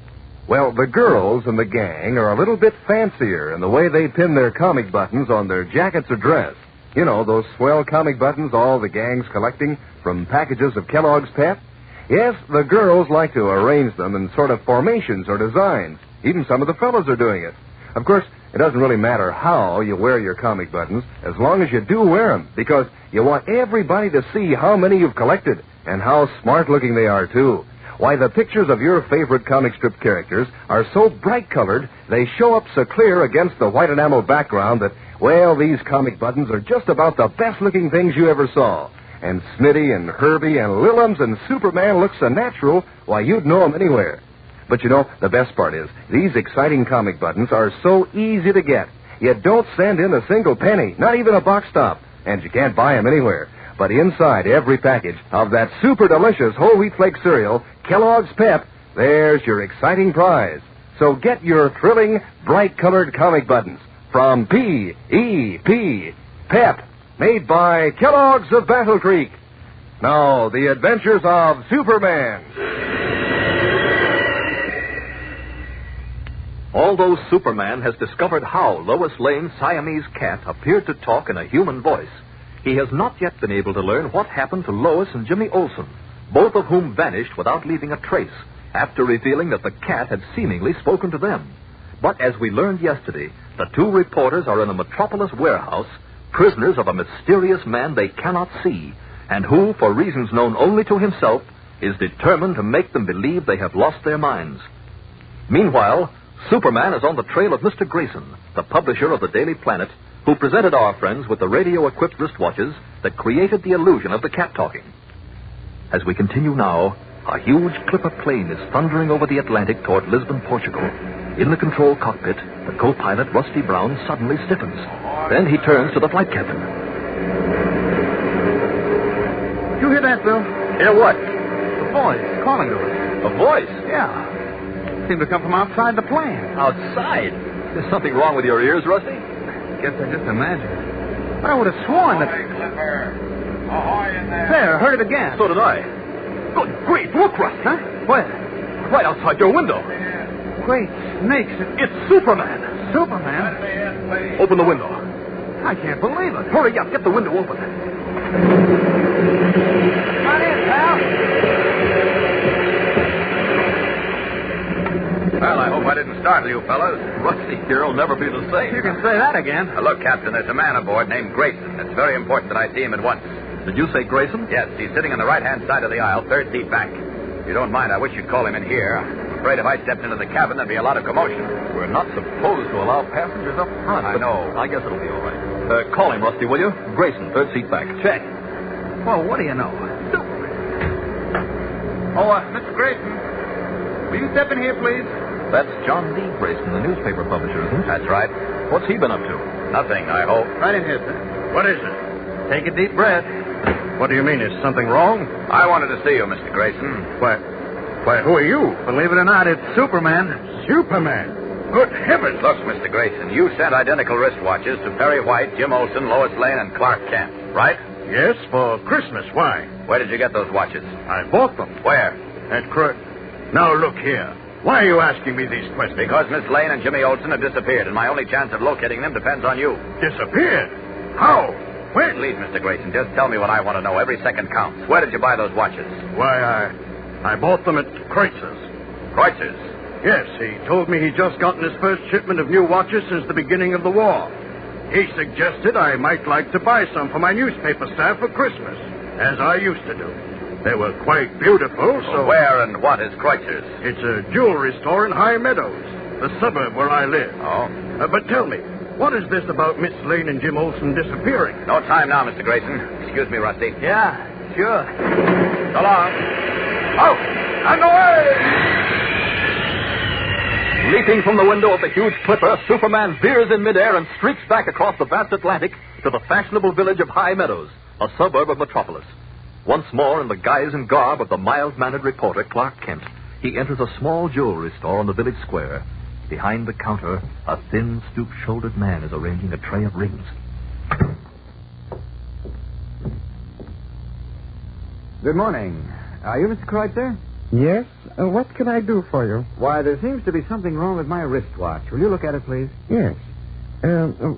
Well, the girls in the gang are a little bit fancier in the way they pin their comic buttons on their jackets or dress. You know, those swell comic buttons all the gang's collecting from packages of Kellogg's Pep? Yes, the girls like to arrange them in sort of formations or designs. Even some of the fellows are doing it. Of course, it doesn't really matter how you wear your comic buttons, as long as you do wear them, because you want everybody to see how many you've collected and how smart-looking they are, too. Why, the pictures of your favorite comic strip characters are so bright-colored, they show up so clear against the white enamel background that, well, these comic buttons are just about the best-looking things you ever saw. And Smitty and Herbie and Lillums and Superman look so natural, why, you'd know them anywhere. But you know, the best part is, these exciting comic buttons are so easy to get. You don't send in a single penny, not even a box top, and you can't buy them anywhere. But inside every package of that super delicious whole wheat flake cereal, Kellogg's Pep, there's your exciting prize. So get your thrilling, bright-colored comic buttons from P.E.P. Pep, made by Kellogg's of Battle Creek. Now, the adventures of Superman. Although Superman has discovered how Lois Lane's Siamese cat appeared to talk in a human voice, he has not yet been able to learn what happened to Lois and Jimmy Olsen, both of whom vanished without leaving a trace, after revealing that the cat had seemingly spoken to them. But as we learned yesterday, the two reporters are in a metropolis warehouse, prisoners of a mysterious man they cannot see, and who, for reasons known only to himself, is determined to make them believe they have lost their minds. Meanwhile, Superman is on the trail of Mr. Grayson, the publisher of the Daily Planet, who presented our friends with the radio-equipped wristwatches that created the illusion of the cat talking. As we continue now, a huge clipper plane is thundering over the Atlantic toward Lisbon, Portugal. In the control cockpit, the co-pilot, Rusty Brown, suddenly stiffens. Then he turns to the flight captain. Did you hear that, Bill? Hear what? The voice calling to us. A voice? Yeah. Seemed to come from outside the plane. Outside? There's something wrong with your ears, Rusty? Guess I just imagined. I would have sworn that... Clipper. Ahoy in there. There, heard it again. So did I. Good grief, look, Rusty. Huh? Where? Right outside your window. Great snakes. It's Superman. Superman? Open the window. I can't believe it. Hurry up, get the window open. Come on in, pal. Well, I hope I didn't startle you fellas. Rusty here will never be the same. You can say that again. Look, Captain, there's a man aboard named Grayson. It's very important that I see him at once. Did you say Grayson? Yes, he's sitting on the right-hand side of the aisle, third seat back. If you don't mind, I wish you'd call him in here. I'm afraid if I stepped into the cabin, there'd be a lot of commotion. We're not supposed to allow passengers up front. I know. I guess it'll be all right. Call him, Rusty, will you? Grayson, third seat back. Check. Well, what do you know? Oh, Mr. Grayson, will you step in here, please? That's John D. Grayson, the newspaper publisher, isn't it? That's right. What's he been up to? Nothing, I hope. Right in here, sir. What is it? Take a deep breath. What do you mean? Is something wrong? I wanted to see you, Mr. Grayson. What? Why, who are you? Believe it or not, it's Superman. Superman? Good heavens. Look, Mr. Grayson, you sent identical wristwatches to Perry White, Jim Olsen, Lois Lane, and Clark Kent, right? Yes, for Christmas. Why? Where did you get those watches? I bought them. Where? At Now, look here. Why are you asking me these questions? Because Miss Lane and Jimmy Olsen have disappeared, and my only chance of locating them depends on you. Disappeared? How? When? Please, Mr. Grayson, just tell me what I want to know. Every second counts. Where did you buy those watches? Why, I bought them at Kreutzer's. Kreutzer's? Yes, he told me he'd just gotten his first shipment of new watches since the beginning of the war. He suggested I might like to buy some for my newspaper staff for Christmas, as I used to do. They were quite beautiful, so... Where and what is Kreutzer's? It's a jewelry store in High Meadows, the suburb where I live. Oh? But tell me, what is this about Miss Lane and Jim Olsen disappearing? No time now, Mr. Grayson. Excuse me, Rusty. Yeah, sure. So long. Out! And away! Leaping from the window of the huge clipper, Superman veers in midair and streaks back across the vast Atlantic to the fashionable village of High Meadows, a suburb of Metropolis. Once more in the guise and garb of the mild-mannered reporter Clark Kent, he enters a small jewelry store on the village square. Behind the counter, a thin, stoop-shouldered man is arranging a tray of rings. Good morning. Are you Mr. Kreutzer? Yes? What can I do for you? Why, there seems to be something wrong with my wristwatch. Will you look at it, please? Yes.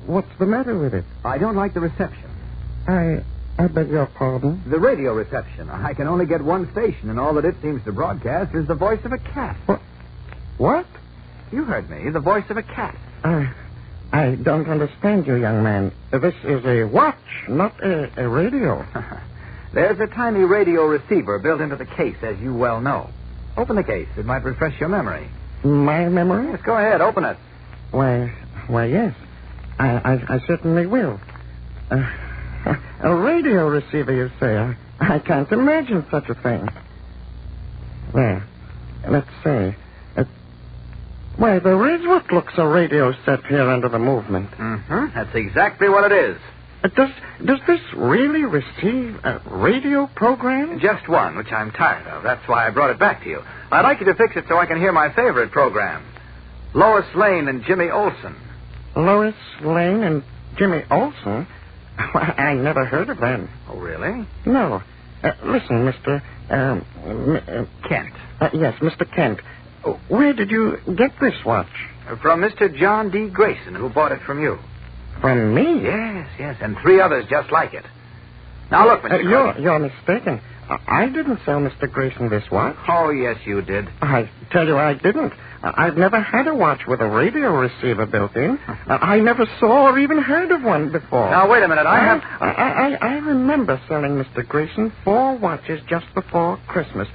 What's the matter with it? I don't like the reception. I beg your pardon? The radio reception. I can only get one station, and all that it seems to broadcast is the voice of a cat. What? You heard me. The voice of a cat. I don't understand you, young man. This is a watch, not a radio. There's a tiny radio receiver built into the case, as you well know. Open the case. It might refresh your memory. My memory? Yes, go ahead. Open it. Why, yes. I certainly will. A radio receiver, you say? I can't imagine such a thing. There. Let's see. Why, there is what looks a radio set here under the movement. Mm-hmm. That's exactly what it is. Does this really receive a radio program? Just one, which I'm tired of. That's why I brought it back to you. I'd like you to fix it so I can hear my favorite program. Lois Lane and Jimmy Olsen. Lois Lane and Jimmy Olsen? I never heard of them. Oh, really? No. Listen, Mr. Kent. Yes, Mr. Kent. Where did you get this watch? From Mr. John D. Grayson, who bought it from you. From me? Yes, and 3 others just like it. Now, look, Mr. Grayson. You're mistaken. I didn't sell Mr. Grayson this watch. Oh, yes, you did. I tell you I didn't. I've never had a watch with a radio receiver built in. I never saw or even heard of one before. Now, wait a minute. I remember selling Mr. Grayson 4 watches just before Christmas.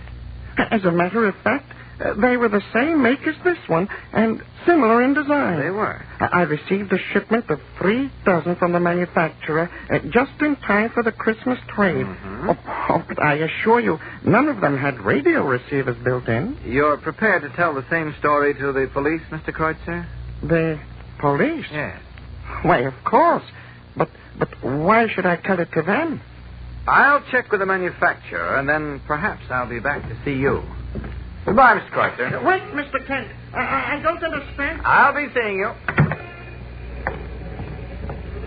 As a matter of fact, they were the same make as this one and similar in design. They were. I received a shipment of 3 dozen from the manufacturer just in time for the Christmas trade. Mm-hmm. But I assure you, none of them had radio receivers built in. You're prepared to tell the same story to the police, Mr. Kreutzer? The police? Yes. Why, of course. But why should I tell it to them? I'll check with the manufacturer, and then perhaps I'll be back to see you. Goodbye, Mr. Kreutzer. Wait, Mr. Kent. I don't understand. I'll be seeing you.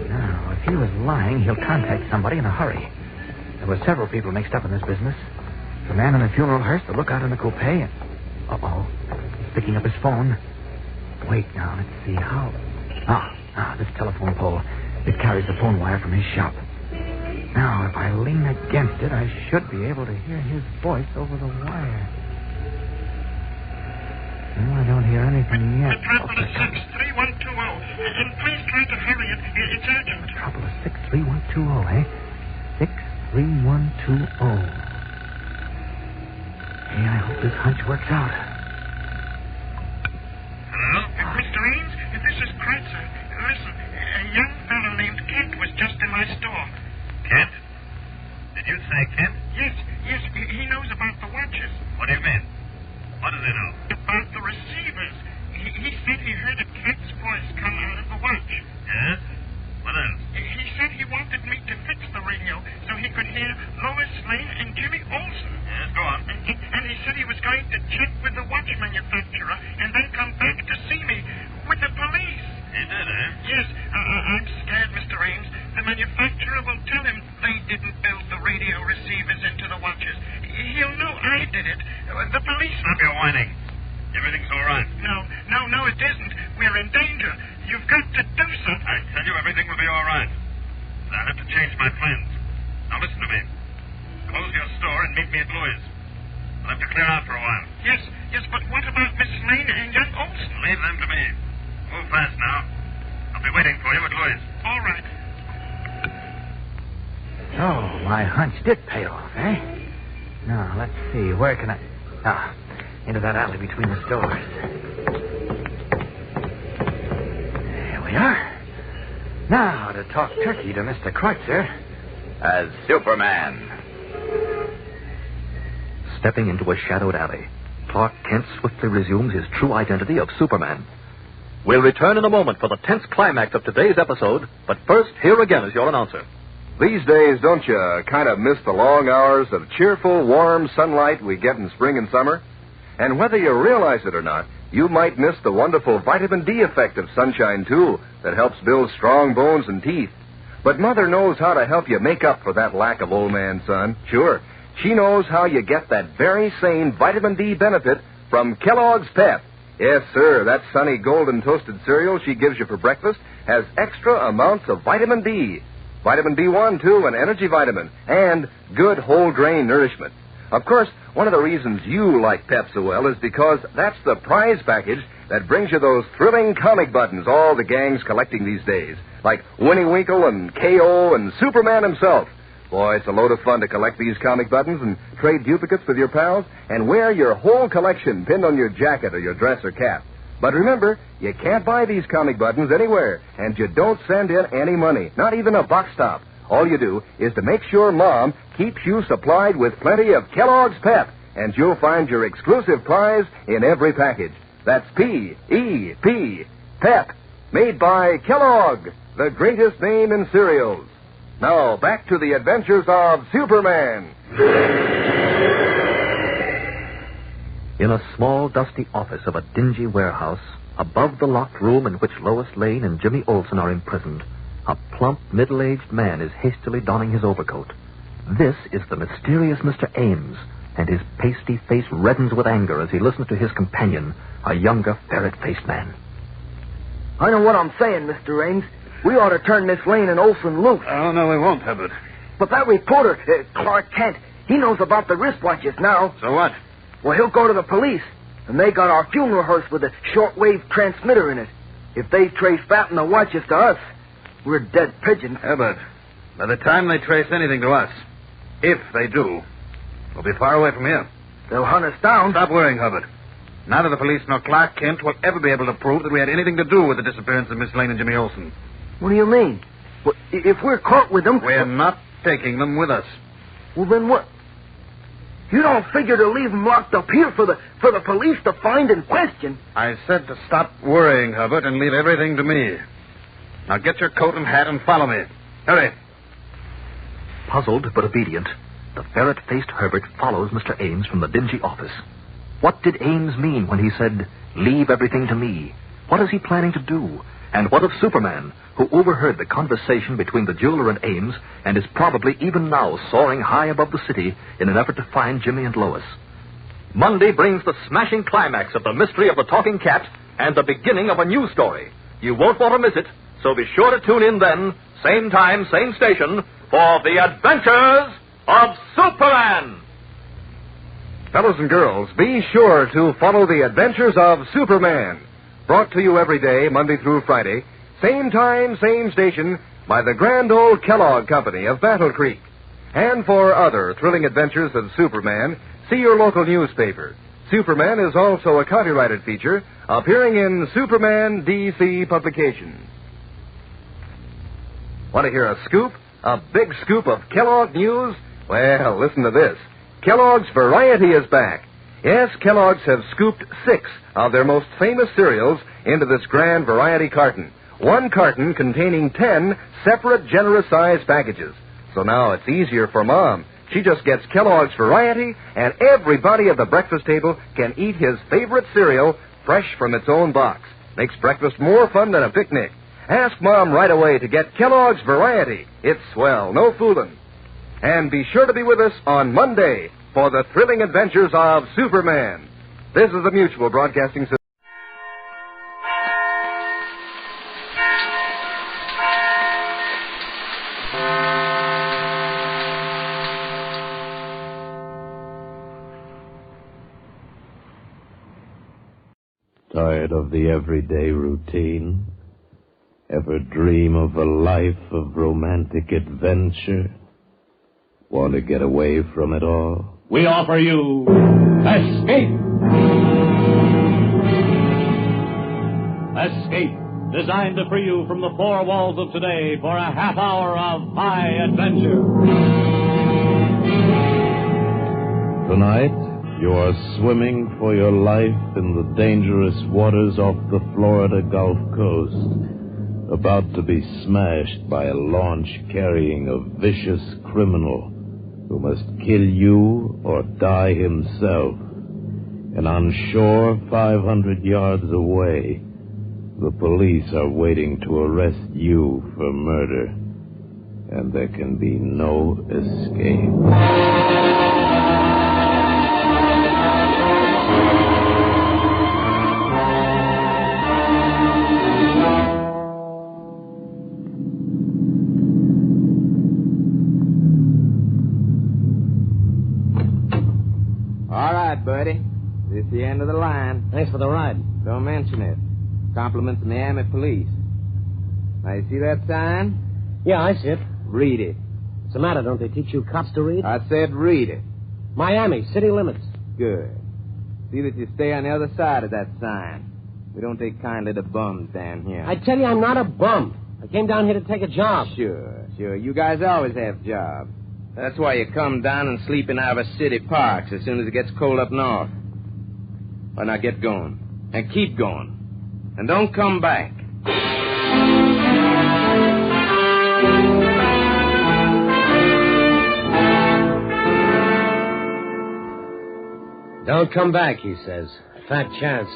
Now, if he was lying, he'll contact somebody in a hurry. There were several people mixed up in this business. The man in the funeral hearse, the lookout in the coupe, and... Uh-oh. He's picking up his phone. Wait, now, let's see how... this telephone pole. It carries the phone wire from his shop. Now, if I lean against it, I should be able to hear his voice over the wire. Well, I don't hear anything yet. Metropolis 63120. And please try to hurry it. It's urgent. Metropolis 63120, eh? 63120. Hey, I hope this hunch works out. Hello? Mr. Ames, this is Kreutzer. Listen, a young fellow named Kent was just in my store. Kent? Did you say Kent? Yes. He knows about the watches. What do you mean? What does he know? About the receivers. He said he heard a Kent's voice come out of the watch. Yes? What else? He said he wanted me to fix the radio so he could hear Lois Lane and Jimmy Olsen. Yes, go on. And he said he was going to check with the watch manufacturer and then come back to see me with the police. He did, eh? Yes, I'm scared, Mr. Ames. The manufacturer will tell him they didn't build the radio receivers into the watches. He'll know I did it. The police... Stop your whining. Everything's all right. No, it isn't. We're in danger. You've got to do something. I tell you, everything will be all right. I'll have to change my plans. Now, listen to me. Close your store and meet me at Louis'. I'll have to clear out for a while. Yes, but what about Miss Lane and young Olsen? Leave them to me. Move fast now. I'll be waiting for you at Louis'. All right. Oh, my hunch did pay off, eh? Now, let's see. Where can I... into that alley between the stores. There we are. Now, to talk turkey to Mr. Kreutzer. As Superman. Stepping into a shadowed alley, Clark Kent swiftly resumes his true identity of Superman. We'll return in a moment for the tense climax of today's episode, but first, here again is your announcer. These days, don't you kind of miss the long hours of cheerful, warm sunlight we get in spring and summer? And whether you realize it or not, you might miss the wonderful vitamin D effect of sunshine, too, that helps build strong bones and teeth. But Mother knows how to help you make up for that lack of old man sun. Sure, she knows how you get that very same vitamin D benefit from Kellogg's Pep. Yes, sir, that sunny golden toasted cereal she gives you for breakfast has extra amounts of vitamin D. Vitamin B1, too, an energy vitamin, and good whole grain nourishment. Of course, one of the reasons you like Pep so well is because that's the prize package that brings you those thrilling comic buttons all the gang's collecting these days, like Winnie Winkle and K.O. and Superman himself. Boy, it's a load of fun to collect these comic buttons and trade duplicates with your pals and wear your whole collection pinned on your jacket or your dress or cap. But remember, you can't buy these comic buttons anywhere, and you don't send in any money, not even a box stop. All you do is to make sure Mom keeps you supplied with plenty of Kellogg's Pep, and you'll find your exclusive prize in every package. That's P-E-P, Pep, made by Kellogg, the greatest name in cereals. Now, back to the adventures of Superman. In a small, dusty office of a dingy warehouse, above the locked room in which Lois Lane and Jimmy Olsen are imprisoned, a plump, middle-aged man is hastily donning his overcoat. This is the mysterious Mr. Ames, and his pasty face reddens with anger as he listens to his companion, a younger, ferret-faced man. I know what I'm saying, Mr. Ames. We ought to turn Miss Lane and Olsen loose. Oh, no, we won't, Hubbard. But that reporter, Clark Kent, he knows about the wristwatches now. So what? Well, he'll go to the police, and they got our funeral hearse with a shortwave transmitter in it. If they trace that and the watches to us, we're dead pigeons. Hubbard, by the time they trace anything to us, if they do, we'll be far away from here. They'll hunt us down. Stop worrying, Hubbard. Neither the police nor Clark Kent will ever be able to prove that we had anything to do with the disappearance of Miss Lane and Jimmy Olsen. What do you mean? Well, if we're caught with them... We're not taking them with us. Well, then what? You don't figure to leave them locked up here for the police to find and question. I said to stop worrying, Hubbard, and leave everything to me. Now get your coat and hat and follow me. Hurry. Puzzled but obedient, the ferret-faced Herbert follows Mr. Ames from the dingy office. What did Ames mean when he said, "Leave everything to me"? What is he planning to do? And what of Superman, who overheard the conversation between the jeweler and Ames and is probably even now soaring high above the city in an effort to find Jimmy and Lois? Monday brings the smashing climax of the mystery of the talking cat and the beginning of a new story. You won't want to miss it, so be sure to tune in then, same time, same station, for the adventures of Superman. Fellows and girls, be sure to follow the adventures of Superman. Brought to you every day, Monday through Friday, same time, same station, by the grand old Kellogg Company of Battle Creek. And for other thrilling adventures of Superman, see your local newspaper. Superman is also a copyrighted feature appearing in Superman DC publications. Want to hear a scoop? A big scoop of Kellogg news? Well, listen to this. Kellogg's Variety is back. Yes, Kellogg's have scooped 6 of their most famous cereals into this grand variety carton. One carton containing 10 separate generous-sized packages. So now it's easier for Mom. She just gets Kellogg's Variety, and everybody at the breakfast table can eat his favorite cereal fresh from its own box. Makes breakfast more fun than a picnic. Ask Mom right away to get Kellogg's Variety. It's swell, no fooling. And be sure to be with us on Monday for the thrilling adventures of Superman. This is the Mutual Broadcasting System. Tired of the everyday routine? Ever dream of a life of romantic adventure? Want to get away from it all? We offer you Escape! Escape, designed to free you from the four walls of today for a half hour of high adventure. Tonight, you are swimming for your life in the dangerous waters off the Florida Gulf Coast, about to be smashed by a launch carrying a vicious criminal who must kill you or die himself. And on shore, 500 yards away, the police are waiting to arrest you for murder. And there can be no escape. Buddy, this is the end of the line. Thanks for the ride. Don't mention it. Compliments of Miami Police. Now, you see that sign? Yeah, I see it. Read it. What's the matter? Don't they teach you cops to read? I said read it. Miami, city limits. Good. See that you stay on the other side of that sign. We don't take kindly to bums down here. I tell you, I'm not a bum. I came down here to take a job. Sure. You guys always have jobs. That's why you come down and sleep in our city parks as soon as it gets cold up north. Well, now get going. And keep going. And don't come back. Don't come back, he says. Fat chance.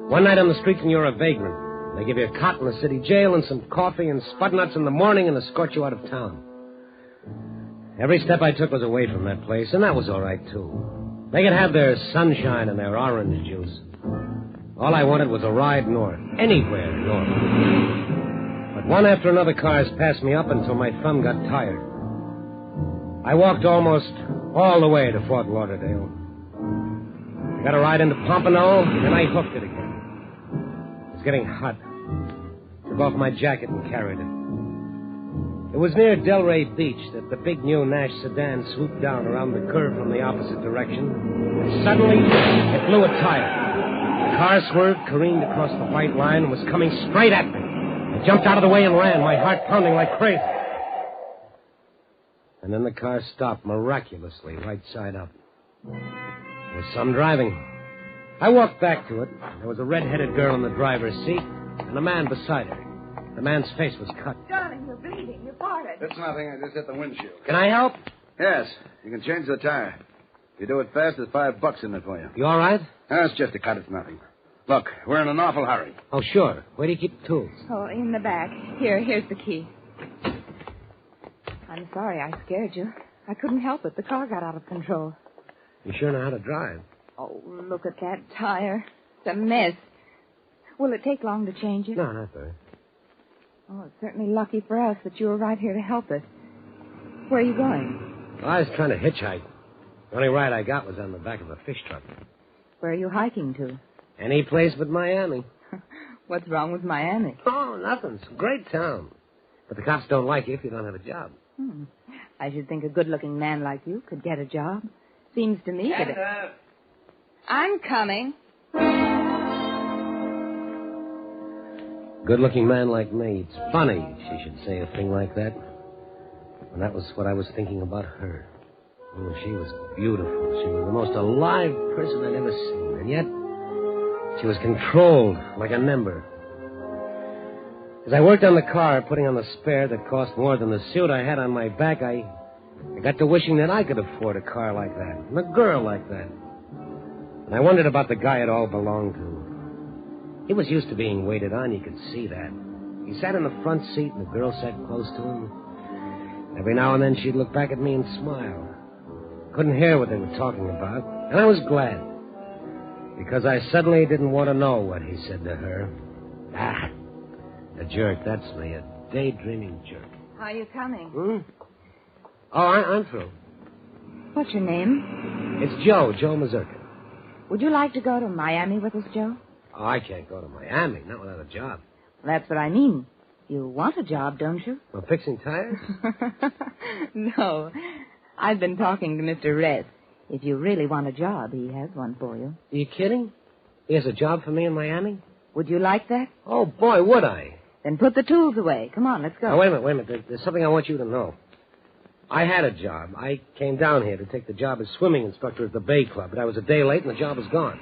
One night on the streets and you're a vagrant. They give you a cot in the city jail and some coffee and spud nuts in the morning and escort you out of town. Every step I took was away from that place, and that was all right, too. They could have their sunshine and their orange juice. All I wanted was a ride north, anywhere north. But one after another cars passed me up until my thumb got tired. I walked almost all the way to Fort Lauderdale. I got a ride into Pompano, and I hooked it again. It was getting hot. Took off my jacket and carried it. It was near Delray Beach that the big new Nash sedan swooped down around the curve from the opposite direction. And suddenly, it blew a tire. The car swerved, careened across the white line, and was coming straight at me. I jumped out of the way and ran, my heart pounding like crazy. And then the car stopped miraculously, right side up. There was some driving. I walked back to it. There was a red-headed girl in the driver's seat and a man beside her. The man's face was cut. Darling, you're bleeding. You're parted. It's nothing. I just hit the windshield. Can I help? Yes. You can change the tire. If you do it fast, there's $5 in it for you. You all right? It's just a cut. It's nothing. Look, we're in an awful hurry. Oh, sure. Where do you keep the tools? Oh, in the back. Here's the key. I'm sorry I scared you. I couldn't help it. The car got out of control. You sure know how to drive. Oh, look at that tire. It's a mess. Will it take long to change it? No, not very. Oh, it's certainly lucky for us that you were right here to help us. Where are you going? Well, I was trying to hitchhike. The only ride I got was on the back of a fish truck. Where are you hiking to? Any place but Miami. What's wrong with Miami? Oh, nothing. It's a great town. But the cops don't like you if you don't have a job. I should think a good-looking man like you could get a job. Seems to me that... I'm coming. Good-looking man like me. It's funny she should say a thing like that. And that was what I was thinking about her. Oh, she was beautiful. She was the most alive person I'd ever seen. And yet, she was controlled like a member. As I worked on the car, putting on the spare that cost more than the suit I had on my back, I got to wishing that I could afford a car like that, and a girl like that. And I wondered about the guy it all belonged to. He was used to being waited on, you could see that. He sat in the front seat, and the girl sat close to him. Every now and then she'd look back at me and smile. Couldn't hear what they were talking about, and I was glad. Because I suddenly didn't want to know what he said to her. Ah, a jerk, that's me, a daydreaming jerk. How are you coming? Oh, I'm through. What's your name? It's Joe Mazurka. Would you like to go to Miami with us, Joe? Oh, I can't go to Miami, not without a job. That's what I mean. You want a job, don't you? Well, fixing tires? No. I've been talking to Mr. Ress. If you really want a job, he has one for you. Are you kidding? He has a job for me in Miami? Would you like that? Oh, boy, would I. Then put the tools away. Come on, let's go. Oh, wait a minute. There's something I want you to know. I had a job. I came down here to take the job as swimming instructor at the Bay Club, but I was a day late and the job was gone.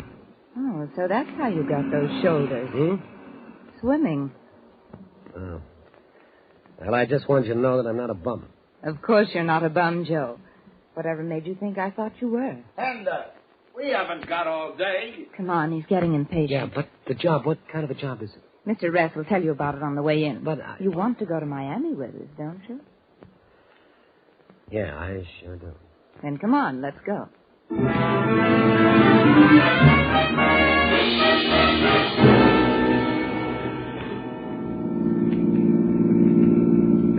Oh, so that's how you got those shoulders. Swimming. Oh. Well, I just wanted you to know that I'm not a bum. Of course you're not a bum, Joe. Whatever made you think I thought you were? And, we haven't got all day. Come on, he's getting impatient. Yeah, but the job, what kind of a job is it? Mr. Ress will tell you about it on the way in. But You want to go to Miami with us, don't you? Yeah, I sure do. Then come on, let's go.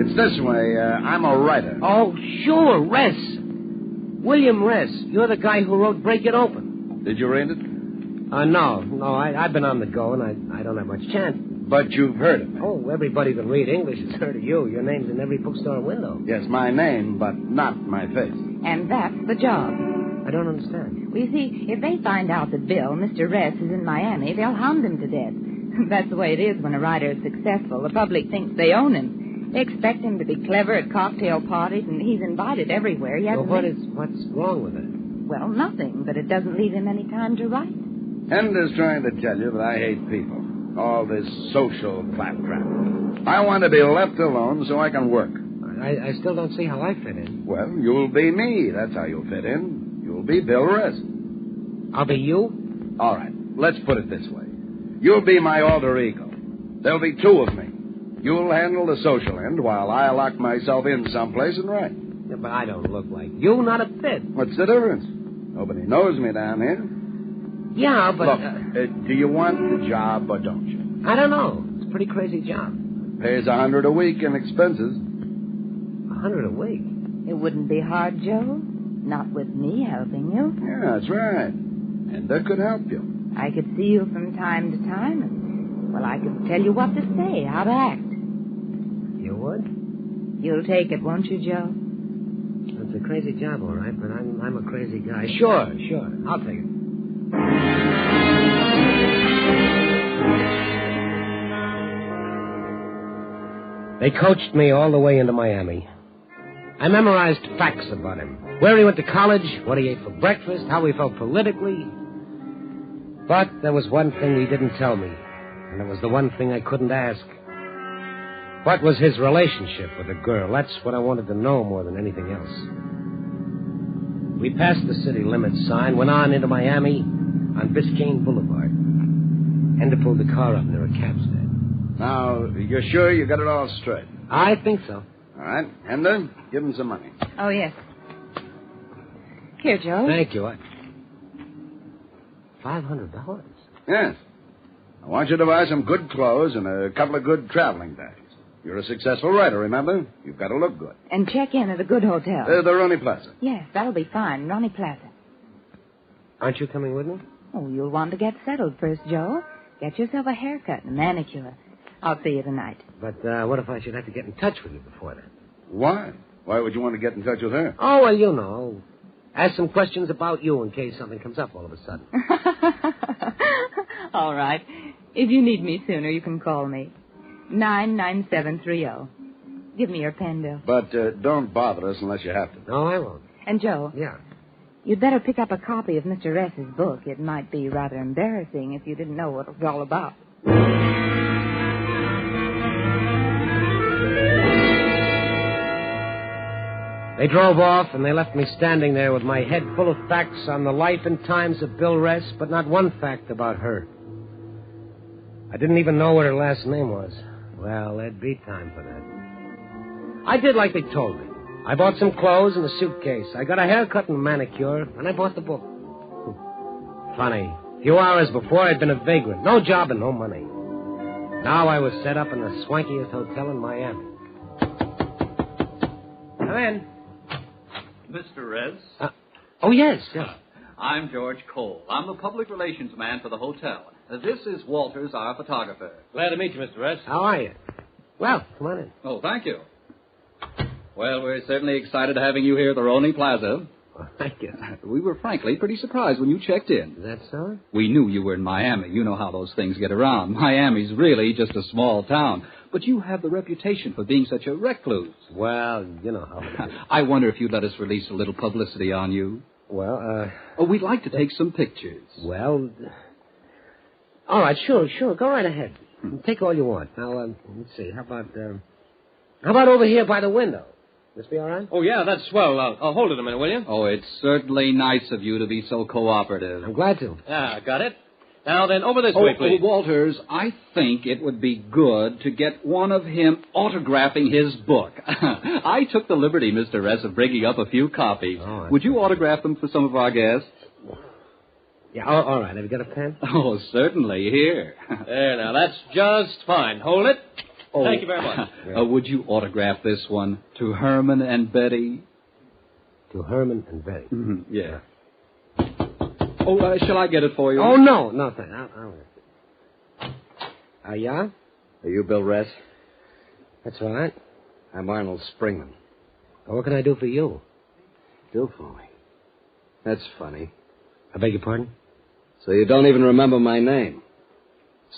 It's this way. I'm a writer. Oh, sure, Ress. William Ress. You're the guy who wrote Break It Open. Did you read it? No. I've been on the go, and I don't have much chance. But you've heard of me. Oh, everybody that read English has heard of you. Your name's in every bookstore window. Yes, my name, but not my face. And that's the job. I don't understand. Well, you see, if they find out that Bill, Mr. Ress, is in Miami, they'll hound him to death. That's the way it is when a writer is successful. The public thinks they own him. They expect him to be clever at cocktail parties, and he's invited everywhere. Well, what's wrong with it? Well, nothing, but it doesn't leave him any time to write. Hender's trying to tell you that I hate people. All this social claptrap. I want to be left alone so I can work. I still don't see how I fit in. Well, you'll be me. That's how you'll fit in. You'll be Bill Ress. I'll be you? All right. Let's put it this way. You'll be my alter ego. There'll be two of me. You'll handle the social end while I lock myself in someplace and write. Yeah, but I don't look like you. Not a bit. What's the difference? Nobody knows me down here. Yeah, but... Look, do you want the job or don't you? I don't know. It's a pretty crazy job. Pays $100 a week in expenses. $100 a week? It wouldn't be hard, Joe. Not with me helping you. Yeah, that's right. And that could help you. I could see you from time to time, and, well, I could tell you what to say, how to act. You would? You'll take it, won't you, Joe? It's a crazy job, all right, but I'm a crazy guy. Sure. I'll take it. They coached me all the way into Miami. I memorized facts about him. Where he went to college, what he ate for breakfast, how he felt politically. But there was one thing he didn't tell me, and it was the one thing I couldn't ask. What was his relationship with a girl? That's what I wanted to know more than anything else. We passed the city limits sign, went on into Miami on Biscayne Boulevard. Hender pulled the car up near a cab stand. Now, you're sure you got it all straight? I think so. All right. Hender, give him some money. Oh, yes. Here, Joe. Thank you. $500? Yes. I want you to buy some good clothes and a couple of good traveling bags. You're a successful writer, remember? You've got to look good. And check in at a good hotel. The Ronnie Plaza. Yes, that'll be fine. Ronnie Plaza. Aren't you coming with me? Oh, you'll want to get settled first, Joe. Get yourself a haircut and a manicure. I'll see you tonight. But what if I should have to get in touch with you before that? Why? Why would you want to get in touch with her? Oh, well, you know. Ask some questions about you in case something comes up all of a sudden. All right. If you need me sooner, you can call me. 99730. Give me your pen, Bill. But don't bother us unless you have to. No, I won't. And, Joe. Yeah. You'd better pick up a copy of Mr. Ress's book. It might be rather embarrassing if you didn't know what it was all about. They drove off, and they left me standing there with my head full of facts on the life and times of Bill Ress, but not one fact about her. I didn't even know what her last name was. Well, there'd be time for that. I did like they told me. I bought some clothes and a suitcase. I got a haircut and a manicure, and I bought the book. Funny. A few hours before, I'd been a vagrant. No job and no money. Now I was set up in the swankiest hotel in Miami. Come in. Mr. Rez? Oh, yes. I'm George Cole. I'm the public relations man for the hotel. This is Walters, our photographer. Glad to meet you, Mr. Rez. How are you? Well, come on in. Oh, thank you. Well, we're certainly excited having you here at the Roney Plaza. Well, thank you. We were frankly pretty surprised when you checked in. Is that so? We knew you were in Miami. You know how those things get around. Miami's really just a small town. But you have the reputation for being such a recluse. Well, you know how it is. I wonder if you'd let us release a little publicity on you. Well, we'd like to take some pictures. Well, all right, sure. Go right ahead. Take all you want. Now, let's see. How about over here by the window? This be all right? Oh, yeah, that's swell. I'll hold it a minute, will you? Oh, it's certainly nice of you to be so cooperative. I'm glad to. Ah, got it. Now then, over this way, please. Walters, I think it would be good to get one of him autographing his book. I took the liberty, Mr. Ress, of bringing up a few copies. Oh, would you autograph them for some of our guests? Yeah, all right. Have you got a pen? Oh, certainly. Here. There, now, that's just fine. Hold it. Oh, thank you very much. Would you autograph this one to Herman and Betty? To Herman and Betty? Mm-hmm. Yeah. Oh, shall I get it for you? Oh, no, thanks. Yeah? Are you Bill Ress? That's right. I'm Arnold Springman. Well, what can I do for you? Do for me? That's funny. I beg your pardon? So you don't even remember my name.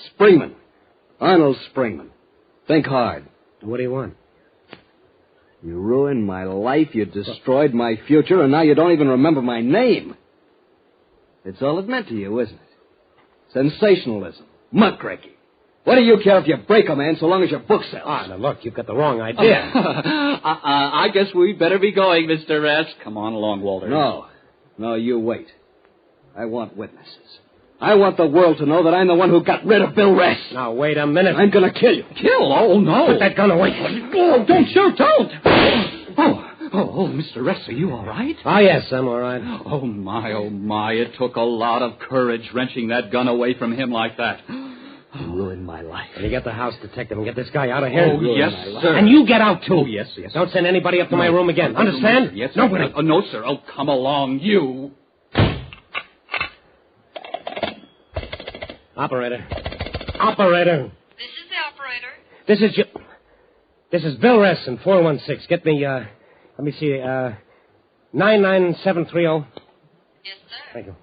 Springman. Arnold Springman. Think hard. What do you want? You ruined my life, you destroyed my future, and now you don't even remember my name. It's all it meant to you, isn't it? Sensationalism. Muckraking. What do you care if you break a man so long as your book sells? Now, look, you've got the wrong idea. I guess we'd better be going, Mr. Ress. Come on along, Walter. No, you wait. I want witnesses. I want the world to know that I'm the one who got rid of Bill Ress. Now, wait a minute. I'm going to kill you. Kill? Oh, no. Put that gun away. Oh, don't shoot, don't. Oh, Mr. Ress, are you all right? Oh, yes, I'm all right. Oh, my. It took a lot of courage wrenching that gun away from him like that. You ruined my life. Well, you get the house detective and get this guy out of here. Oh, yes, sir. And you get out, too. Oh, yes. Don't send anybody up to my room again. Understand? Yes, sir. Nobody. No, sir. Oh, come along, you. Operator. This is the operator. This is Bill Ress in 416. Get me, let me see, 99730. Yes, sir. Thank you.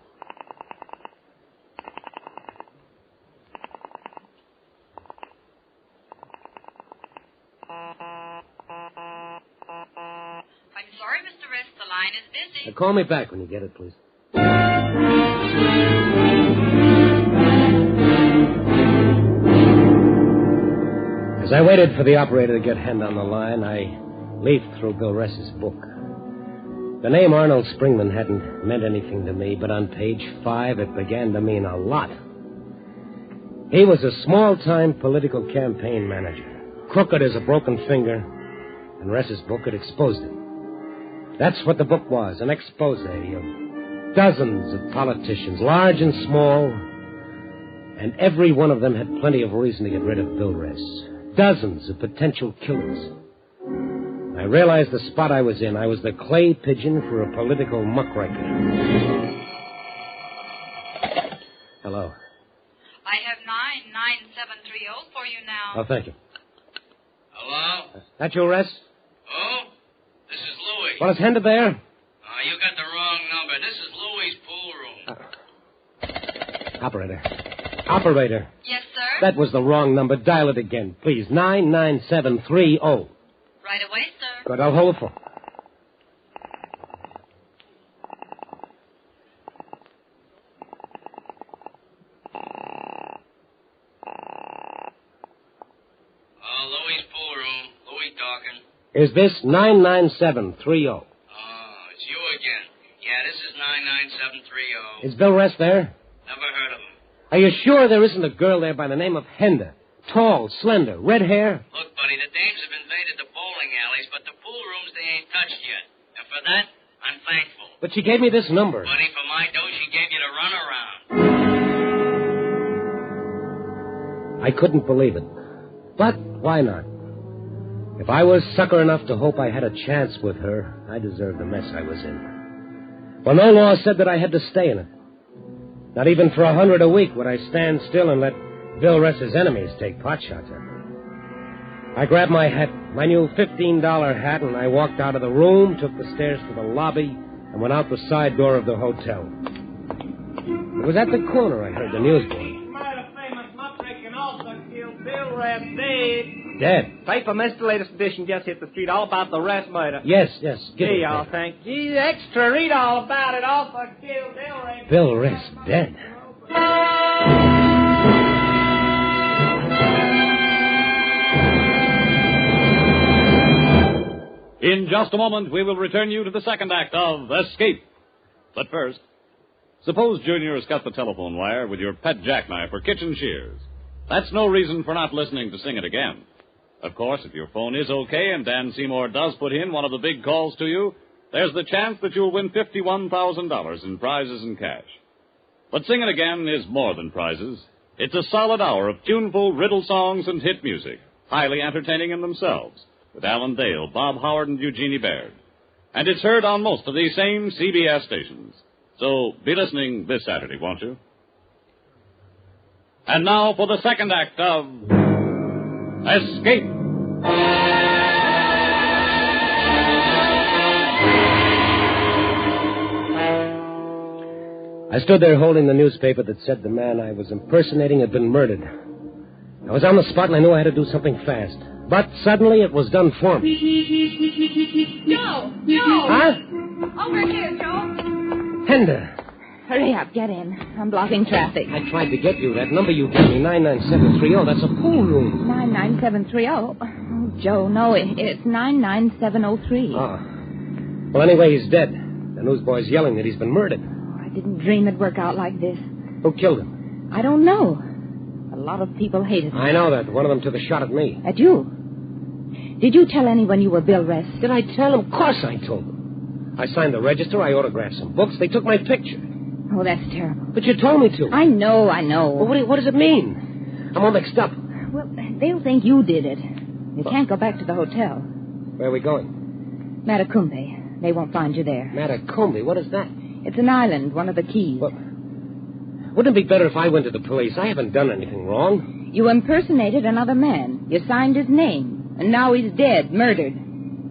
I'm sorry, Mr. Ress, the line is busy. Call me back when you get it, please. As I waited for the operator to get hand on the line, I leafed through Bill Ress's book. The name Arnold Springman hadn't meant anything to me, but on page 5 it began to mean a lot. He was a small-time political campaign manager, crooked as a broken finger, and Ress's book had exposed him. That's what the book was, an expose of dozens of politicians, large and small, and every one of them had plenty of reason to get rid of Bill Ress. Dozens of potential killers. I realized the spot I was in. I was the clay pigeon for a political muckraker. Hello. I have 99730 for you now. Oh, thank you. Hello? That you, Ress? Oh? This is Louis. Well, is Henda there? You got the wrong number. This is Louis' pool room. Operator. Yes, sir? That was the wrong number. Dial it again, please. 99730. Right away, sir. Good, I'll hold the phone. Louis' pool room. Louis talking. Is this 99730? Oh, it's you again. Yeah, this is 99730. Is Bill Rest there? Never heard of him. Are you sure there isn't a girl there by the name of Henda? Tall, slender, red hair? Look, buddy, the dames have invaded the bowling alleys, but the pool rooms they ain't touched yet. And for that, I'm thankful. But she gave me this number. Buddy, for my dough, she gave you the runaround. I couldn't believe it. But why not? If I was sucker enough to hope I had a chance with her, I deserved the mess I was in. Well, no law said that I had to stay in it. Not even for $100 a week would I stand still and let Bill Ress's enemies take pot shots at me. I grabbed my hat, my new $15 hat, and I walked out of the room, took the stairs to the lobby, and went out the side door of the hotel. It was at the corner I heard the newsboy. Bill Rest dead. Dead? Paper missed the latest edition, just hit the street, all about the Rest murder. Yes. Give Gee, it I'll back. thank you. Extra, read all about it. Also killed Bill Rest. Bill Rest dead. In just a moment, we will return you to the second act of Escape. But first, suppose Junior has cut the telephone wire with your pet jackknife or kitchen shears. That's no reason for not listening to Sing It Again. Of course, if your phone is okay and Dan Seymour does put in one of the big calls to you, there's the chance that you'll win $51,000 in prizes and cash. But Sing It Again is more than prizes. It's a solid hour of tuneful riddle songs and hit music, highly entertaining in themselves, with Alan Dale, Bob Howard, and Eugenie Baird. And it's heard on most of these same CBS stations. So be listening this Saturday, won't you? And now for the second act of Escape. I stood there holding the newspaper that said the man I was impersonating had been murdered. I was on the spot and I knew I had to do something fast. But suddenly it was done for me. Joe! Huh? Over here, Joe! Henda. Hurry up, get in. I'm blocking traffic. I tried to get you. That number you gave me, 99730, that's a pool room. 99730. Oh, Joe, no, it's 99703. Oh. Well, anyway, he's dead. The newsboy's yelling that he's been murdered. I didn't dream it'd work out like this. Who killed him? I don't know. A lot of people hated him. I know that. One of them took a shot at me. At you? Did you tell anyone you were Bill Rest? Did I tell him? Of course I told them. I signed the register. I autographed some books. They took my picture. Oh, that's terrible. But you told me to. I know. Well, what does it mean? I'm all mixed up. Well, they'll think you did it. You can't go back to the hotel. Where are we going? Matecumbe. They won't find you there. Matecumbe? What is that? It's an island, one of the keys. Well, wouldn't it be better if I went to the police? I haven't done anything wrong. You impersonated another man. You signed his name. And now he's dead, murdered.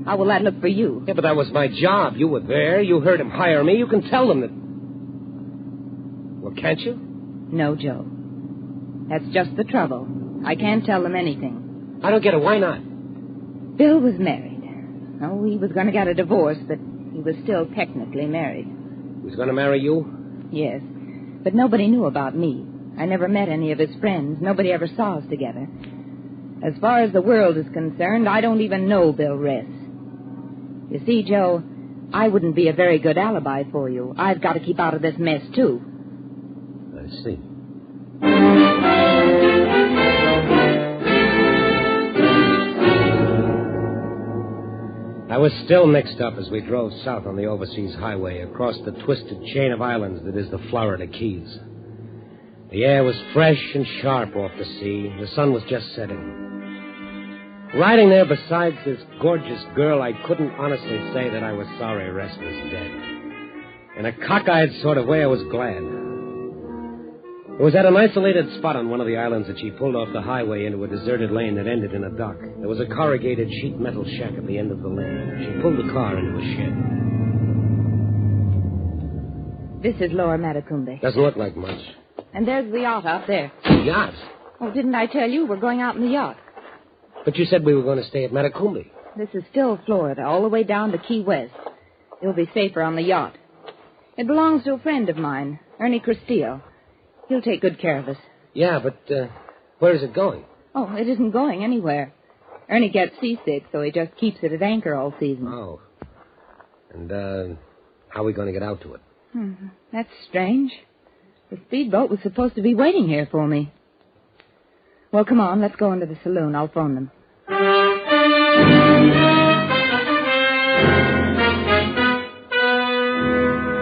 How will that look for you? Yeah, but that was my job. You were there. You heard him hire me. You can tell them that... Well, can't you? No, Joe. That's just the trouble. I can't tell them anything. I don't get it. Why not? Bill was married. Oh, he was going to get a divorce, but he was still technically married. He was going to marry you? Yes. But nobody knew about me. I never met any of his friends. Nobody ever saw us together. As far as the world is concerned, I don't even know Bill Rest. You see, Joe, I wouldn't be a very good alibi for you. I've got to keep out of this mess, too. I see. I was still mixed up as we drove south on the overseas highway across the twisted chain of islands that is the Florida Keys. The air was fresh and sharp off the sea. The sun was just setting. Riding there beside this gorgeous girl, I couldn't honestly say that I was sorry Rest was dead. In a cockeyed sort of way, I was glad. It was at an isolated spot on one of the islands that she pulled off the highway into a deserted lane that ended in a dock. There was a corrugated sheet metal shack at the end of the lane. She pulled the car into a shed. This is Lower Matecumbe. Doesn't look like much. And there's the yacht out there. Yacht? Oh, didn't I tell you we're going out in the yacht? But you said we were going to stay at Matecumbe. This is still Florida, all the way down to Key West. You'll be safer on the yacht. It belongs to a friend of mine, Ernie Castillo. He'll take good care of us. Yeah, but where is it going? Oh, it isn't going anywhere. Ernie gets seasick, so he just keeps it at anchor all season. Oh. And, how are we going to get out to it? That's strange. The speedboat was supposed to be waiting here for me. Well, come on, let's go into the saloon. I'll phone them.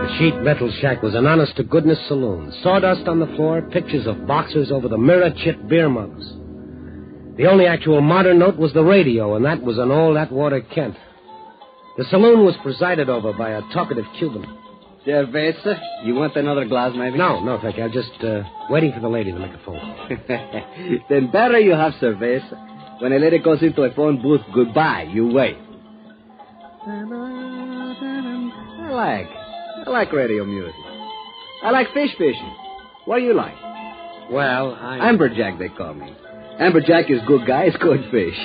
The Sheet Metal Shack was an honest-to-goodness saloon. Sawdust on the floor, pictures of boxers over the mirror-chipped beer mugs. The only actual modern note was the radio, and that was an old Atwater Kent. The saloon was presided over by a talkative Cuban. Cerveza? You want another glass, maybe? No, thank you. I'm just waiting for the lady to make a phone call. Then better you have cerveza. When a lady goes into a phone booth, goodbye, you wait. I like radio music. I like fish fishing. What do you like? Well, Amberjack, they call me. Amberjack is good guy, it's good fish.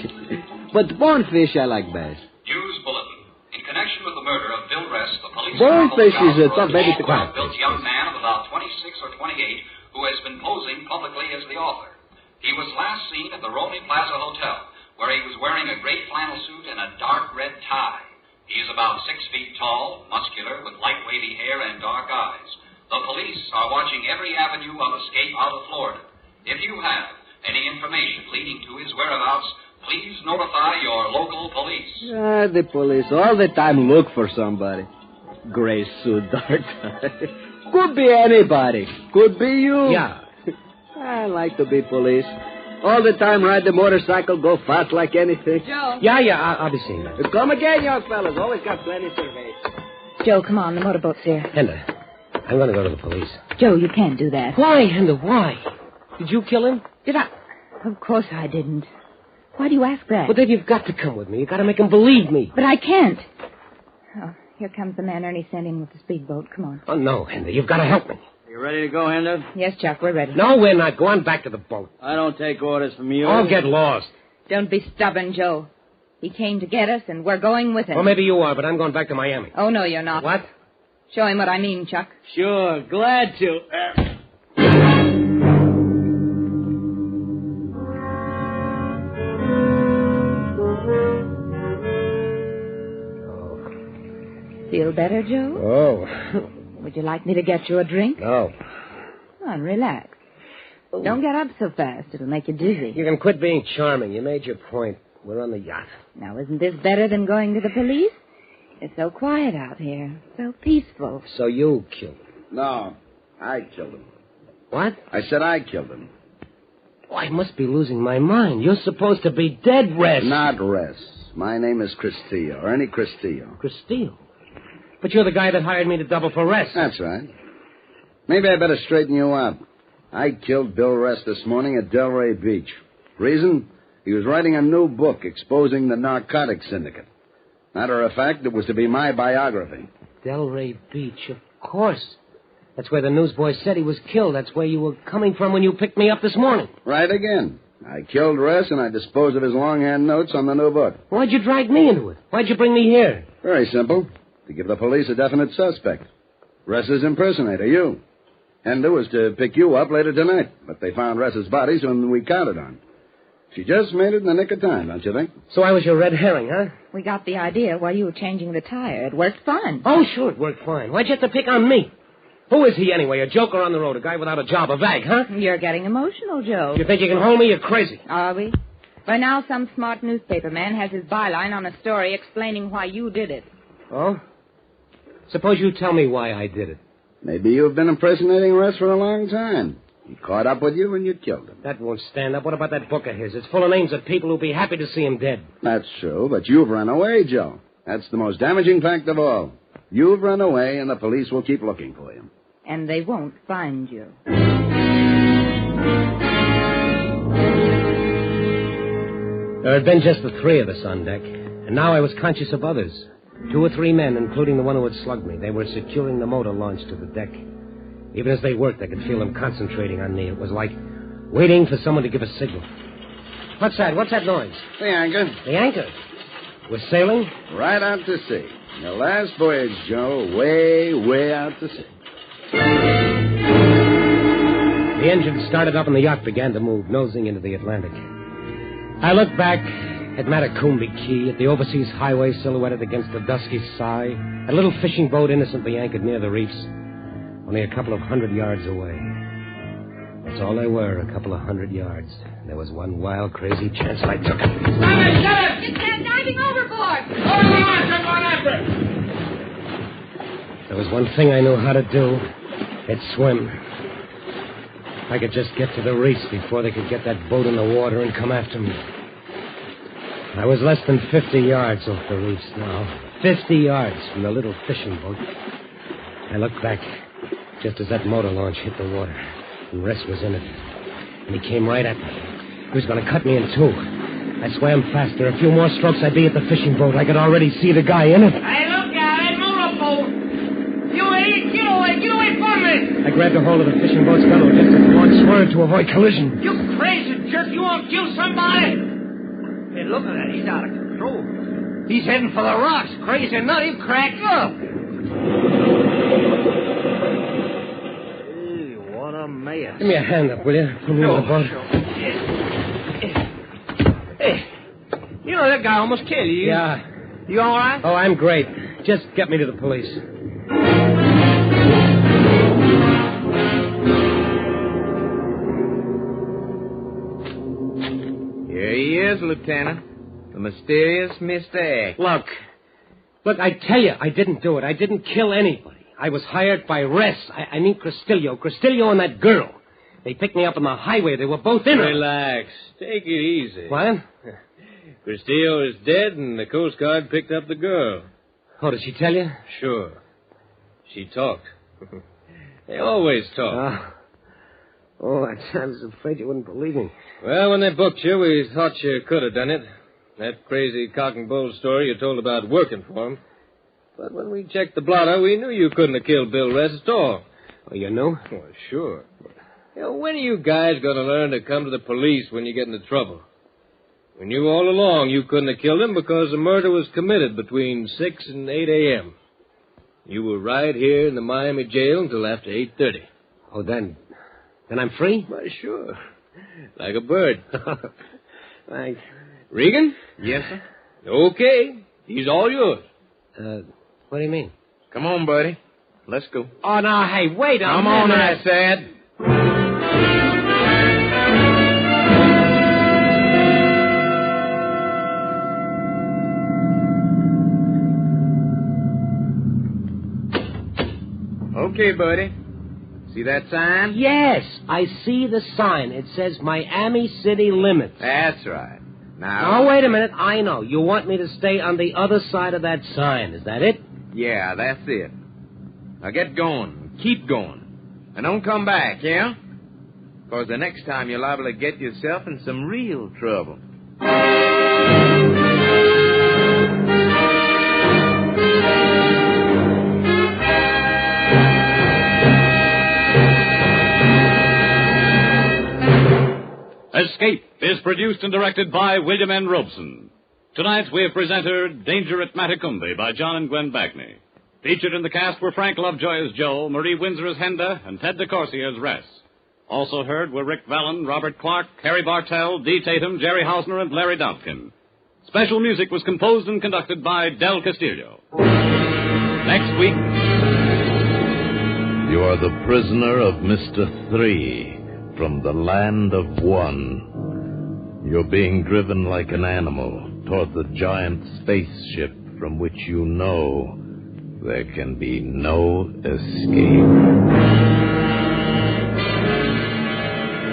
But bonefish I like best. News bulletin. In connection with the murder of Bill Rest, the police... Bonefish is a tough baby to crack. ...built young man of about 26 or 28 who has been posing publicly as the author. He was last seen at the Raleigh Plaza Hotel, where he was wearing a gray flannel suit and a dark red tie. He is about 6 feet tall, muscular, with light wavy hair and dark eyes. The police are watching every avenue of escape out of Florida. If you have any information leading to his whereabouts, please notify your local police. The police all the time look for somebody. Gray suit, dark tie. Could be anybody. Could be you. Yeah. I like to be police. All the time ride the motorcycle, go fast like anything. Joe. Yeah, I'll be seeing that. Come again, young fellas. Always got plenty of surveys. Joe, come on, the motorboat's here. Henda, I'm going to go to the police. Joe, you can't do that. Why, Henda, why? Did you kill him? Did I? Of course I didn't. Why do you ask that? Well, then you've got to come with me. You've got to make him believe me. But I can't. Oh, here comes the man Ernie sent in with the speedboat. Come on. Oh, no, Henda, you've got to help me. You ready to go, Henda? Yes, Chuck, we're ready. No, we're not. Go on back to the boat. I don't take orders from you. I'll get lost. Don't be stubborn, Joe. He came to get us, and we're going with him. Well, maybe you are, but I'm going back to Miami. Oh, no, you're not. What? Show him what I mean, Chuck. Sure, glad to. Feel better, Joe? Oh. Would you like me to get you a drink? No. Come on, relax. Don't get up so fast. It'll make you dizzy. You can quit being charming. You made your point. We're on the yacht. Now, isn't this better than going to the police? It's so quiet out here. So peaceful. So you killed him. No, I killed him. What? I said I killed him. Oh, I must be losing my mind. You're supposed to be dead, Rest. Not Rest. My name is Castillo, Ernie Castillo. Castillo? But you're the guy that hired me to double for Rest. That's right. Maybe I better straighten you out. I killed Bill Rest this morning at Delray Beach. Reason? He was writing a new book exposing the narcotics syndicate. Matter of fact, it was to be my biography. Delray Beach, of course. That's where the newsboy said he was killed. That's where you were coming from when you picked me up this morning. Right again. I killed Rest and I disposed of his longhand notes on the new book. Why'd you drag me into it? Why'd you bring me here? Very simple. To give the police a definite suspect. Ress's impersonator, you. And it was to pick you up later tonight. But they found Ress's body sooner than we counted on. She just made it in the nick of time, don't you think? So I was your red herring, huh? We got the idea while you were changing the tire. It worked fine. Oh, sure, it worked fine. Why'd you have to pick on me? Who is he, anyway? A joker on the road, a guy without a job, a vag, huh? You're getting emotional, Joe. You think you can hold me? You're crazy. Are we? By now, some smart newspaper man has his byline on a story explaining why you did it. Oh? Suppose you tell me why I did it. Maybe you've been impersonating Ress for a long time. He caught up with you and you killed him. That won't stand up. What about that book of his? It's full of names of people who'd be happy to see him dead. That's true, but you've run away, Joe. That's the most damaging fact of all. You've run away and the police will keep looking for you. And they won't find you. There had been just the three of us on deck, and now I was conscious of others. 2 or 3 men, including the one who had slugged me. They were securing the motor launch to the deck. Even as they worked, I could feel them concentrating on me. It was like waiting for someone to give a signal. What's that? What's that noise? The anchor. The anchor? We're sailing? Right out to sea. The last voyage, Joe. Way, way out to sea. The engine started up and the yacht began to move, nosing into the Atlantic. I looked back, At Matecumbe Key, at the overseas highway silhouetted against the dusky sky, a little fishing boat innocently anchored near the reefs, only a couple of 100 yards away. That's all they were, a couple of 100 yards. There was one wild, crazy chance I took. Shut it! It's diving overboard! There was one thing I knew how to do. It's swim. I could just get to the reefs before they could get that boat in the water and come after me. I was less than 50 yards off the reefs now. 50 yards from the little fishing boat. I looked back just as that motor launch hit the water. And Ress was in it. And he came right at me. He was going to cut me in two. I swam faster. A few more strokes, I'd be at the fishing boat. I could already see the guy in it. Hey, look out, that motorboat! You idiot, get away from me! I grabbed a hold of the fishing boat's gunwale just as the launch swerved to avoid collision. You crazy jerk, you want to kill somebody? Hey, look at that, he's out of control. He's heading for the rocks. Crazy nut, he cracked up. What a mess. Give me a hand up, will you? Pull me on the boat. Hey, you know that guy almost killed you. Yeah. You all right? Oh, I'm great. Just get me to the police. Here he is, Lieutenant. The mysterious Mr. X. Look, I tell you, I didn't do it. I didn't kill anybody. I was hired by Ress. I mean Castillo. Castillo and that girl. They picked me up on the highway. They were both in it. Relax. Take it easy. What? Castillo is dead, and the Coast Guard picked up the girl. Oh, did she tell you? Sure. She talked. They always talk. I was afraid you wouldn't believe me. Well, when they booked you, we thought you could have done it. That crazy cock and bull story you told about working for him. But when we checked the blotter, we knew you couldn't have killed Bill Ress at all. Oh, you knew? Well, sure. You know, when are you guys going to learn to come to the police when you get into trouble? We knew all along you couldn't have killed him because the murder was committed between 6 and 8 a.m. You were right here in the Miami jail until after 8:30. Oh, then I'm free? Why, sure. Like a bird. Thanks. Regan? Yes, sir? Okay. He's all yours. What do you mean? Come on, buddy. Let's go. Oh, no, hey, wait a minute. Come on, I said. Okay, buddy. See that sign? Yes, I see the sign. It says Miami City Limits. That's right. Now, wait a minute. I know. You want me to stay on the other side of that sign. Is that it? Yeah, that's it. Now get going. Keep going. And don't come back, yeah? Because the next time you're liable to get yourself in some real trouble. Escape is produced and directed by William N. Robeson. Tonight we have presented Danger at Matecumbe by John and Gwen Bagney. Featured in the cast were Frank Lovejoy as Joe, Marie Windsor as Henda, and Ted DeCourcy as Ress. Also heard were Rick Vallon, Robert Clark, Harry Bartell, Dee Tatum, Jerry Hausner, and Larry Dompkin. Special music was composed and conducted by Del Castillo. Next week... You are the prisoner of Mr. 3 from the land of 1. You're being driven like an animal toward the giant spaceship from which you know there can be no escape.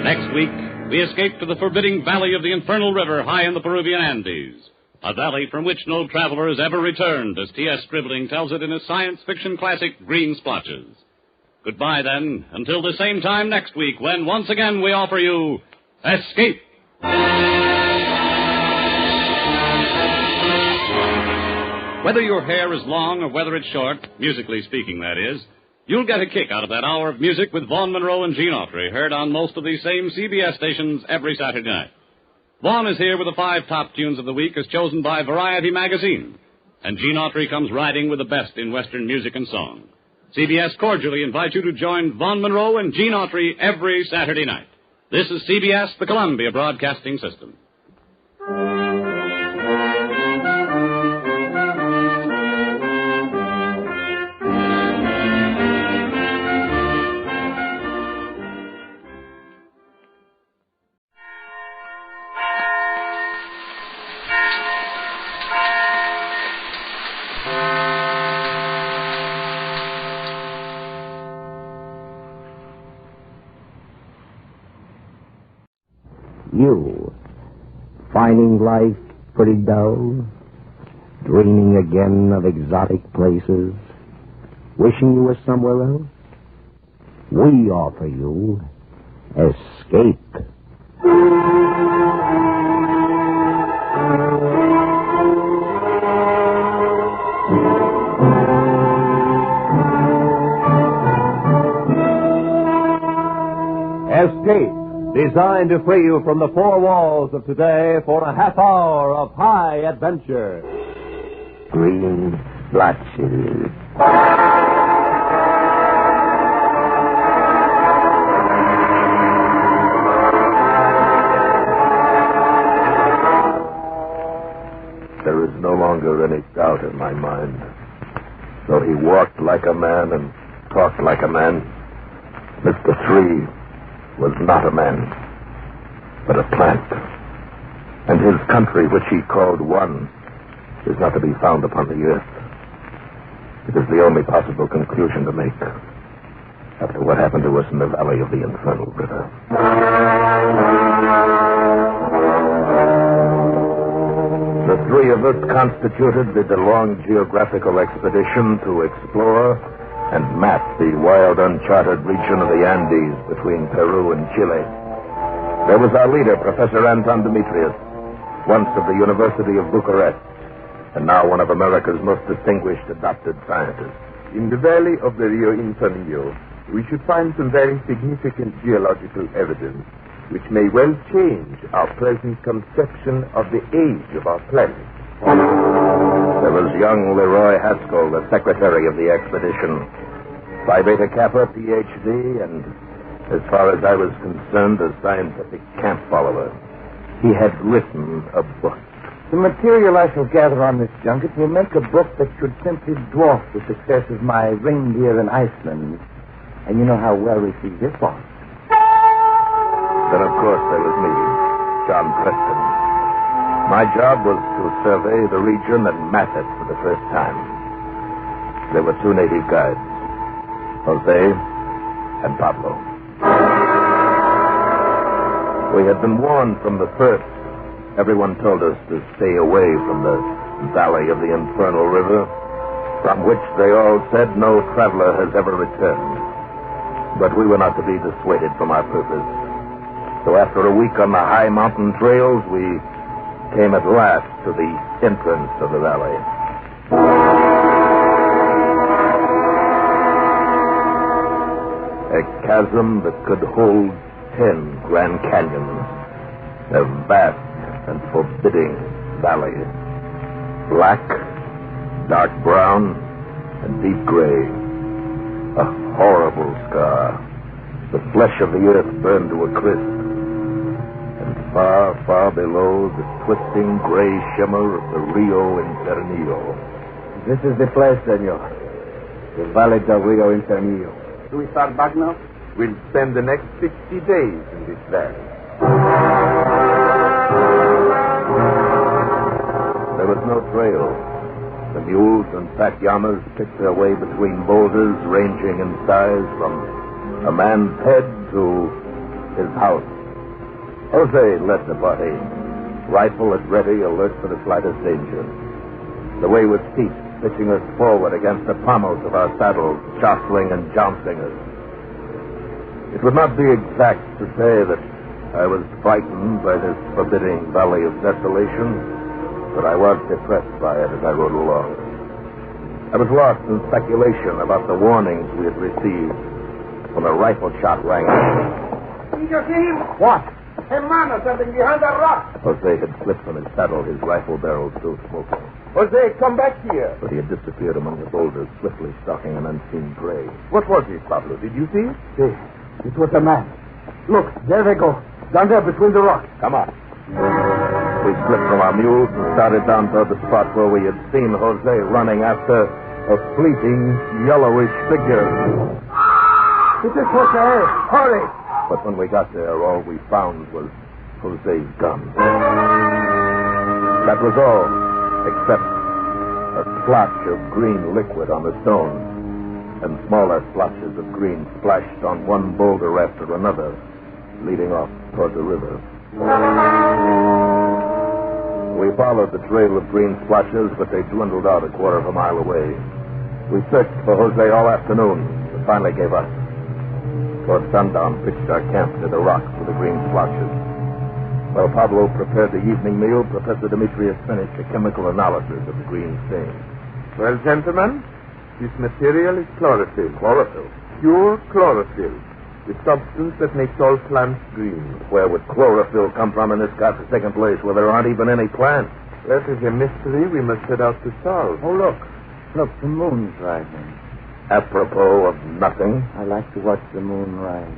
Next week, we escape to the forbidding valley of the Infernal River high in the Peruvian Andes, a valley from which no traveler has ever returned, as T.S. Scribbling tells it in his science fiction classic, Green Splotches. Goodbye, then, until the same time next week, when once again we offer you Escape. Whether your hair is long or whether it's short, musically speaking, that is, you'll get a kick out of that hour of music with Vaughn Monroe and Gene Autry, heard on most of these same CBS stations every Saturday night. Vaughn is here with the 5 top tunes of the week as chosen by Variety magazine, and Gene Autry comes riding with the best in Western music and song. CBS cordially invites you to join Vaughn Monroe and Gene Autry every Saturday night. This is CBS, the Columbia Broadcasting System. You, finding life pretty dull? Dreaming again of exotic places? Wishing you were somewhere else? We offer you escape. Escape, designed to free you from the four walls of today for a half hour of high adventure. Green Splotches. There is no longer any doubt in my mind. Though he walked like a man and talked like a man, Mr. Three was not a man, but a plant. And his country, which he called One, is not to be found upon the earth. It is the only possible conclusion to make after what happened to us in the valley of the Infernal River. The three of us constituted the DeLong geographical expedition to explore and map the wild, uncharted region of the Andes between Peru and Chile. There was our leader, Professor Anton Demetrius, once of the University of Bucharest, and now one of America's most distinguished adopted scientists. In the valley of the Rio Infinio, we should find some very significant geological evidence which may well change our present conception of the age of our planet. There was young Leroy Haskell, the secretary of the expedition, Phi Beta Kappa, Ph.D., and, as far as I was concerned, a scientific camp follower. He had written a book. The material I shall gather on this junket will make a book that should simply dwarf the success of my Reindeer in Iceland. And you know how well received this was. Then, of course, there was me, John Preston. My job was to survey the region and map it for the first time. There were two native guides, Jose and Pablo. We had been warned from the first. Everyone told us to stay away from the valley of the Infernal River, from which they all said no traveler has ever returned. But we were not to be dissuaded from our purpose. So after a week on the high mountain trails, we came at last to the entrance of the valley. A chasm that could hold 10 Grand Canyons. A vast and forbidding valley. Black, dark brown, and deep gray. A horrible scar. The flesh of the earth burned to a crisp. And far, far below, the twisting gray shimmer of the Rio Infernio. This is the place, senor. The Valley del Rio Infernio. Do we start back now? We'll spend the next 60 days in this valley. There was no trail. The mules and fat llamas picked their way between boulders ranging in size from a man's head to his house. Jose led the party, rifle at ready, alert for the slightest danger. The way was steep, pitching us forward against the pommels of our saddles, jostling and jouncing us. It would not be exact to say that I was frightened by this forbidding valley of desolation, but I was depressed by it as I rode along. I was lost in speculation about the warnings we had received when a rifle shot rang out. Did you see him? What? A man or something behind that rock. Jose had slipped from his saddle, his rifle barrel still smoking. Jose, come back here. But he had disappeared among the boulders, swiftly stalking an unseen prey. What was it, Pablo? Did you see it? See. It was a man. Look, there they go. Down there between the rocks. Come on. We slipped from our mules and started down toward the spot where we had seen Jose running after a fleeting, yellowish figure. It is Jose. Hurry. But when we got there, all we found was Jose's gun. That was all, except a splotch of green liquid on the stone, and smaller splotches of green splashed on one boulder after another, leading off toward the river. We followed the trail of green splotches, but they dwindled out a quarter of a mile away. We searched for Jose all afternoon, but finally gave up. Toward sundown, pitched our camp to the rocks with the green splotches. While Pablo prepared the evening meal, Professor Demetrius finished a chemical analysis of the green stain. Well, gentlemen, this material is chlorophyll. Chlorophyll? Pure chlorophyll. The substance that makes all plants green. Where would chlorophyll come from in this godforsaken place where there aren't even any plants? That is a mystery we must set out to solve. Oh, look. Look, the moon's rising. Apropos of nothing. I like to watch the moon rise.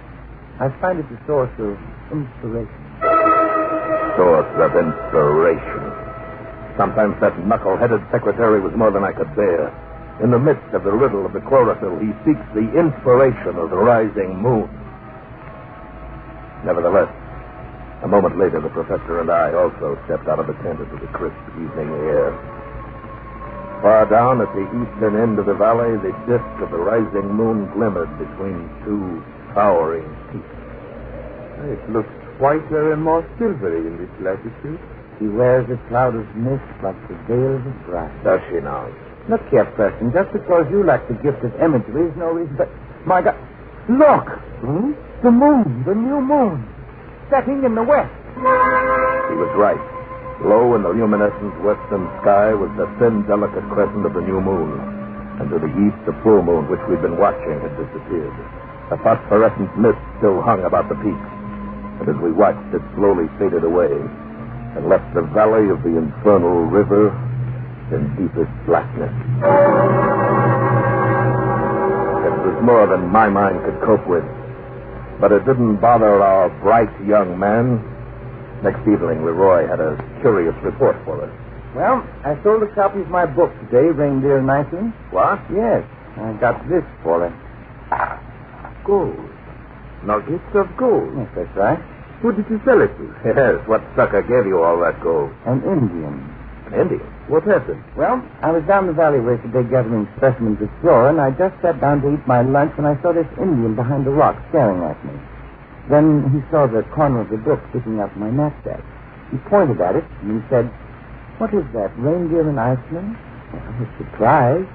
I find it a source of inspiration. Source of inspiration. Sometimes that knuckle-headed secretary was more than I could bear. In the midst of the riddle of the chlorophyll, he seeks the inspiration of the rising moon. Nevertheless, a moment later, the professor and I also stepped out of the tent into the crisp evening air. Far down at the eastern end of the valley, the disk of the rising moon glimmered between two towering peaks. It looks whiter and more silvery in this latitude. She wears a cloud of mist like the veil of a bride. Does she now? Look here, Preston, just because you lack the gift of imagery is no reason, but... My God, look! The moon, the new moon, setting in the west. He was right. Low in the luminescent western sky was the thin, delicate crescent of the new moon. And to the east, the full moon, which we'd been watching, had disappeared. A phosphorescent mist still hung about the peaks. And as we watched, it slowly faded away and left the valley of the infernal river in deepest blackness. It was more than my mind could cope with, but it didn't bother our bright young man. Next evening, Leroy had a curious report for us. Well, I sold a copy of my book today, Reindeer and Iceland. What? Yes, I got this for it. Gold. Nuggets of gold. Yes, that's right. Who did you sell it to? Yes, what sucker gave you all that gold? An Indian. An Indian? What happened? Well, I was down the valley today gathering specimens of flora, and I just sat down to eat my lunch when I saw this Indian behind the rock staring at me. Then he saw the corner of the book sticking out of my knapsack. He pointed at it, and he said, "What is that, Reindeer in Iceland?" Well, I was surprised.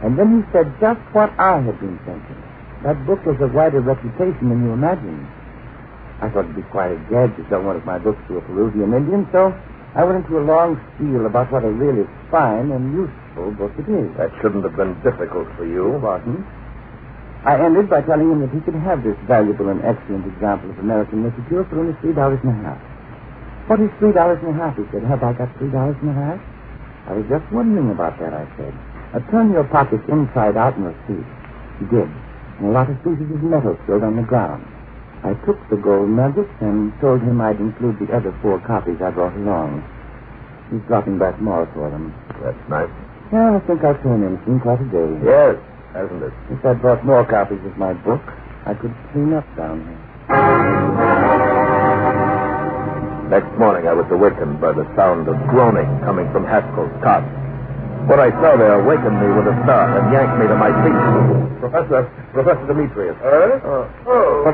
And then he said just what I had been thinking. That book has a wider reputation than you imagine. I thought it'd be quite a gag to sell one of my books to a Peruvian Indian, so I went into a long spiel about what a really fine and useful book it is. That shouldn't have been difficult for you. Pardon? I ended by telling him that he could have this valuable and excellent example of American literature for only $3.50. What is $3.50? He said. Have I got $3.50? I was just wondering about that, I said. Turn your pockets inside out and you'll see. He did. And a lot of pieces of metal spilled on the ground. I took the gold nuggets and told him I'd include the other 4 copies I brought along. He's dropping back more for them. That's nice. Well, I think I'll turn in. It's been quite a day. Yes, hasn't it? If I brought more copies of my book, I could clean up down here. Next morning, I was awakened by the sound of groaning coming from Haskell's cot. What I saw there awakened me with a start and yanked me to my feet. Professor Demetrius. Professor.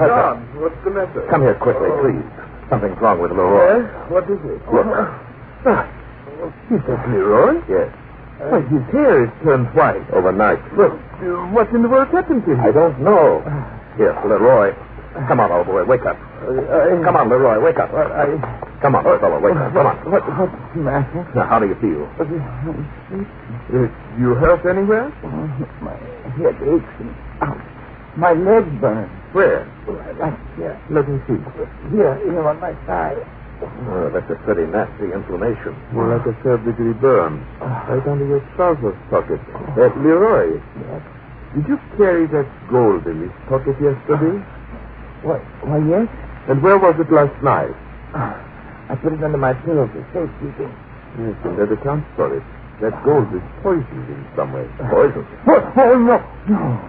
John, what's the matter? Come here quickly, please. Something's wrong with Leroy. What is it? Look. Is that Leroy? Yes. Why, his hair is turned white. Overnight. Look, what in the world happened to him? I don't know. Here, Leroy. Come on, old boy, wake up. Come on, Leroy, wake up. Come on, fellow, wake up. Come on. What's the matter? Now, how do you feel? You hurt anywhere? My head aches and my legs burn. Where? Right here. Let me see. Here on my side. Oh, that's a pretty nasty inflammation. More like a third-degree burn. Right under your trousers pocket. Leroy. Yes. Did you carry that gold in this pocket yesterday? Why, yes. And where was it last night? I put it under my pillow for safekeeping. Yes, and that accounts for it. That gold is poisoned in some way. Poisoned? Oh, no.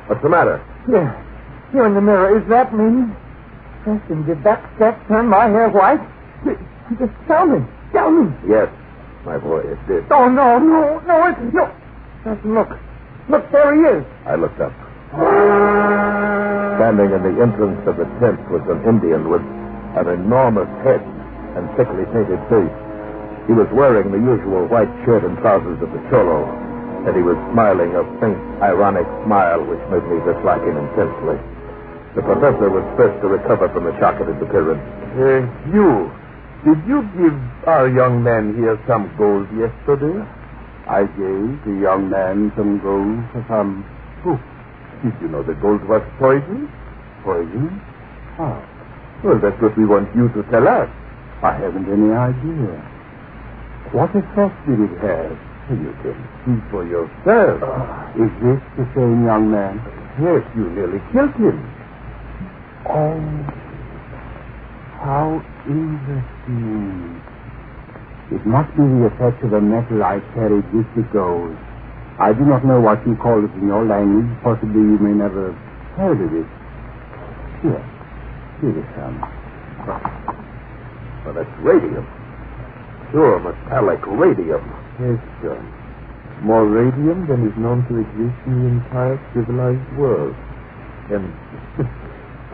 What's the matter? Here in the mirror. Is that me? Preston, did that step turn my hair white? Just tell me. Tell me. Yes, my boy, it did. Oh, no. Preston, look. Look, there he is. I looked up. Standing in the entrance of the tent was an Indian with an enormous head and thickly painted face. He was wearing the usual white shirt and trousers of the cholo, and he was smiling a faint, ironic smile which made me dislike him intensely. The professor was first to recover from the shock of his appearance. Did you give our young man here some gold yesterday? I gave the young man some gold for some proof. Did you know the gold was poison? Poison? How? Well, that's what we want you to tell us. I haven't any idea. What effect did it have? You can see for yourself. Is this the same young man? Yes, you nearly killed him. Oh, how interesting. It must be the effect of a metal I carried with the gold. I do not know what you call it in your language. Possibly you may never have heard of it. Here is some. Well, that's radium. Pure metallic radium. Yes, sir. More radium than is known to exist in the entire civilized world. And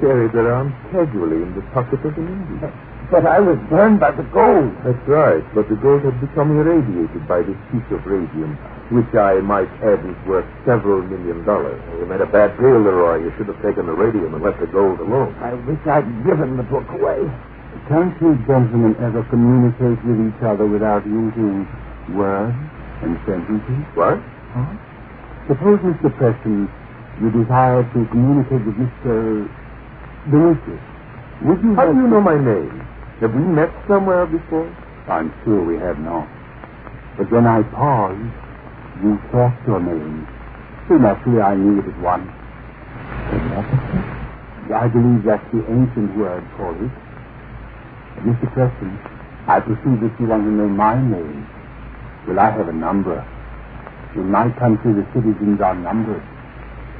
carried around casually in the pocket of an Indian. But I was burned by the gold. That's right, but the gold had become irradiated by this piece of radium, which I might add is worth several $1 million. You made a bad deal, Leroy. You should have taken the radium and left the gold alone. I wish I'd given the book away. Can't you gentlemen ever communicate with each other without using words and sentences? What? Huh? Suppose, Mr. Preston, you desire to communicate with Mr. Benitez. Would you How do you know my name? Have we met somewhere before? I'm sure we have not. But when I paused, you talked your name. So naturally I knew it at once. I believe that's the ancient word for it. Mr. Preston, I perceive that you want to know my name. Well, I have a number. In my country, the citizens are numbered.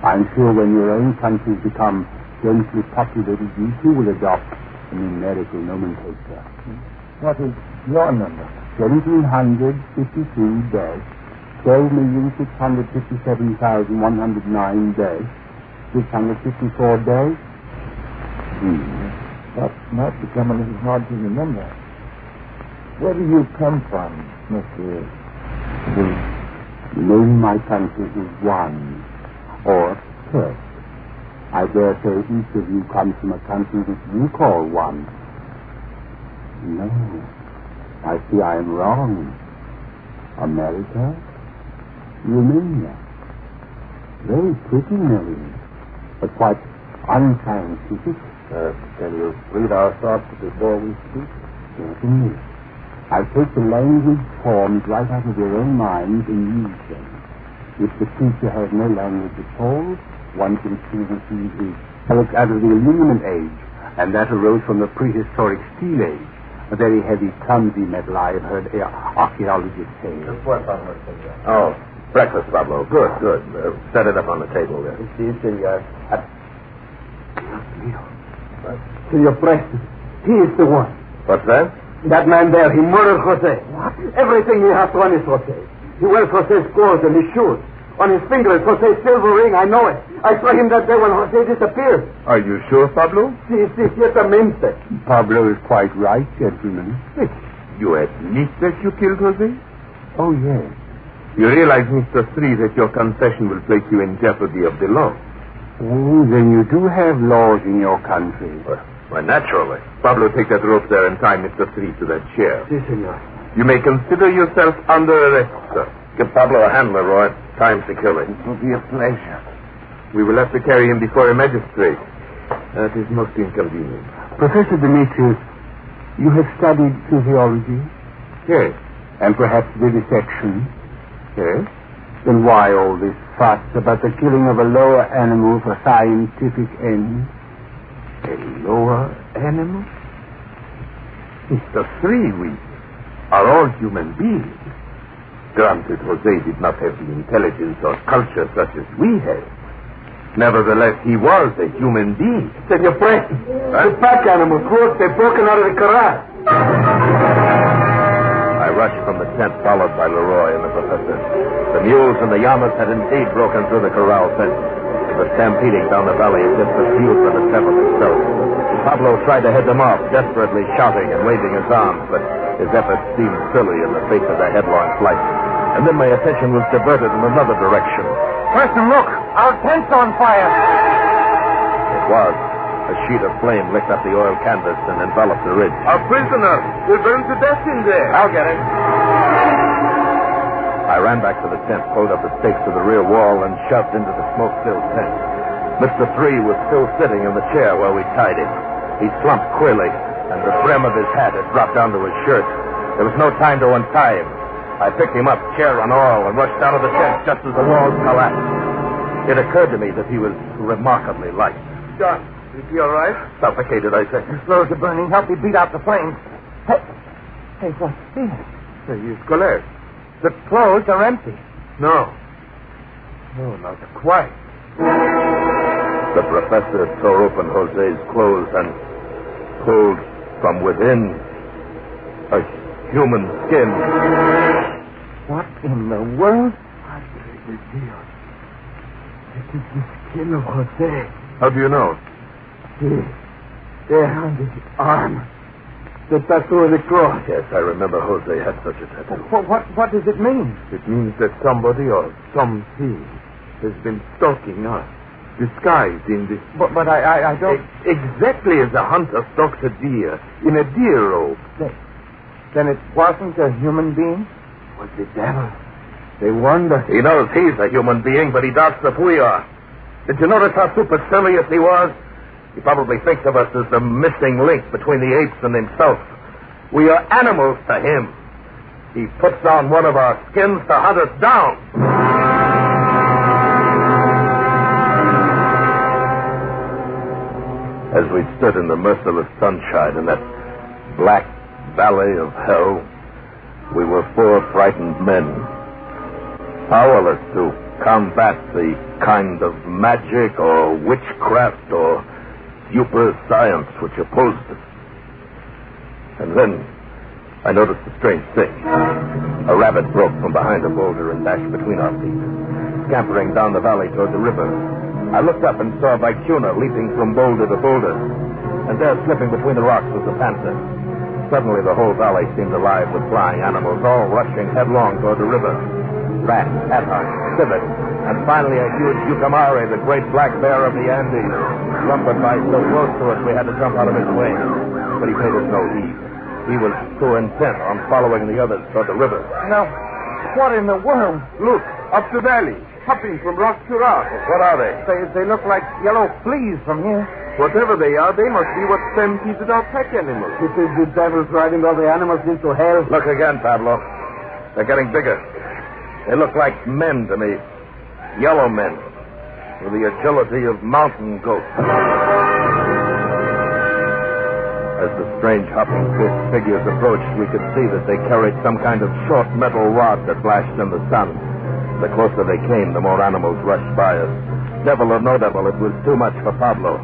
I'm sure when your own countries become densely populated, you too will adopt a numerical nomenclature. What is your number? 17,657,109-654 That might become a little hard to remember. Where do you come from, Mr. The name of my country is one, or Turk. I dare say each of you comes from a country which you call one. No, I see I am wrong. America? Romania? Very pretty name, but quite unscientific. Can you read our thoughts before we speak? Certainly. I take the language formed right out of your own minds and use them. If the teacher has no language at all, one can see that he is products out of the aluminum age, and that arose from the prehistoric steel age. A very heavy, clumsy metal, I have heard archaeologists say. Oh, breakfast, Pablo. Good. Set it up on the table there. Senor Preston, he is the one. What's that? That man there, he murdered Jose. What? Everything he has on is Jose. He wears Jose's clothes and his shoes. On his finger is Jose's silver ring, I know it. I saw him that day when Jose disappeared. Are you sure, Pablo? Sí, ciertamente. Pablo is quite right, gentlemen. You admit that you killed Jose? Oh, yes. You realize, Mr. Stree, that your confession will place you in jeopardy of the law. Oh, then you do have laws in your country. Why, naturally. Pablo, take that rope there and tie Mr. Stree to that chair. Si, senor. You may consider yourself under arrest, sir. Give Pablo a hand, Leroy. Time securely. It will be a pleasure. We will have to carry him before a magistrate. That is most inconvenient. Professor Demetrius, you have studied physiology? Yes. And perhaps vivisection? Yes. Then why all this fuss about the killing of a lower animal for scientific ends? A lower animal? Mr. Stree, we are all human beings. Granted, Jose did not have the intelligence or culture such as we have. Nevertheless, he was a human being. Senor Preston, the pack animals, look, they're broken out of the corral. I rushed from the tent, followed by Leroy and the professor. The mules and the llamas had indeed broken through the corral fence. were stampeding down the valley as if pursued by the devil himself. Pablo tried to head them off, desperately shouting and waving his arms, but his efforts seemed silly in the face of their headlong flight. And then my attention was diverted in another direction. Preston, look! Our tent's on fire! It was. A sheet of flame licked up the oil canvas and enveloped the ridge. Our prisoner! We're burned to death in there! I'll get him. I ran back to the tent, pulled up the stakes to the rear wall, and shoved into the smoke-filled tent. Mr. 3 was still sitting in the chair where we tied him. He slumped queerly, and the brim of his hat had dropped down to his shirt. There was no time to untie him. I picked him up, chair and all, and rushed down to the tent just as the walls collapsed. It occurred to me that he was remarkably light. John, is he all right? Suffocated, I think. His clothes are burning. Help me beat out the flames. Hey, what's this? He's collapsed. The clothes are empty. No, not quite. The professor tore open Jose's clothes and pulled from within a human skin. What in the world? This is the skin of Jose. How do you know? There on his arm. The tattoo of the cross. Yes, I remember Jose had such a tattoo. What does it mean? It means that somebody or something has been stalking us, disguised in this... But I don't... Exactly as a hunter stalks a deer in a deer robe. Then it wasn't a human being? It was the devil. They warned us. He knows he's a human being, but he doubts if we are. Did you notice how supercilious he was? He probably thinks of us as the missing link between the apes and himself. We are animals to him. He puts on one of our skins to hunt us down. As we stood in the merciless sunshine in that black valley of hell, we were 4 frightened men, powerless to combat the kind of magic or witchcraft or super science which opposed us. And then I noticed a strange thing. A rabbit broke from behind a boulder and dashed between our feet, scampering down the valley toward the river. I looked up and saw Vicuna leaping from boulder to boulder, and there, slipping between the rocks, was the panther. Suddenly the whole valley seemed alive with flying animals, all rushing headlong toward the river. Rats, adhunts, civets, and finally a huge yucamare, the great black bear of the Andes, lumbered by so close to us we had to jump out of his way. But he paid us no heed. He was too intent on following the others toward the river. Now, what in the world? Look, up the valley, hopping from rock to rock. What are they? They look like yellow fleas from here. Whatever they are, they must be what stampeded our pack animals. It is the devil's riding all the animals into hell. Look again, Pablo. They're getting bigger. They look like men to me. Yellow men, with the agility of mountain goats. As the strange hopping figures approached, we could see that they carried some kind of short metal rod that flashed in the sun. The closer they came, the more animals rushed by us. Devil or no devil, it was too much for Pablo.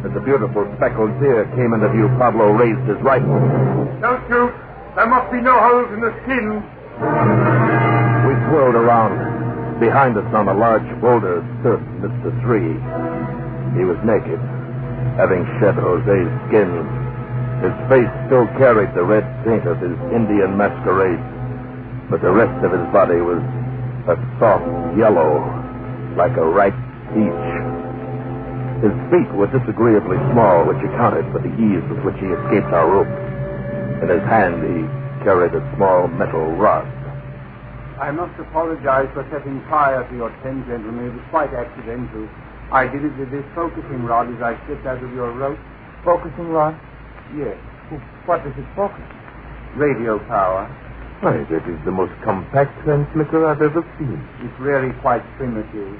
As a beautiful speckled deer came into view, Pablo raised his rifle. Don't shoot. There must be no holes in the skin. We whirled around. Behind us on a large boulder stood Mr. 3. He was naked, having shed Jose's skin. His face still carried the red paint of his Indian masquerade, but the rest of his body was a soft yellow, like a ripe peach. His feet were disagreeably small, which accounted for the ease with which he escaped our rope. In his hand, he carried a small metal rod. I must apologize for setting fire to your tent, gentlemen. It was quite accidental. I did it with this focusing rod as I slipped out of your rope. Focusing rod? Yes. What does it focus? Radio power. Why, that is the most compact transmitter I've ever seen. It's really quite primitive.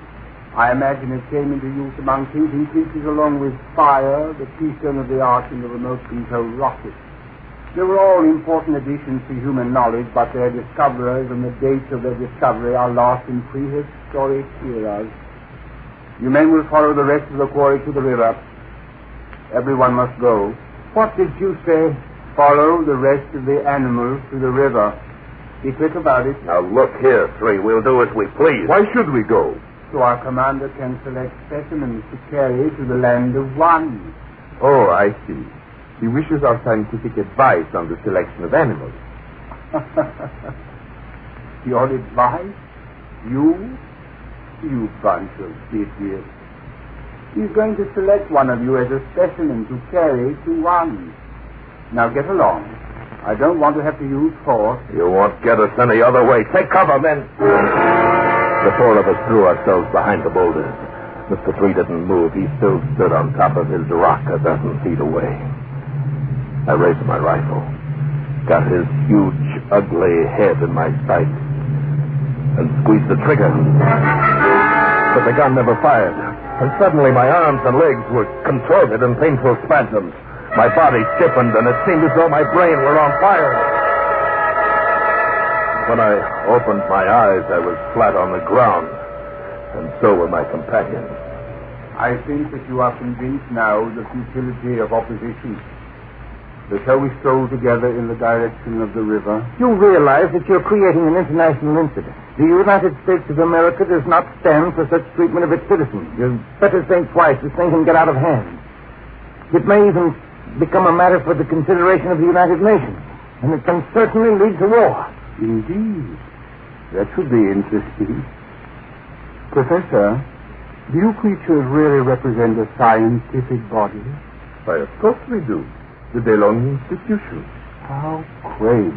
I imagine it came into use among thinking creatures along with fire, the keystone of the art, and the remote-control rocket. They were all important additions to human knowledge, but their discoverers and the dates of their discovery are lost in prehistoric eras. You men will follow the rest of the quarry to the river. Everyone must go. What did you say? Follow the rest of the animals to the river. Be quick about it. Now look here, 3. We'll do as we please. Why should we go? so our commander can select specimens to carry to the land of one. Oh, I see. He wishes our scientific advice on the selection of animals. Your advice? You bunch of idiots. He's going to select one of you as a specimen to carry to one. Now get along. I don't want to have to use force. You won't get us any other way. Take cover, men. The four of us threw ourselves behind the boulders. Mr. Three didn't move. He still stood on top of his rock a dozen feet away. I raised my rifle, got his huge, ugly head in my sight, and squeezed the trigger. But the gun never fired. And suddenly my arms and legs were contorted in painful spasms. My body stiffened, and it seemed as though my brain were on fire. When I opened my eyes, I was flat on the ground, and so were my companions. I think that you are convinced now of the futility of opposition. So we stroll together in the direction of the river. You realize that you're creating an international incident. The United States of America does not stand for such treatment of its citizens. You'd better think twice. This thing can get out of hand. It may even become a matter for the consideration of the United Nations, and it can certainly lead to war. Indeed. That should be interesting. Professor, do you creatures really represent a scientific body? Why, of course we do. The belonging institution. How quaint.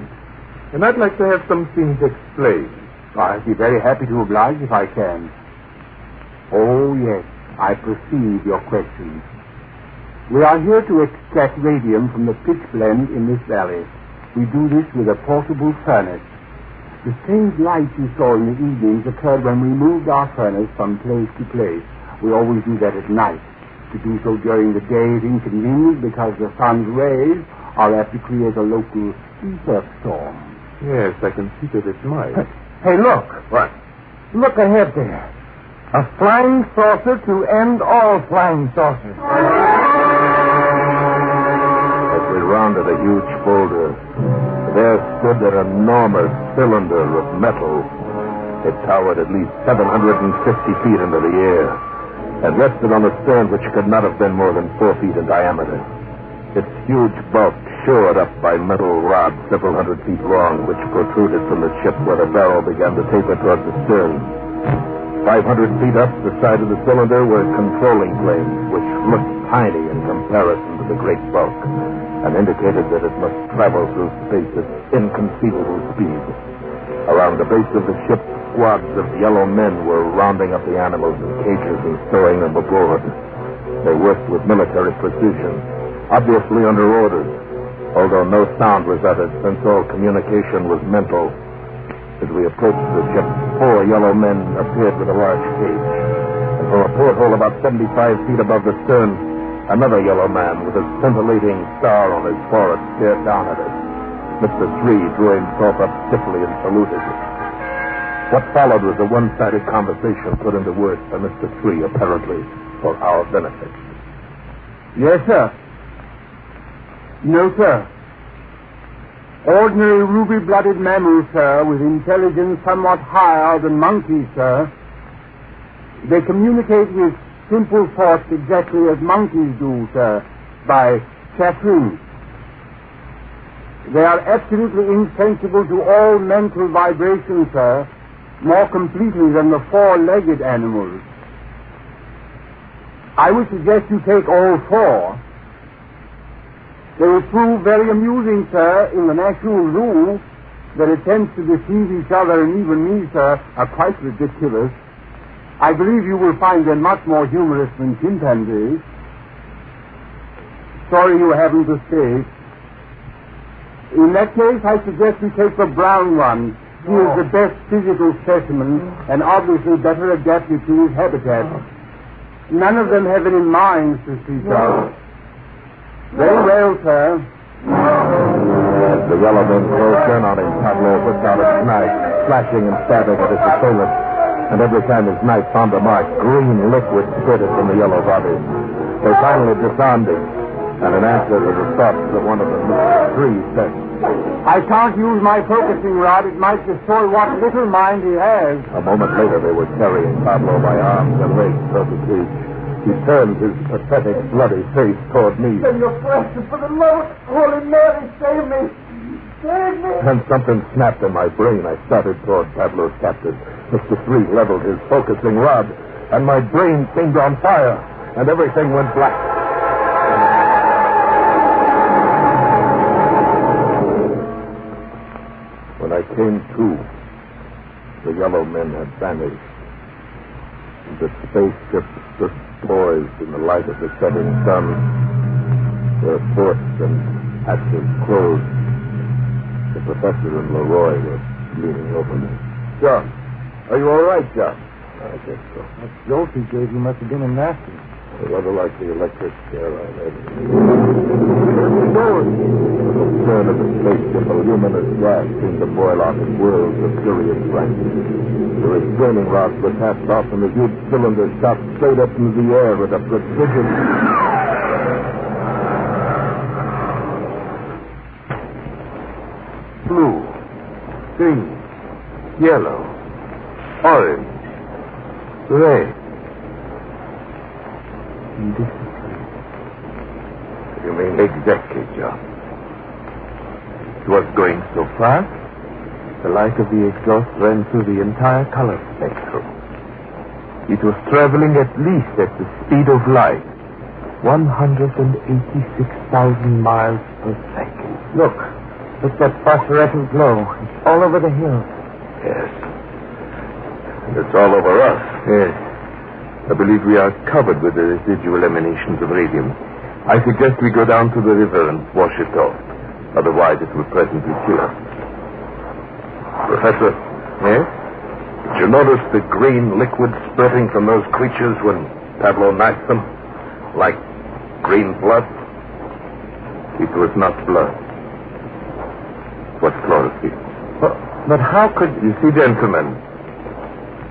And I'd like to have some things explained. I'd be very happy to oblige if I can. Oh, yes, I perceive your questions. We are here to extract radium from the pitch blende in this valley. We do this with a portable furnace. The strange light you saw in the evenings occurred when we moved our furnace from place to place. We always do that at night. To do so during the day is inconvenient because the sun's rays are apt to create a local ether storm. Yes, I can see that it might. Hey, look. What? Look ahead there. A flying saucer to end all flying saucers. As we rounded a huge boulder, there stood an enormous cylinder of metal. It towered at least 750 feet into the air and rested on a stern which could not have been more than 4 feet in diameter. Its huge bulk shored up by metal rods several hundred feet long, which protruded from the ship where the barrel began to taper toward the stern. 500 feet up the side of the cylinder were controlling planes, which looked tiny in comparison to the great bulk, and indicated that it must travel through space at inconceivable speed. Around the base of the ship, squads of yellow men were rounding up the animals in cages and stowing them aboard. They worked with military precision, obviously under orders, although no sound was uttered since all communication was mental. As we approached the ship, 4 yellow men appeared with a large cage. And from a porthole about 75 feet above the stern, another yellow man with a scintillating star on his forehead stared down at us. Mr. Three drew himself up stiffly and saluted. What followed was a one-sided conversation put into words by Mr. Three, apparently for our benefit. Yes, sir. No, sir. Ordinary ruby-blooded mammals, sir, with intelligence somewhat higher than monkeys, sir. They communicate with simple thoughts exactly as monkeys do, sir, by chattering. They are absolutely insensible to all mental vibrations, sir, more completely than the 4-legged animals. I would suggest you take all 4. They will prove very amusing, sir, in the National Zoo. Their attempts to deceive each other and even me, sir, are quite ridiculous. I believe you will find them much more humorous than chimpanzees. Sorry you haven't escaped. In that case, I suggest you take the brown one. He is the best physical specimen and obviously better adapted to his habitat. None of them have any minds to speak of. Very well, sir. As the yellow men closed in on him, Pablo whipped out a knife, slashing and stabbing at his assailant. And every time his knife found a mark, green liquid spurted from the yellow body. They finally disarmed him, and in answer to the thoughts that one of them, Mr. Three, said, I can't use my focusing rod. It might destroy what little mind he has. A moment later, they were carrying Pablo by arms and legs toward the cage. He turned his pathetic, bloody face toward me. Senor Francis, for the love of Holy Mary, save me. Save me. And something snapped in my brain. I started toward Pablo's captive. Mr. 3 leveled his focusing rod, and my brain seemed on fire, and everything went black. When I came to, the yellow men had vanished. And the spaceship stood poised in the light of the setting sun, their ports and hatches closed. The professor and Leroy were leaning over me. John, are you all right, John? I guess so. That jolt he gave you must have been a nasty. Rather like the electric scare I had. The turn of the spaceship, a luminous gas seemed to boil off in whirls of furious brightness. The restraining rods were cast off, and the huge cylinder shot straight up into the air with a precision. Blue, green, yellow, orange, red. You mean exactly, John? It was going so fast, the light of the exhaust ran through the entire color spectrum. It was traveling at least at the speed of light, 186,000 miles per second. Look that phosphorescent glow. It's all over the hill. Yes. And it's all over us. Yes. I believe we are covered with the residual emanations of radium. I suggest we go down to the river and wash it off. Otherwise, it will presently kill us. Professor? Yes? Did you notice the green liquid spurting from those creatures when Pablo knifed them? Like green blood? It was not blood. It was chlorophyll. But how could... You see, gentlemen,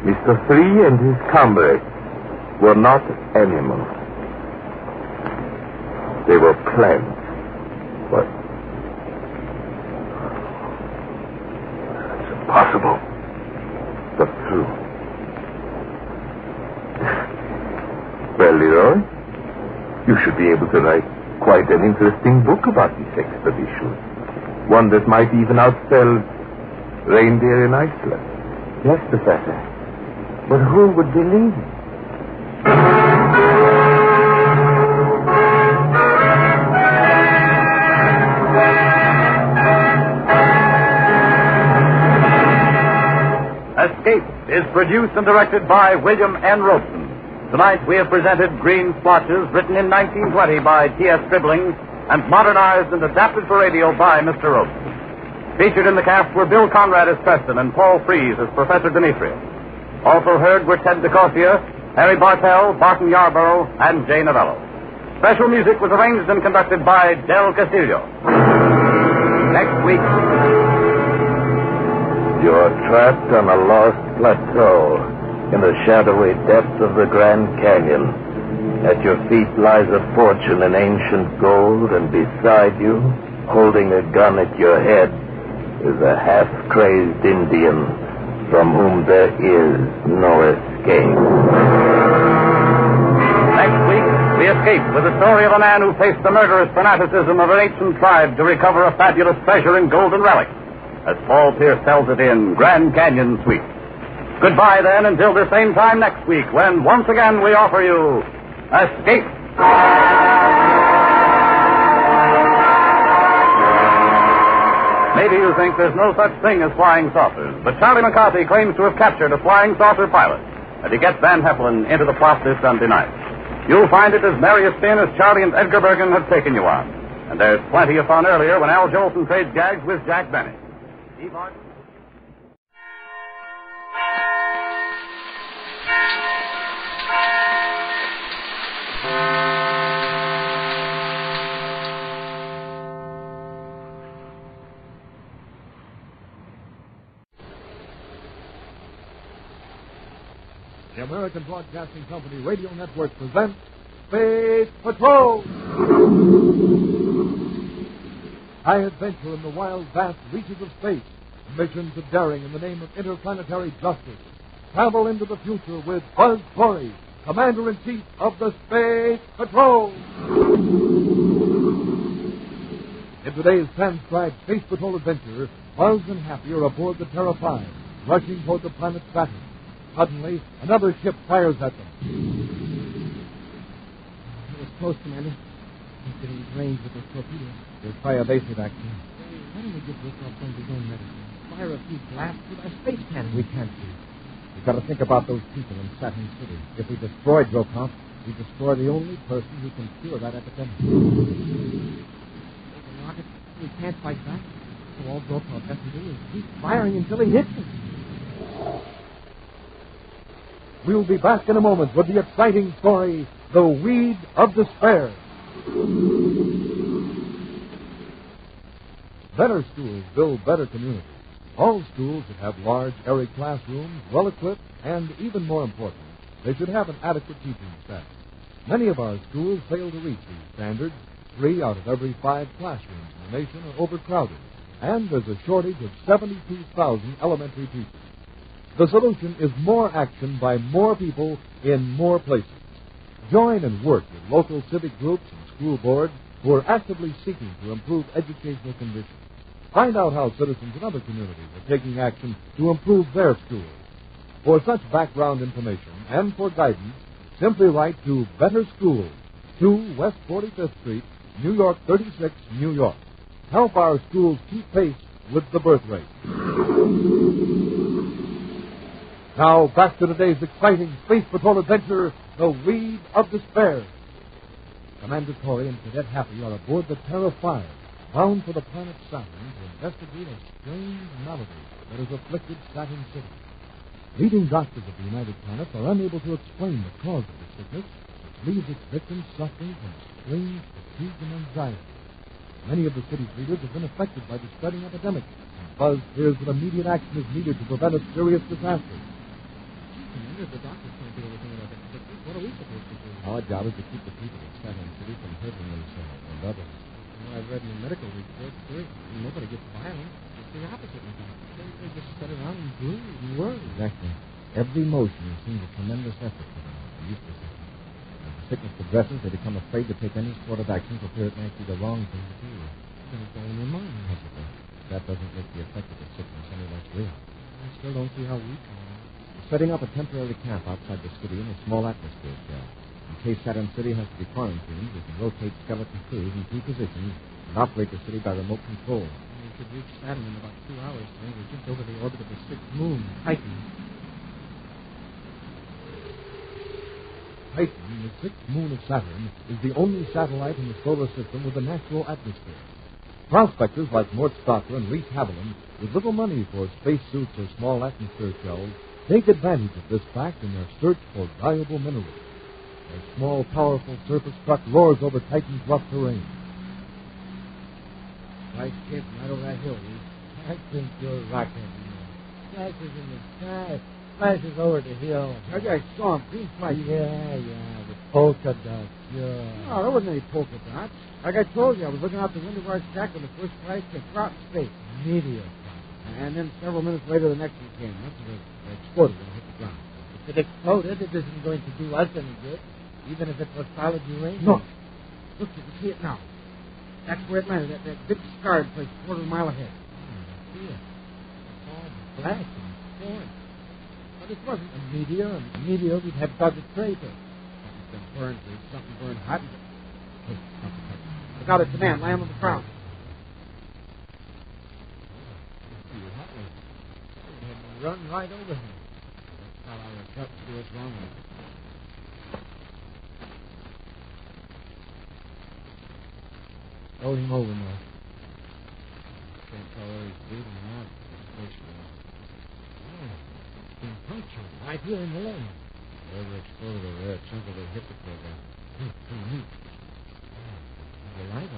Mr. 3 and his comrades were not animals. They were plants. What? It's impossible, but true. Well, Leroy, you should be able to write quite an interesting book about this expedition. One that might even outsell Reindeer in Iceland. Yes, Professor. But who would believe it? Escape is produced and directed by William N. Robeson. Tonight we have presented Green Splotches, written in 1920 by T.S. Scribbling and modernized and adapted for radio by Mr. Robeson. Featured in the cast were Bill Conrad as Preston and Paul Frees as Professor Demetrius. Also heard were Ted DeCorsia, Harry Bartell, Barton Yarborough, and Jay Novello. Special music was arranged and conducted by Del Castillo. Next week... You are trapped on a lost plateau in the shadowy depths of the Grand Canyon. At your feet lies a fortune in ancient gold, and beside you, holding a gun at your head, is a half-crazed Indian from whom there is no escape. Next week, we escape with the story of a man who faced the murderous fanaticism of an ancient tribe to recover a fabulous treasure in golden relics, as Paul Pierce tells it in Grand Canyon Suite. Goodbye, then, until the same time next week, when once again we offer you Escape. Maybe you think there's no such thing as flying saucers, but Charlie McCarthy claims to have captured a flying saucer pilot, and he gets Van Heflin into the plot this Sunday night. You'll find it as merry a spin as Charlie and Edgar Bergen have taken you on. And there's plenty of fun earlier when Al Jolson trades gags with Jack Benny. Steve Martin. The American Broadcasting Company Radio Network presents Space Patrol! high adventure in the wild, vast reaches of space, missions of daring in the name of interplanetary justice. Travel into the future with Buzz Corey, Commander-in-Chief of the Space Patrol. In today's transcribed Space Patrol adventure, Buzz and Happy are aboard the Terra 5, rushing toward the planet Saturn. Suddenly, another ship fires at them. It was close, Commander. He's getting range with those torpedoes. We'll try a base action. Why don't we give this off some of his own medicine? Fire a few blasts with our space cannon. We can't do. We've got to think about those people in Saturn City. If we destroy Drocop, we destroy the only person who can cure that epidemic. Rocket, we can't fight back. So all Drocop has to do is keep firing until he hits us. We'll be back in a moment with the exciting story, The Weed of Despair. Better schools build better communities. All schools should have large, airy classrooms, well-equipped, and, even more important, they should have an adequate teaching staff. Many of our schools fail to reach these standards. 3 out of every 5 classrooms in the nation are overcrowded, and there's a shortage of 72,000 elementary teachers. The solution is more action by more people in more places. Join and work with local civic groups and school boards who are actively seeking to improve educational conditions. Find out how citizens in other communities are taking action to improve their schools. For such background information and for guidance, simply write to Better Schools, 2 West 45th Street, New York 36, New York. Help our schools keep pace with the birth rate. Now, back to today's exciting Space Patrol adventure, The Weed of Despair. Commander Corey and Cadet Happy are aboard the Terra 5, bound for the planet Saturn to investigate a strange malady that has afflicted Saturn City. Leading doctors of the United Planets are unable to explain the cause of the sickness, which leaves its victims suffering from strange fatigue and anxiety. Many of the city's leaders have been affected by the spreading epidemic, and Buzz fears that immediate action is needed to prevent a serious disaster. Commander, the doctors can't do anything about that sickness. What are we supposed to do? Our job is to keep the people of Saturn City from hurting themselves and others. Well, I've read in the medical reports, nobody gets violent. It's the opposite, in fact. They just sit around and brood and worry. Exactly. Every motion seems a tremendous effort for them. They're used to it. As the sickness progresses, they become afraid to take any sort of action for fear it might be the wrong thing to do. Don't go in their mind. Possibly. That doesn't make the effect of the sickness any less real. I still don't see how we can. Setting up a temporary camp outside the city in a small atmosphere shell. In case Saturn City has to be quarantined, we can rotate skeleton crews in 2 positions and operate the city by remote control. We could reach Saturn in about 2 hours. We're just over the orbit of the 6th moon, Titan. Titan, the 6th moon of Saturn, is the only satellite in the solar system with a natural atmosphere. Prospectors like Mort Stocker and Reese Haviland, with little money for spacesuits or small atmosphere shells, take advantage of this fact in their search for valuable minerals. Their small, powerful surface truck roars over Titan's rough terrain. Nice ship right over that hill, Reese. I think you're rocking. Flashes in the sky, flashes over the hill. I saw him, green flash. Yeah, the polka dots, yeah. No, there wasn't any polka dots. Like I told you, I was looking out the window of our shack when the first flash came out in space. Meteor. And then several minutes later, the next one came. It exploded when it hit the ground. If it exploded, it isn't going to do us any good, even if it was solid uranium. No. Look, you can see it now. That's where it landed, that big scarred place, a quarter mile ahead. I see it. It's all black and torn. But it wasn't a meteor. A meteor, we'd have dug a crater. Something's been burned. There's something burned hot. Hey, look out at the man, lying on the ground. Run right over him. That's how our gut to do us wrong with it. Throw him over now. Can't tell where he's breathing out. It's been punctured right here in the leg. Whoever exploded over there, a chunk of it hit the program. All right.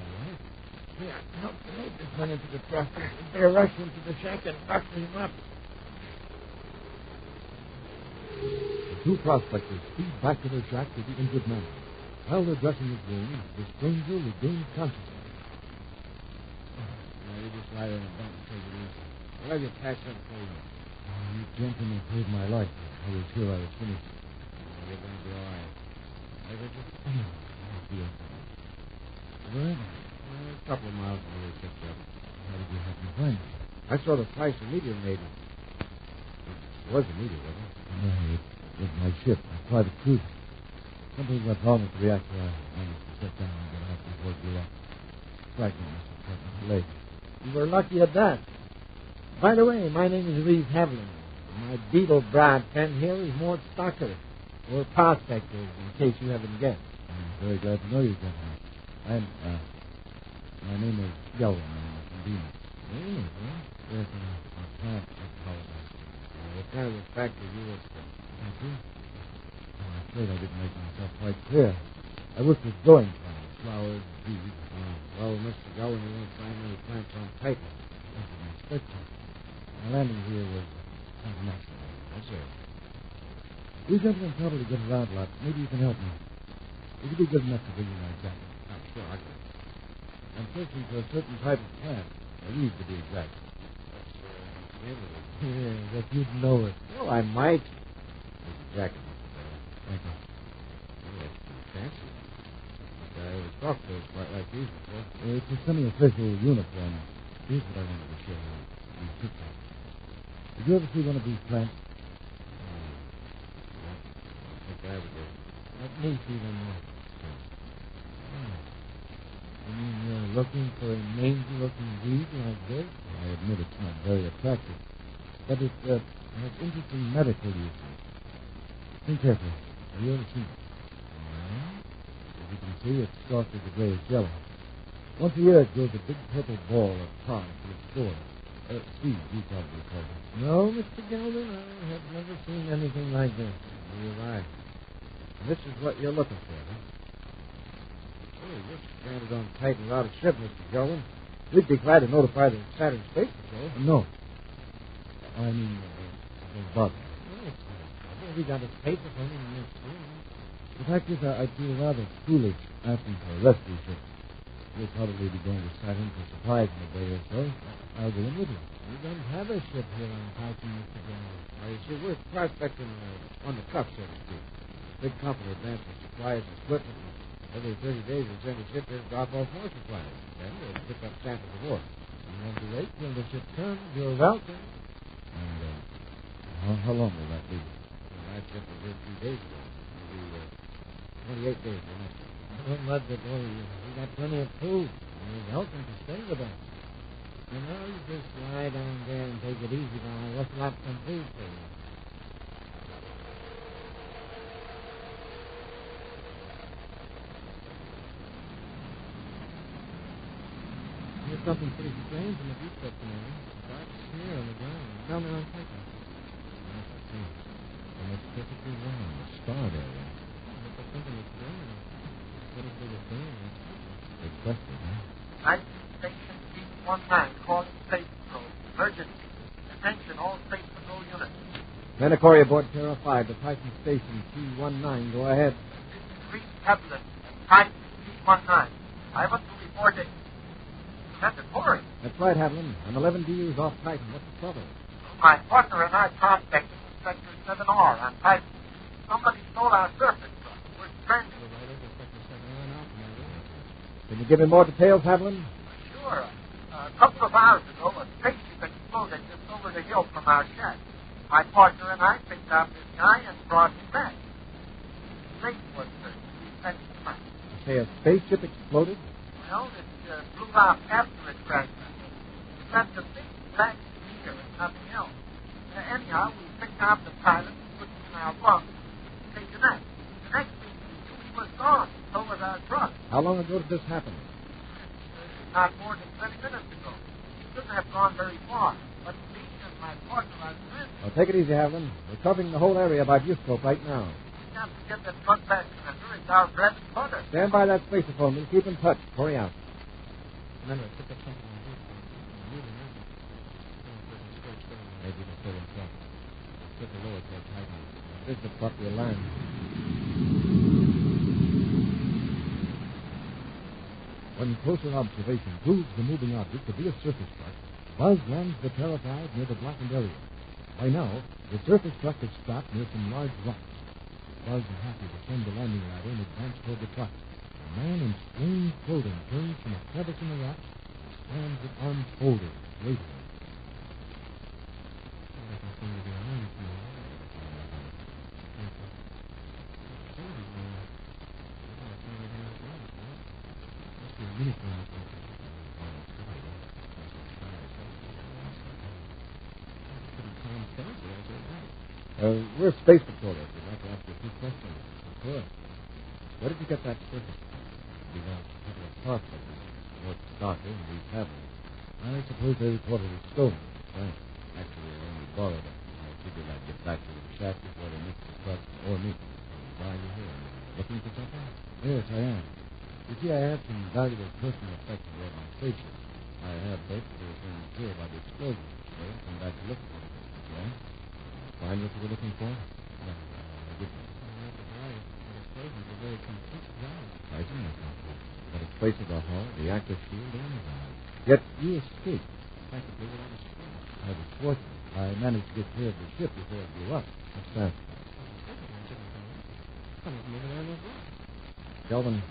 Yeah, help the neighbors run into the truck. They're rushing into the shack and buckling him up. The 2 prospectors speed back to their shack with the injured man. While they're dressing his wounds, the stranger regains consciousness. just lie there in the bunk and take it easy. I'll have you packed up for you. You gentlemen saved my life. I was sure I was finished. You're going to be all right. I just... I feel something. Well, a couple of miles from where we picked up. How did you happen to find it? I saw the flash the meteor made it. It was a meteor, wasn't it? No, it was my ship, my private cruiser. Something went wrong with the reactor. I managed to set down and get out before it blew up. Fragment must have caught my leg. You were lucky at that. By the way, my name is Reeve Havlin. My beetle bride friend here is Mort Stocker. We're prospectors, in case you haven't guessed. I'm very glad to know you, gentlemen. My name is Gelwin. I'm from Venus. Venus, huh? Yes, I can't apologize. What kind of a factory you work for? Thank you. I'm afraid I didn't make myself quite clear. I work with growing plants, flowers, bees. Well, Mr. Gelwin, you won't find many plants on Titan. That's what I expected. My landing here was international. That's it. You gentlemen probably get around a lot. Maybe you can help me. Would you be good enough to bring me my jacket? I'm sure I can. I'm searching for a certain type of plant. A weed, to be exact. Yeah, that you'd know it. Well, I might. There's a jacket, Mr. Bell. Thank you. Oh, that's pretty fancy. I always talked to it quite like these before. It's a semi-official uniform. Here's what I wanted to show you. These pictures. Did you ever see one of these plants? I think I would do. Let me see them. You mean you're looking for a mangy-looking weed like this? I admit it's not very attractive. But it has interesting medical uses. Think carefully. Have you ever seen it? As you can see, it's soft as a grayish yellow. Once a year, it grows a big purple ball of tar to its spores. Seeds, you probably call it. No, Mr. Gelman, I have never seen anything like this. You're right. And this is what you're looking for, huh? Oh, you're stranded on Titan without a ship, Mr. Gelman. We'd be glad to notify the Saturn Space Patrol. No. I mean, don't bother. No, we got a paper from him in this room. The fact is, I feel rather foolish asking for a rescue ship. We'll probably be going to Saturn for supplies in a day or so. I'll go in with you. We don't have a ship here on Titan, Mr. Gelman. I see we're prospecting on the cuff, so to speak. Big company advances supplies and equipment. Every 30 days we send a ship here to drop off more supplies. Then we'll pick up samples of ore. You won't be late till the ship comes. You're welcome. And how long will that be? Well, that ship was here 3 days ago. It'll be 28 days or next. Don't let the boy. We got plenty of food. You're welcome to stay with us. You know, you just lie down there and take it easy while I rustle up some food for you. There's something pretty strange in the deep set tonight. A dark smear on the ground. Down there on Titan. Yes, I see. And it's perfectly round. A starred area. But there's something that's growing. What if they were saying? Big question, huh? Titan Station P19 calling Space Patrol. Emergency. Attention all Space Patrol units. Menacori aboard Terra 5, the Titan Station P19. Go ahead. This is Reeve Havlin, Titan P19. I want to report it. Menacori. That's right, Havlin. I'm 11 DUs off Titan. What's the trouble? My partner and I prospected in Sector 7R on Titan. Somebody stole our surface truck. We're stranded. Can you give me more details, Havlin? Sure. A couple of hours ago, a spaceship exploded just over the hill from our shack. My partner and I picked up this guy and brought him back. Safe was searched. We sent him back. You say a spaceship exploded? Well, it blew out after it crashed. It left a big black smear and nothing else. Anyhow, we picked out the pilot and put him in our bunk. Say tonight. The next thing we knew, he was gone. So was our truck. How long ago did this happen? Not more than 20 minutes ago. He couldn't have gone very far. But me and my partner are friends. Well, take it easy, Havlin. We're covering the whole area by viewscope right now. We have to get that truck back, Commander. It's our bread and butter. Stand by that spaceophone. We'll keep in touch. Hurry out. Commander, I picked up something on this. Maybe the still himself. Took a lower toward Titan. This is the proper alarm. When closer observation proves the moving object to be a surface truck, Buzz lands the Terrified near the blackened area. By now, the surface truck is stopped near some large rocks. Buzz and Happy descend the landing ladder and advance toward the truck. A man in strange clothing turns from a crevice in the rock and stands with arms folded, waiting. We're space patrollers. We'd like to ask you a few questions. Of course. Where did you get that surface? We got a couple of parts of it. What's darker and we haven't. I suppose they reported it stolen. Right. Actually, they only borrowed it. I figured I'd get back to the shack before they missed the truck or me. Why are you here? Looking for something? Yes, I am. You see, I have some valuable personal effects aboard my spaceship. I have both for things here about the explosion. So I'll come back to look for it. Yeah? Find what you were looking for? No, I didn't. I see that. But it places the hull, the active shield, and the valve. Yet you escaped. Practically without a scratch. I was fortunate. I managed to get clear of the ship before it blew up. What's that? Kelvin,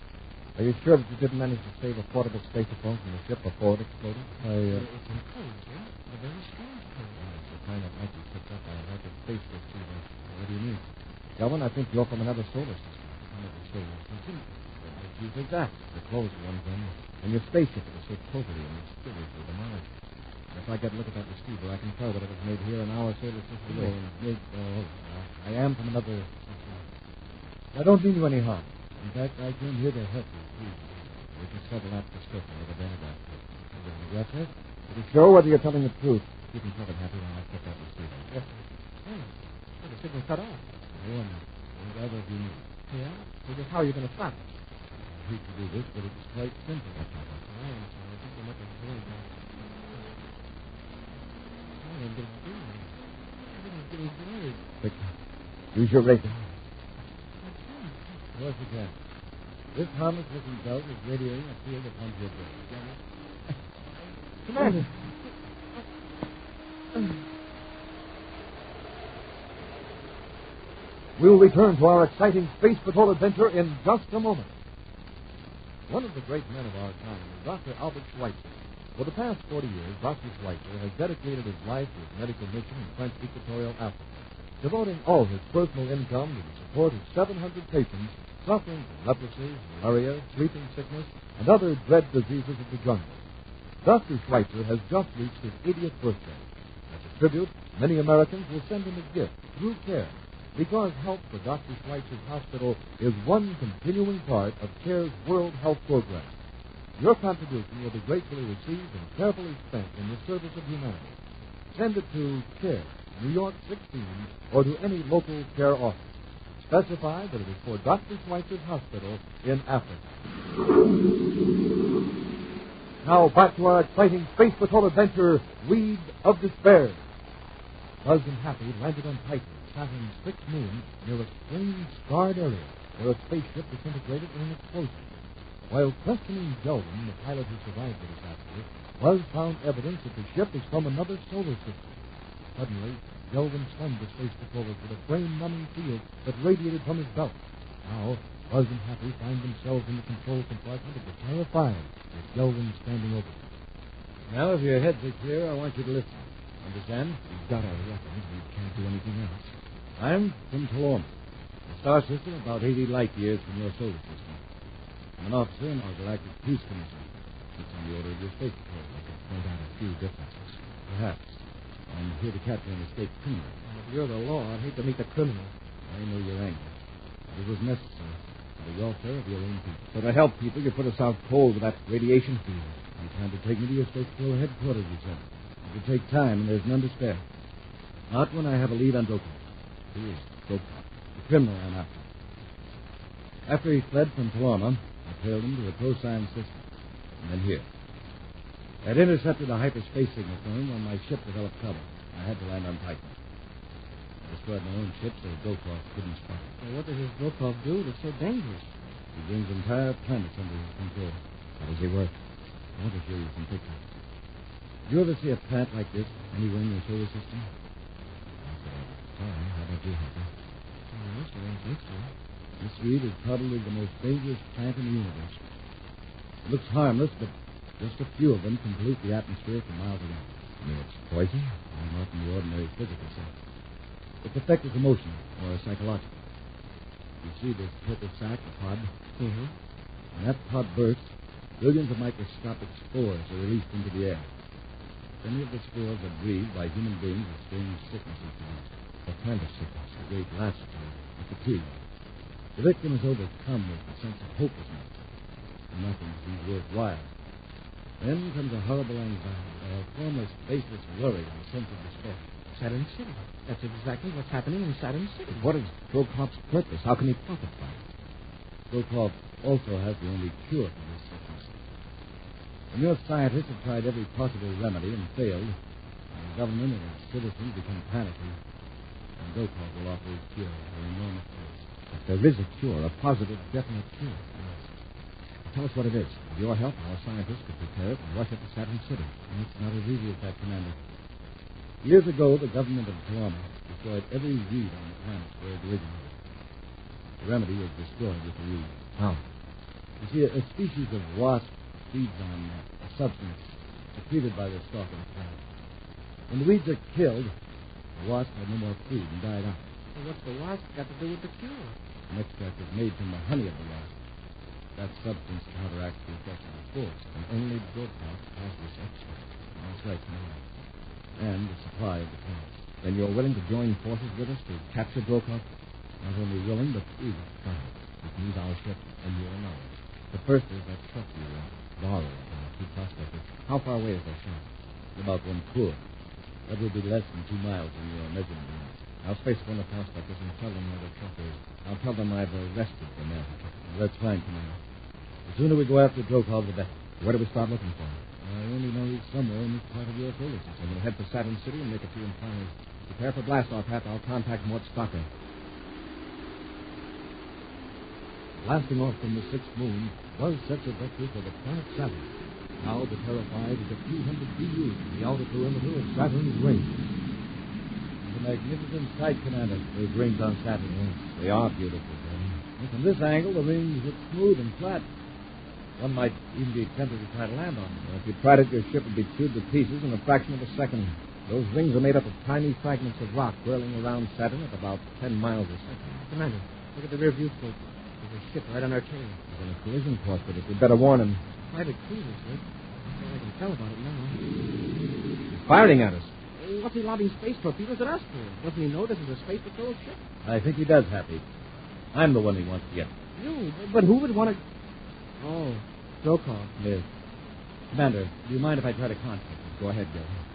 are you sure that you didn't manage to save a portable spacephone from the ship before it exploded? It's enclosed, yeah? A very strange code. It's the kind that might be picked up by a rapid space receiver. What do you mean? Kelvin, I think you're from another solar system. Another solar system? What makes you think that? The clothes are one thing, and your spaceship is so totally and mysteriously demolished. If I get a look at that receiver, I can tell that it was made here in our solar system. I am from another system. I don't mean you any harm. In fact, I came here to help you, please. We can settle that discussion with a bad outfit. You don't regret that? To show whether you're telling the truth. You can tell it happy when I get that receiver. Yes, sir. Oh, the signal cut off. Oh, no. Whatever you need. Yeah? So just how are you going to stop it? I hate to do this, but it's quite simple. I am sorry. I think you're making it very bad. Quick. Use your radar. Of course you can. This harmless looking belt is radiating a field of 100 volts. Commander! We'll return to our exciting space patrol adventure in just a moment. One of the great men of our time is Dr. Albert Schweitzer. For the past 40 years, Dr. Schweitzer has dedicated his life to his medical mission in French Equatorial Africa, devoting all his personal income to the support of 700 patients suffering from leprosy, malaria, sleeping sickness, and other dread diseases of the jungle. Dr. Schweitzer has just reached his 80th birthday. As a tribute, many Americans will send him a gift through CARE, because help for Dr. Schweitzer's hospital is one continuing part of CARE's World Health Program. Your contribution will be gratefully received and carefully spent in the service of humanity. Send it to CARE, New York 16, or to any local CARE office. Specify that it is for Dr. Schweitzer's hospital in Africa. Now back to our exciting Space Patrol adventure, Weed of Despair. Buzz and Happy landed on Titan, Saturn's fixed moon, near a strange scarred area where a spaceship disintegrated in an explosion. While questioning Gelvin, the pilot who survived the disaster, Buzz found evidence that the ship is from another solar system. Suddenly, Gelvin stunned the space patrollers with a brain-numbing field that radiated from his belt. Now, Buzz and Happy find themselves in the control compartment of the Terrified, with Gelvin standing over them. Now, if your heads are clear, I want you to listen. Understand? We've got our weapons. We can't do anything else. I'm from Taloma, a star system about 80 light years from your solar system. I'm an officer in our Galactic Peace Commission. It's on the order of your space patrol. I can point out a few differences. Perhaps. I'm here to capture an escaped criminal. If you're the law, I'd hate to meet the criminal. I know your anger. But it was necessary. For the welfare of your own people. So to help people, you put us out cold with that radiation field. You plan to take me to your space patrol headquarters, you said. It will take time, and there's none to spare. Not when I have a lead on Broken. Who is Broken? The criminal I'm after. After he fled from Taloma, I trailed him to a cosine system. And then here. I'd intercepted a hyperspace signal from him when my ship developed trouble. I had to land on Titan. I destroyed my own ship so Gokov couldn't spot it. Well, what does this Gokov do that's so dangerous? He brings entire planets under his control. How does he work? I want to show you some pictures. Did you ever see a plant like this anywhere in your solar system? Sorry, how about you, Hopper? Yes, I don't think so. This weed is probably the most dangerous plant in the universe. It looks harmless, but just a few of them can pollute the atmosphere for miles around. You mean it's poison? Not in the ordinary physical sense. Its effect is emotional or psychological. You see this purple sac, the pod? Mm-hmm. When that pod bursts, billions of microscopic spores are released into the air. Many of the spores are breathed by human beings with strange sicknesses develop. A kind of sickness, a great lassitude, a fatigue. The victim is overcome with a sense of hopelessness. Nothing seems worthwhile. Then comes a horrible anxiety, a formless, faceless worry, and a sense of despair. Saturn City. That's exactly what's happening in Saturn City. What is Brokoff's purpose? How can he profit by it? Brokoff also has the only cure for this sickness. When your scientists have tried every possible remedy and failed, and the government and its citizens become panicky, and Brokoff will offer his cure at an enormous price. But there is a cure, a positive, definite cure. Yes. Tell us what it is. With your help, our scientists could prepare it and rush it to Saturn City. It's not as easy as that, Commander. Years ago, the government of Columbus destroyed every weed on the planet where it originated. The remedy was destroyed with the weed. How? You see, a species of wasp feeds on a substance secreted by the stalk of the plant. When the weeds are killed, the wasp had no more food and died out. Well, what's the wasp got to do with the cure? An extract is made from the honey of the wasp. That substance counteracts the effect of the force, and only Brokoff has this extract. That's right, Commander. And the supply of the plants. Then you're willing to join forces with us to capture Brokoff? Not only willing, but eager. Fine. It means our ship and your knowledge. But first, there's that truck you borrowed from the two prospectors. How far away is that shop? About 1 tour. That will be less than 2 miles in your measurement units. I'll space one of the prospectors and tell them where the truck is. I'll tell them I've arrested the man. That's fine, Commander. The sooner we go after Brokoff, the better. Where do we start looking for him? I only know he's somewhere in this part of your solar system. We'll head for Saturn City and make a few inquiries. Prepare for blast-off path. I'll contact Mort Stocker. Blasting off from the sixth moon was such a victory for the planet Saturn. Now the Terrified is a few hundred BU from the outer perimeter of Saturn's ring. It's a magnificent sight, Commander. Those rings on Saturn. Yes, they are beautiful, then. From this angle, the rings look smooth and flat. One might even be tempted to try to land on them. If you tried it, your ship would be chewed to pieces in a fraction of a second. Those rings are made up of tiny fragments of rock whirling around Saturn at about 10 miles a second. Commander, look at the rear view scope. There's a ship right on our tail. There's been a collision course with it. We'd better warn him. Private cruiser, sir. That's all I can tell about it now. He's firing at us. What's he lobbing space torpedoes at us for? Doesn't he know this is a space patrol ship? I think he does, Happy. I'm the one he wants to get. You? But who would want to... Oh, Brokoff. Yes. Commander, do you mind if I try to contact him? Go ahead, Gelwin.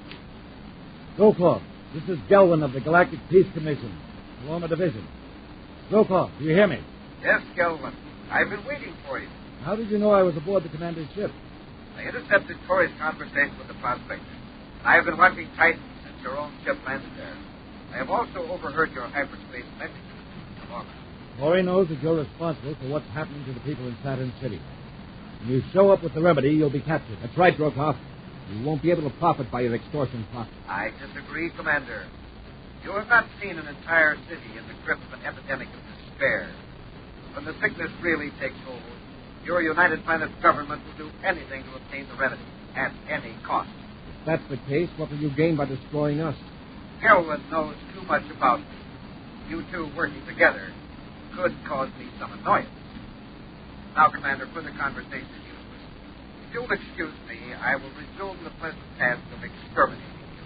Brokoff, this is Gelwin of the Galactic Peace Commission, Paloma Division. Brokoff, do you hear me? Yes, Gelwin. I've been waiting for you. How did you know I was aboard the commander's ship? I intercepted Corey's conversation with the prospector. I have been watching Titan since your own ship landed there. I have also overheard your hyperspace message to Paloma. Corey knows that you're responsible for what's happening to the people in Saturn City. When you show up with the remedy, you'll be captured. That's right, Brokoff. You won't be able to profit by your extortion plot. I disagree, Commander. You have not seen an entire city in the grip of an epidemic of despair. When the sickness really takes hold, your United Planets government will do anything to obtain the remedy, at any cost. If that's the case, what will you gain by destroying us? Gelwin knows too much about me. You two working together could cause me some annoyance. Now, Commander, for the conversation useless. If you'll excuse me, I will resume the pleasant task of exterminating you.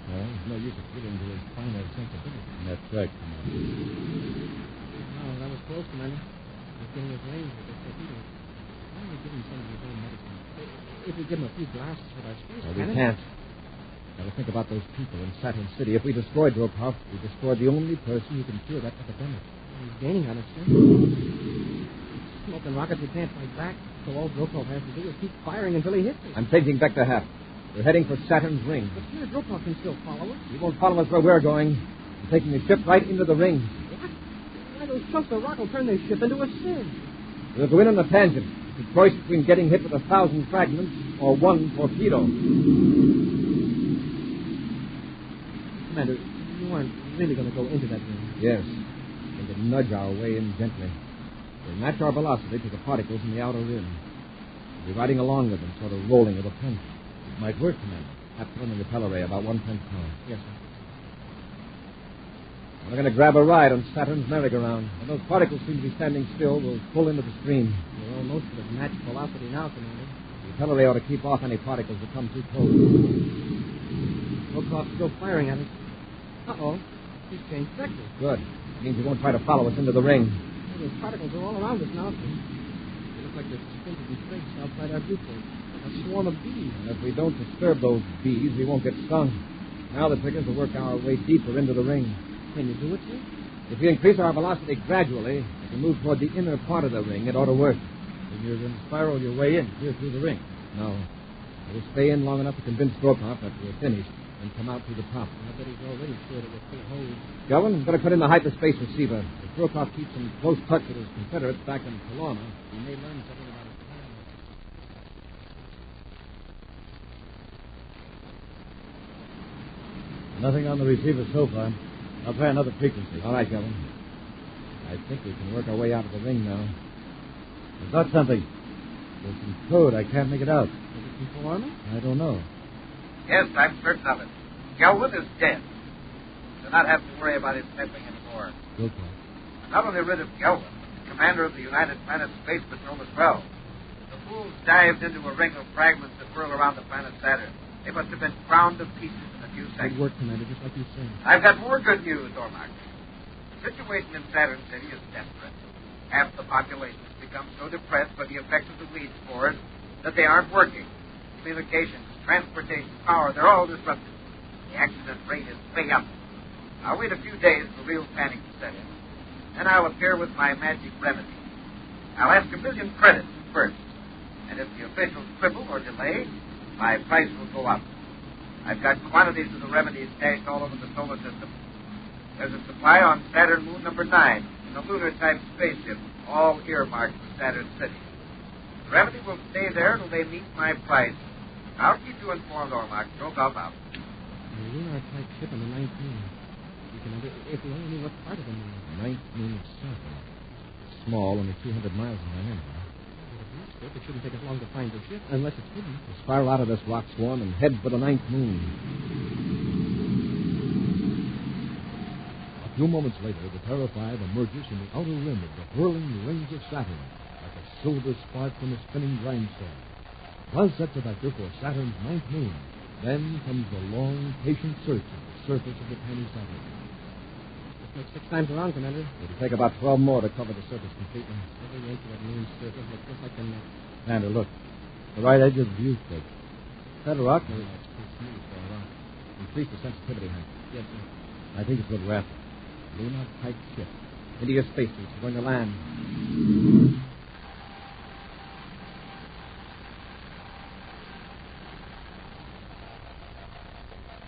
Well, there's no use of getting to his finer sensibility. That's right, Commander. Oh, that was close, Commander. He's getting his range with this torpedo. Why don't we give him some of his own medicine? If we give him a few glasses with our space we can't. Got to think about those people in Saturn City. If we destroy Brokoff, we destroy the only person who can cure that epidemic. He's gaining on us, sir. Smoking rockets we can't fight back, so all Brokoff has to do is keep firing until he hits us. I'm changing vector half. We're heading for Saturn's ring. But sir, Brokoff can still follow us. He won't follow us where we're going. We're taking the ship right into the ring. What? Why, those chunks of rock will turn this ship into a sieve. We'll go in on the tangent. It's a choice between getting hit with 1,000 fragments or one torpedo. Commander, you aren't really going to go into that room. Yes. We're going to nudge our way in gently. We'll match our velocity to the particles in the outer rim. We'll be riding along with them, sort of rolling with a pinch. It might work, Commander. Have to run the repel array about 1 tenth power. Yes, sir. We're going to grab a ride on Saturn's merry-go-round. When those particles seem to be standing still, we'll pull into the stream. We're almost at match velocity now, Commander. The repel array ought to keep off any particles that come too close. Wilcox's still firing at us. Uh-oh. He's changed vector. Good. It means he won't try to follow us into the ring. Well, those particles are all around us now, sir. They look like they're suspended in place outside our viewport. A swarm of bees. And if we don't disturb those bees, we won't get stung. Now the triggers will work our way deeper into the ring. Can you do it, sir? If we increase our velocity gradually, as we move toward the inner part of the ring, it ought to work. Then you're going to spiral your way in, here through the ring. No. We'll stay in long enough to convince Brokaw that we're finished and come out through the top. I bet he's already sure that we're full hold. Govan, he's going to put in the hyperspace receiver. If Brokaw keeps in close touch with his Confederates back in Kelowna, he may learn something about his plan. Nothing on the receiver so far. I'll try another frequency. All right, Govan. I think we can work our way out of the ring now. I got something. There's some code. I can't make it out. Is it control armor? I don't know. Yes, I'm certain of it. Gelwin is dead. Do not have to worry about his pepping anymore. Okay. Not only rid of Gelwin, but the commander of the United Planet Space Patrol as well. The fools dived into a ring of fragments that whirl around the planet Saturn. They must have been ground to pieces in a few seconds. Good work, Commander, just like you said. I've got more good news, Ormac. The situation in Saturn City is desperate. Half the population has become so depressed by the effects of the weed spores that they aren't working. Communications, transportation, power, they're all disrupted. The accident rate is way up. I'll wait a few days for real panic to set in. Then I'll appear with my magic remedy. I'll ask $1 million credits first. And if the officials quibble or delay, my price will go up. I've got quantities of the remedies stashed all over the solar system. There's a supply on Saturn moon number 9 in a lunar-type spaceship, all earmarked for Saturn City. The remedy will stay there till they meet my price. I'll keep you informed, Ormac. Don't go out. The lunar-type ship on the 19th moon. If we only knew what part of the moon. 9th moon of Saturn. Small, only 200 miles in diameter. It shouldn't take us long to find the ship, unless it's hidden. We'll spiral out of this rock swarm and head for the 9th moon. A few moments later, the Terra 5 emerges from the outer rim of the whirling rings of Saturn, like a silver spark from a spinning grindstone. Buzz sets a vector for Saturn's 9th moon. Then comes the long, patient search of the surface of the tiny Saturn. It takes 6 times around, Commander. It'll take about 12 more to cover the surface completely. Every inch of that moon's surface looks just like the net. Commander, look. The right edge of the viewscope. That rock? No, it's too smooth for a rock. Increase the sensitivity height. Yes, sir. I think it's what we're after. Lunar-type ship. Into your spacesuits. We're going to land.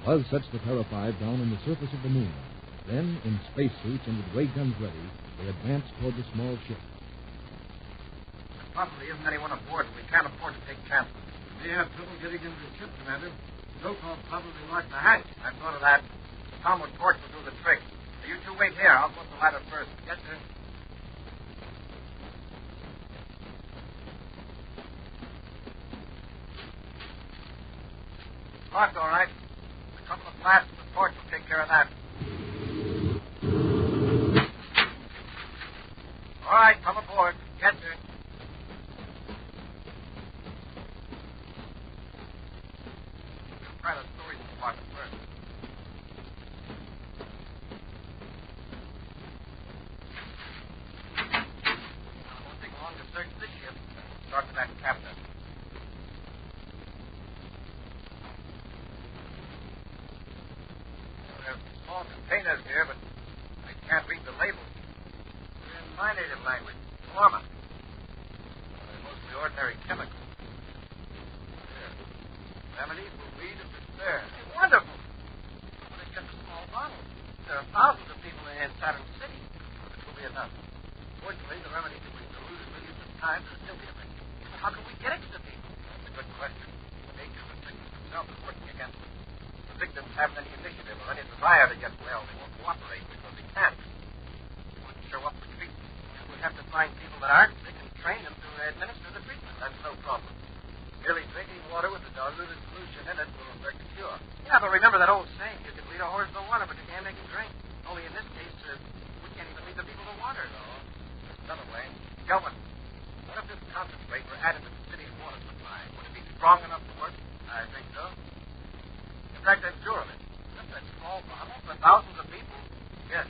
Buzz sets the Terra 5 down on the surface of the moon. Then, in spacesuits and with ray guns ready, they advance toward the small ship. There probably isn't anyone aboard. We can't afford to take chances. We have trouble getting into the ship, Commander. Zokov probably locked the hatch. I've thought of that. Tom with torch will do the trick. You two wait here. I'll go up the ladder first. Yes, sir. Locked, all right. A couple of blasts with the torch will take care of that. All right, come aboard. Yes, sir. We'll try the storage department first. It won't take long to search this ship. Start with that captain. There are small containers here, but I can't read the labels. My native language, Norma. They're mostly ordinary chemicals. Here. Remedy for weed of despair. Hey, wonderful. But it's just a small bottle. There are thousands of people in Saturn City. It will be enough. Fortunately, the remedy can be diluted millions of times and still be effective. How can we get it to the people? That's a good question. The nature of the sickness itself is working against them. The victims haven't any initiative or any desire to get well. They won't cooperate because they can't. They wouldn't show up for treatment. We'd have to find people that aren't sick and train them to administer the treatment. That's no problem. Merely drinking water with a diluted solution in it will effect a cure. Yeah, but remember that old saying, you can lead a horse to water, but you can't make him drink. Only in this case, we can't even lead the people to water, though. Another way. Kelvin, what if this concentrate were added to the city's water supply? Would it be strong enough to work? I think so. In fact, I'm sure of it. Just that small bottle for thousands of people? Yes.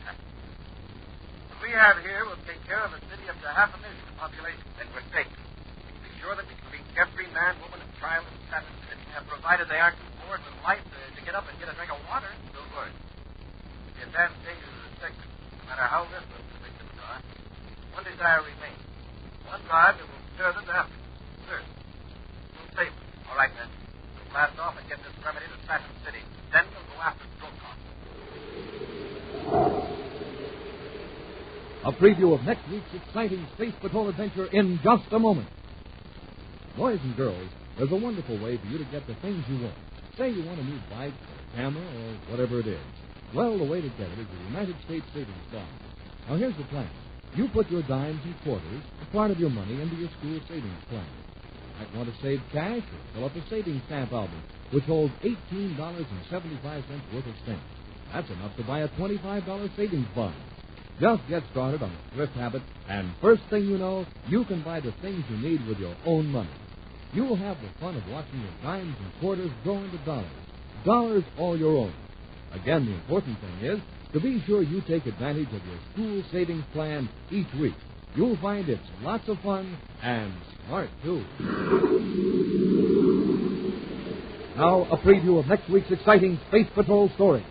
What we have here will take care of a city up to 500,000 population. Then we're safe. Be sure that we can reach every man, woman, and child in Satin City, provided they aren't too bored with life to get up and get a drink of water. Don't worry. The advantages of the segment, no matter how listless the victims are, one desire remains. One drive that will stir them to effort. Thirst. We'll save them. All right, then. We'll blast off and get this remedy to Satin City. Then we'll go after Splotches. A preview of next week's exciting Space Patrol adventure in just a moment. Boys and girls, there's a wonderful way for you to get the things you want. Say you want a new bike, or camera, or whatever it is. Well, the way to get it is the United States Savings Bond. Now, here's the plan. You put your dimes and quarters, a part of your money, into your school savings plan. You might want to save cash or fill up a savings stamp album, which holds $18.75 worth of stamps. That's enough to buy a $25 savings bond. Just get started on the thrift habit, and first thing you know, you can buy the things you need with your own money. You'll have the fun of watching your dimes and quarters grow into dollars. Dollars all your own. Again, the important thing is to be sure you take advantage of your school savings plan each week. You'll find it's lots of fun and smart, too. Now, a preview of next week's exciting Space Patrol story.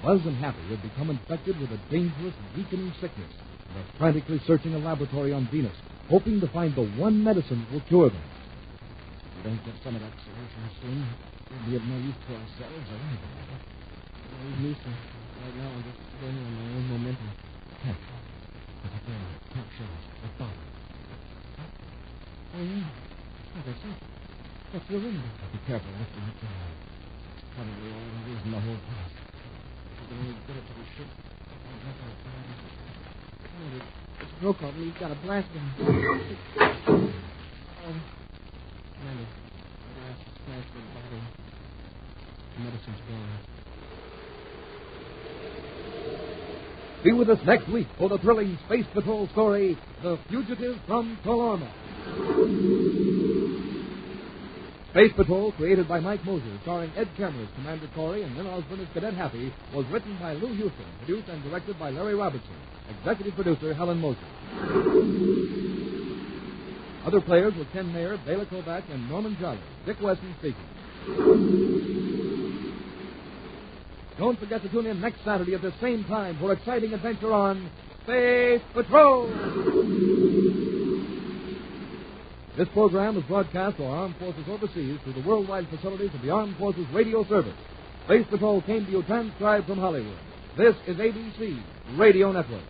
Buzz and Happy have become infected with a dangerous, weakening sickness and are frantically searching a laboratory on Venus, hoping to find the one medicine that will cure them. If we don't get some of that solution soon, we'll be of no use to ourselves or anybody. We'll use to. Right now, I'm just going on my own momentum. Look at there. Top shelves. The bottom. Oh, yeah. Oh, that's it. That's the window. Be careful. That's the window. Probably all there is in the whole place. If we can only get it to the ship. Oh, it's broke off and he's got a blast in him. Oh. Commander, the glass is smashed in the bottle. The medicine's gone. Be with us next week for the thrilling Space Patrol story, The Fugitive from Tolorma. Space Patrol, created by Mike Moser, starring Ed Kemmer as Commander Corey and Lynn Osborne as Cadet Happy, was written by Lou Houston, produced and directed by Larry Robertson, executive producer Helen Moser. Other players were Ken Mayer, Bela Kovac, and Norman Jolly. Dick Weston speaking. Don't forget to tune in next Saturday at the same time for exciting adventure on Space Patrol. This program is broadcast to our armed forces overseas through the worldwide facilities of the Armed Forces Radio Service. Space Patrol came to you transcribed from Hollywood. This is ABC Radio Network.